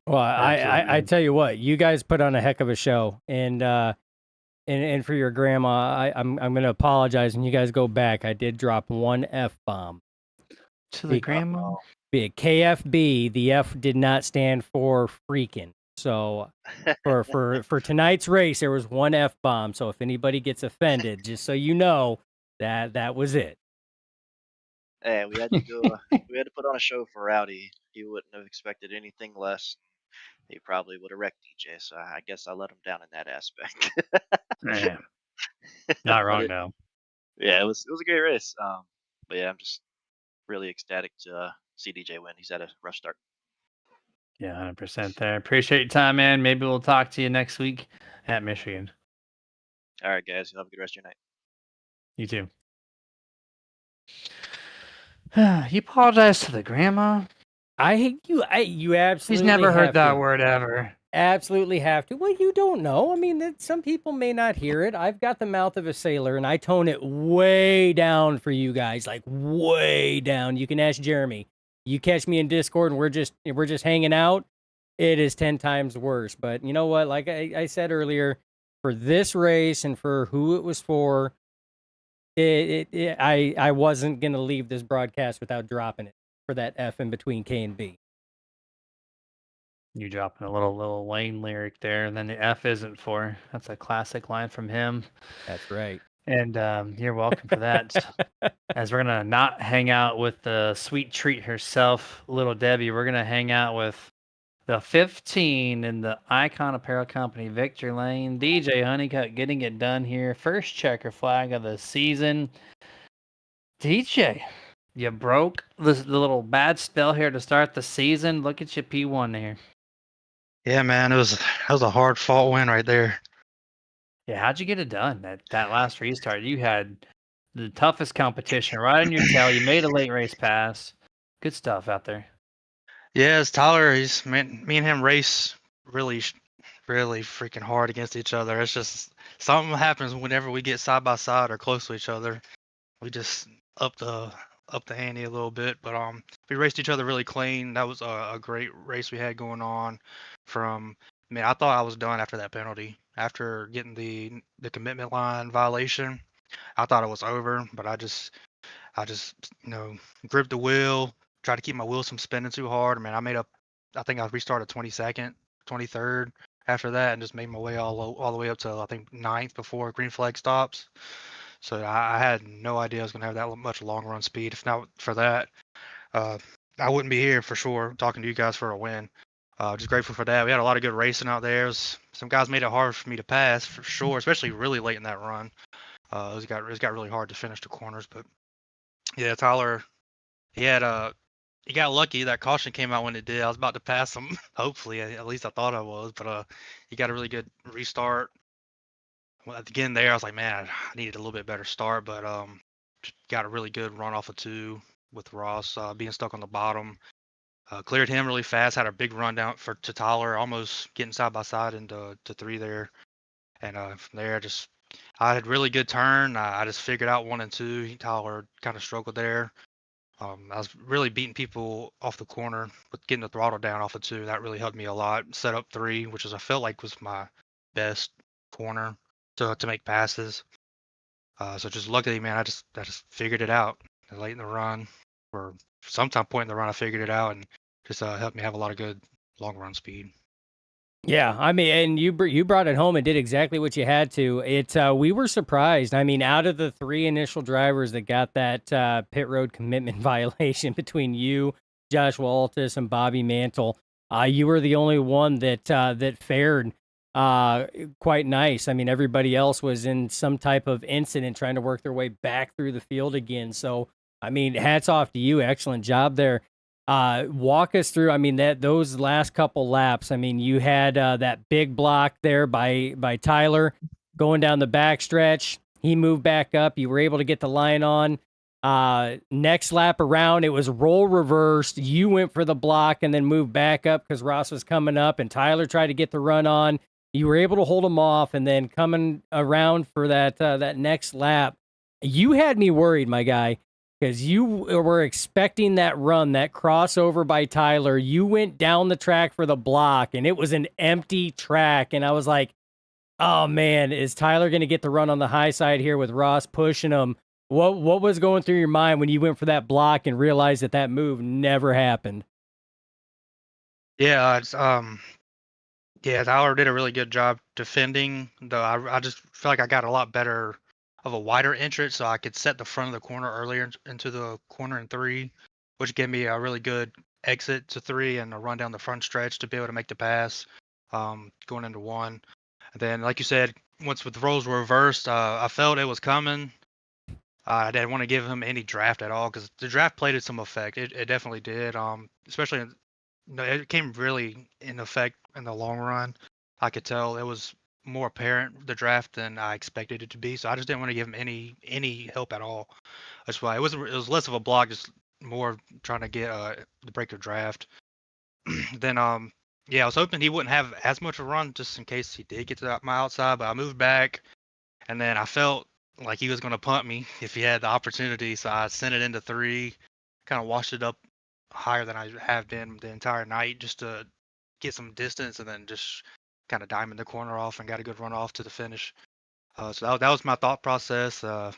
Well, I Absolutely. tell you what, you guys put on a heck of a show, and for your grandma, I'm going to apologize. When you guys go back, I did drop one F-bomb. To the grandma? Big KFB, the F did not stand for freaking. So for tonight's race, there was one F-bomb. So if anybody gets offended, just so you know, that was it. And we had to go. We had to put on a show for Rowdy. He wouldn't have expected anything less. He probably would have wrecked DJ. So I guess I let him down in that aspect. Yeah. Not wrong, though. Yeah, it was a great race. But yeah, I'm just really ecstatic to see DJ win. He's had a rough start. Yeah, 100% there. Appreciate your time, man. Maybe we'll talk to you next week at Michigan. All right, guys. You have a good rest of your night. You too. You apologize to the grandma? You absolutely. She's never heard have that to. word ever. Absolutely have to. Well, you don't know. I mean, some people may not hear it. I've got the mouth of a sailor, and I tone it way down for you guys, like way down. You can ask Jeremy. You catch me in Discord, and we're just hanging out. It is 10 times worse. But you know what? Like I said earlier, for this race and for who it was for, I wasn't gonna leave this broadcast without dropping it for that F in between K and B. You dropping a little Wayne lyric there, and then the F isn't for. That's a classic line from him. That's right. And you're welcome for that. As we're going to not hang out with the sweet treat herself, Little Debbie, we're going to hang out with the 15 in the Icon Apparel Company, Victor Lane, DJ Honeycutt getting it done here. First checker flag of the season. DJ, you broke the little bad spell here to start the season. Look at you, P1 here. Yeah, man, that was a hard fought win right there. Yeah, how'd you get it done? That last restart, you had the toughest competition right on your tail. You made a late race pass. Good stuff out there. Yeah, it's Tyler. Me and him race really freaking hard against each other. It's just something happens whenever we get side by side or close to each other. We just up the ante a little bit, but we raced each other really clean. That was a great race we had going on. I thought I was done after that penalty. After getting the commitment line violation, I thought it was over, but I just gripped the wheel, tried to keep my wheels from spinning too hard. I think I restarted 22nd, 23rd after that, and just made my way all the way up to I think 9th before green flag stops. So I had no idea I was gonna have that much long run speed. If not for that, I wouldn't be here for sure talking to you guys for a win. Just grateful for that. We had a lot of good racing out there. Some guys made it hard for me to pass for sure, especially really late in that run. It got really hard to finish the corners, but yeah, Tyler, he had he got lucky. That caution came out when it did. I was about to pass him. Hopefully, at least I thought I was. But he got a really good restart. Well, at the beginning there, I was like, man, I needed a little bit better start. But just got a really good run off of two with Ross being stuck on the bottom. Cleared him really fast. Had a big run down to Tyler, almost getting side by side into to three there. And from there, I had really good turn. I just figured out one and two. Tyler kind of struggled there. I was really beating people off the corner with getting the throttle down off of two. That really helped me a lot. Set up three, which is I felt like was my best corner to make passes. So just luckily, man, I just figured it out late in the run, or sometime point in the run, I figured it out and just helped me have a lot of good long run speed. Yeah, I mean, and you brought it home and did exactly what you had to. We were surprised. I mean, out of the three initial drivers that got that pit road commitment violation between you, Joshua Altus, and Bobby Mantle, you were the only one that fared quite nice. I mean, everybody else was in some type of incident trying to work their way back through the field again. So, I mean, hats off to you. Excellent job there. Walk us through. I mean, those last couple laps. I mean, you had that big block there by Tyler going down the backstretch. He moved back up. You were able to get the line on. Next lap around, it was role reversed. You went for the block and then moved back up because Ross was coming up, and Tyler tried to get the run on. You were able to hold him off, and then coming around for that next lap, you had me worried, my guy, because you were expecting that run, that crossover by Tyler. You went down the track for the block, and it was an empty track. And I was like, oh, man, is Tyler going to get the run on the high side here with Ross pushing him? What was going through your mind when you went for that block and realized that move never happened? Yeah, yeah, Tyler did a really good job defending. Though I just feel like I got a lot better of a wider entrance, so I could set the front of the corner earlier into the corner in three, which gave me a really good exit to three and a run down the front stretch to be able to make the pass, going into one. And then, like you said, once with the roles were reversed, I felt it was coming. I didn't want to give him any draft at all because the draft played some effect. It definitely did. Especially no, it came really in effect in the long run. I could tell it was more apparent the draft than I expected it to be. So I just didn't want to give him any help at all. That's why it was less of a block, just more trying to get the break of draft. Then yeah, I was hoping he wouldn't have as much of a run just in case he did get to my outside, but I moved back and then I felt like he was going to punt me if he had the opportunity. So I sent it into three, kind of washed it up higher than I have been the entire night just to get some distance and then just kind of diamond the corner off and got a good run off to the finish. So that was my thought process. I'm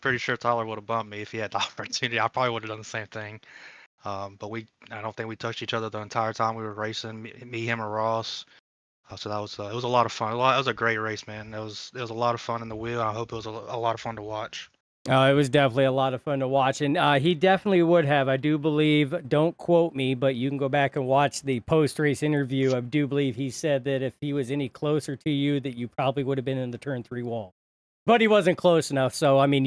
pretty sure Tyler would have bumped me if he had the opportunity. I probably would have done the same thing. But I don't think we touched each other the entire time we were racing. Me, him, or Ross. So that was it was a lot of fun. It was a great race, man. It was a lot of fun in the wheel. I hope it was a lot of fun to watch. It was definitely a lot of fun to watch, and he definitely would have. I do believe, don't quote me, but you can go back and watch the post-race interview. I do believe he said that if he was any closer to you, that you probably would have been in the turn three wall. But he wasn't close enough. So, I mean,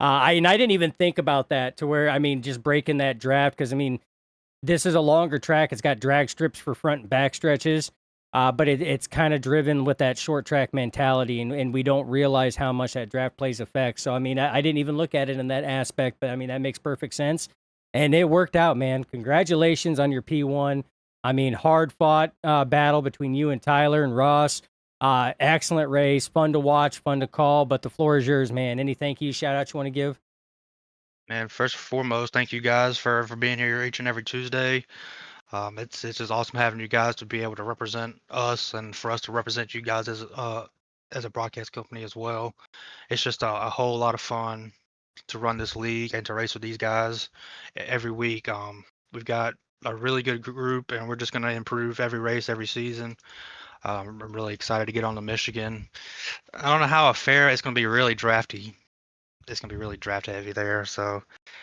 I didn't even think about that to where, I mean, just breaking that draft, because, I mean, this is a longer track. It's got drag strips for front and back stretches. But it's kind of driven with that short track mentality, and we don't realize how much that draft plays effect. So, I mean, I didn't even look at it in that aspect, but I mean, that makes perfect sense. And it worked out, man. Congratulations on your P1. I mean, hard fought battle between you and Tyler and Ross. Excellent race, fun to watch, fun to call, but the floor is yours, man. Any thank you, shout out you want to give? Man, first and foremost, thank you guys for being here each and every Tuesday. It's just awesome having you guys to be able to represent us and for us to represent you guys as a broadcast company as well. It's just a whole lot of fun to run this league and to race with these guys every week. We've got a really good group, and we're just going to improve every race, every season. I'm really excited to get on to Michigan. I don't know how fair it's going to be. Really drafty. It's going to be really draft heavy there. So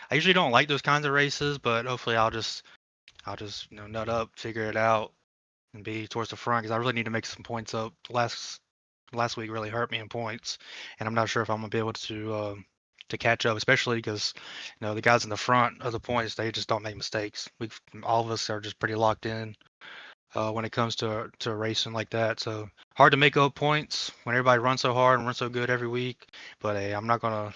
I usually don't like those kinds of races, but hopefully I'll just nut up, figure it out, and be towards the front because I really need to make some points up. Last week really hurt me in points, and I'm not sure if I'm gonna be able to to catch up, especially because the guys in the front of the points, they just don't make mistakes. All of us are just pretty locked in when it comes to racing like that. So hard to make up points when everybody runs so hard and runs so good every week. But hey, I'm not gonna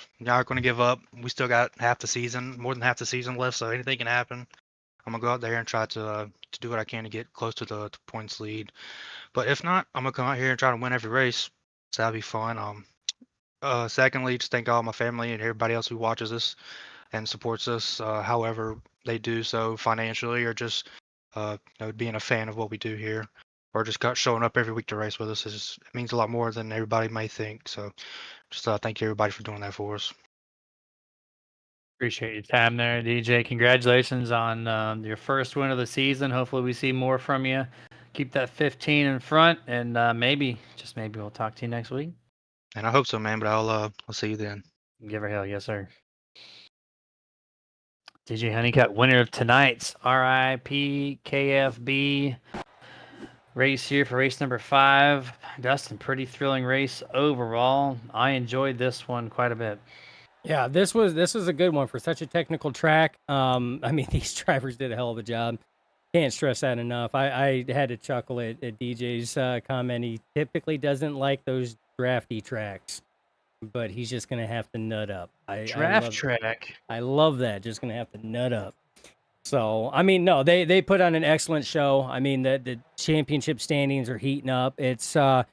give up. We still got more than half the season left, so anything can happen. I'm gonna go out there and try to do what I can to get close to the points lead. But if not, I'm gonna come out here and try to win every race. So that'll be fun. Secondly, just thank all my family and everybody else who watches us and supports us, however they do so financially or just being a fan of what we do here, or just showing up every week to race with us. It means a lot more than everybody may think. So just thank you everybody for doing that for us. Appreciate your time there, DJ. Congratulations on your first win of the season. Hopefully we see more from you. Keep that 15 in front, and maybe, just maybe, we'll talk to you next week. And I hope so, man. But I'll see you then. Give her hell, yes, sir. DJ Honeycutt, winner of tonight's RIP KFB race here for race number 5. Dustin, pretty thrilling race overall. I enjoyed this one quite a bit. Yeah, this was a good one for such a technical track. I mean, these drivers did a hell of a job. Can't stress that enough. I had to chuckle at DJ's comment. He typically doesn't like those drafty tracks, but he's just going to have to nut up. Draft track. I love that. Just going to have to nut up. So, I mean, no, they put on an excellent show. I mean, the championship standings are heating up. It's going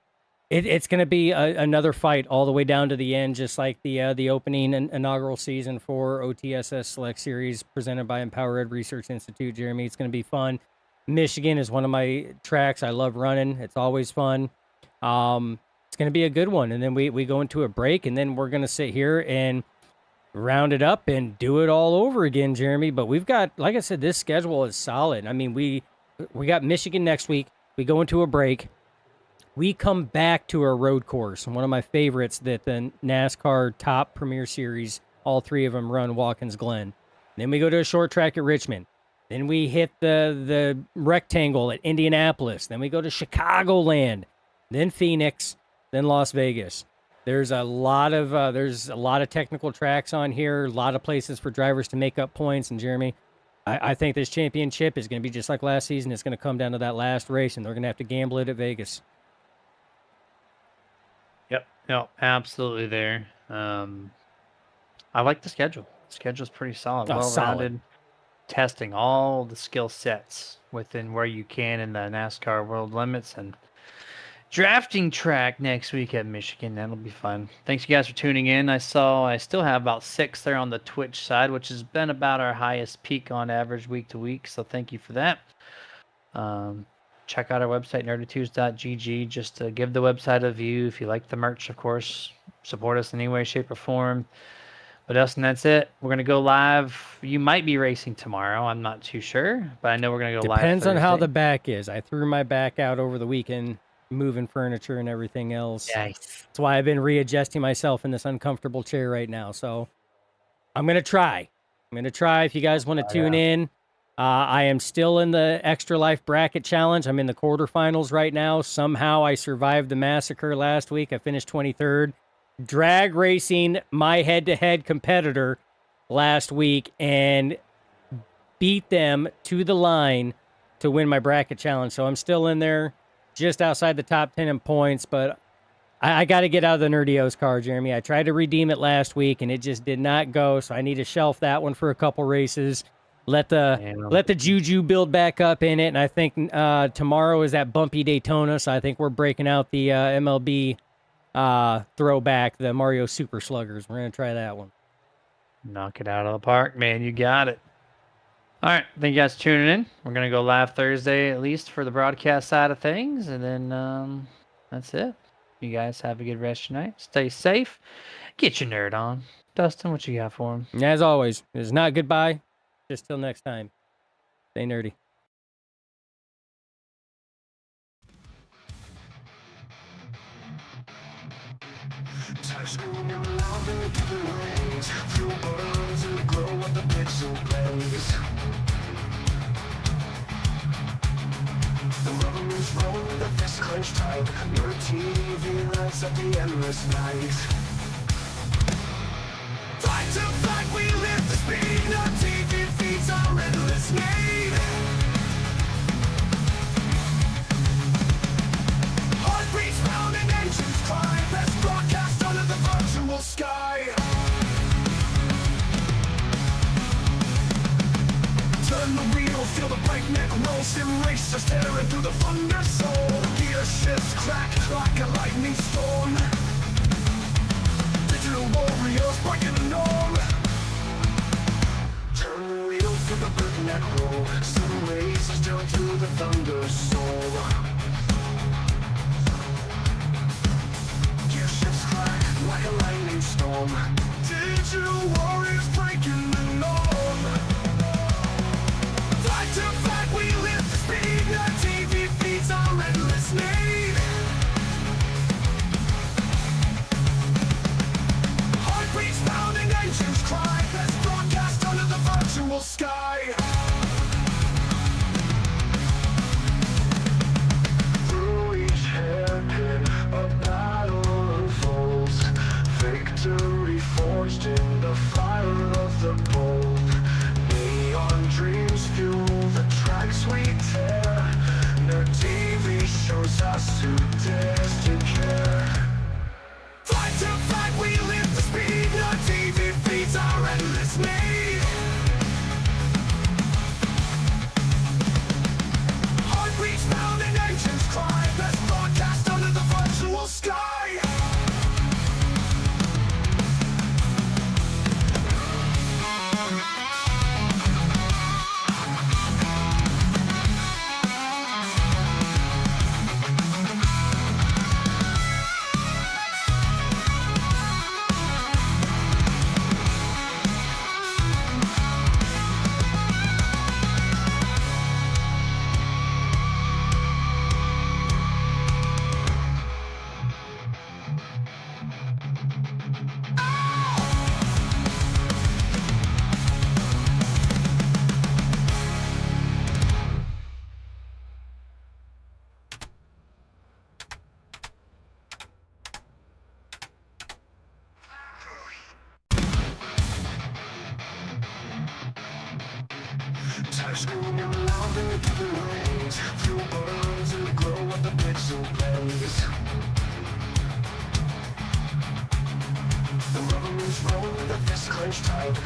to be another fight all the way down to the end, just like the opening and inaugural season for OTSS Select Series presented by Empower Ed Research Institute. Jeremy, it's going to be fun. Michigan is one of my tracks I love running. It's always fun. It's going to be a good one. And then we go into a break, and then we're going to sit here and round it up and do it all over again, Jeremy. But we've got, like I said, this schedule is solid. I mean, we got Michigan next week. We go into a break. We come back to our road course, one of my favorites that the NASCAR Top Premier Series, all 3 of them run Watkins Glen. Then we go to a short track at Richmond. Then we hit the rectangle at Indianapolis. Then we go to Chicagoland, then Phoenix, then Las Vegas. There's a lot of technical tracks on here, a lot of places for drivers to make up points. And Jeremy, I think this championship is going to be just like last season. It's going to come down to that last race, and they're going to have to gamble it at Vegas. Yep, no, absolutely there. I like the schedule. The schedule's pretty solid, well-rounded, testing all the skill sets within where you can in the NASCAR world limits, and drafting track next week at Michigan. That'll be fun. Thanks, you guys, for tuning in. I still have about 6 there on the Twitch side, which has been about our highest peak on average week to week, so thank you for that. Check out our website, nerdytunes.gg, just to give the website a view. If you like the merch, of course, support us in any way, shape, or form. But Dustin, that's it. We're going to go live. You might be racing tomorrow. I'm not too sure, but I know we're going to go live Depends on how Thursday. the back is. I threw my back out over the weekend, moving furniture and everything else. Nice. That's why I've been readjusting myself in this uncomfortable chair right now. So I'm going to try. If you guys want to tune in. I am still in the Extra Life Bracket Challenge. I'm in the quarterfinals right now. Somehow I survived the massacre last week. I finished 23rd. Drag racing my head-to-head competitor last week and beat them to the line to win my bracket challenge. So I'm still in there, just outside the top 10 in points, but I got to get out of the Nerdios car, Jeremy. I tried to redeem it last week, and it just did not go, so I need to shelf that one for a couple races. Let the juju build back up in it, and I think tomorrow is that bumpy Daytona, so I think we're breaking out the MLB throwback, the Mario Super Sluggers. We're going to try that one. Knock it out of the park, man. You got it. All right. Thank you guys for tuning in. We're going to go live Thursday, at least for the broadcast side of things, and then that's it. You guys have a good rest of your night. Stay safe. Get your nerd on. Dustin, what you got for him? As always, it's not goodbye. Just till next time. Stay nerdy. Touchscreen and louder to the rays. Fuel burns and the glow of the pixel blaze. The rubber moves roll with a fist clenched tight. Your TV lights up the endless night. sim racers tearing through the thunder soul. Gear shifts crack like a lightning storm. Digital warriors breaking the norm. Turn the wheel to the breakneck roll. Sim racers tearing through the thunder soul. Gear shifts crack like a lightning storm. Digital warriors breaking the norm. Fight to fight, we live for speed. The TV feeds our endless need. Heartbeats pounding, engines cry. Let's broadcast under the virtual sky. Through each hairpin, a battle unfolds. Victory forged in the fire of the bold. Neon dreams fuel the tracks we tear. Nerd TV shows us who dares to care. Fight to fight, we live for speed. Nerd TV feeds our endless need. Heartbeats pounding, engines cry. Let's broadcast under the virtual sky. Touchscreen louder to the range. Fuel burns in the glow of the pixel blaze. The rubber moves roll with a fist clenched tight.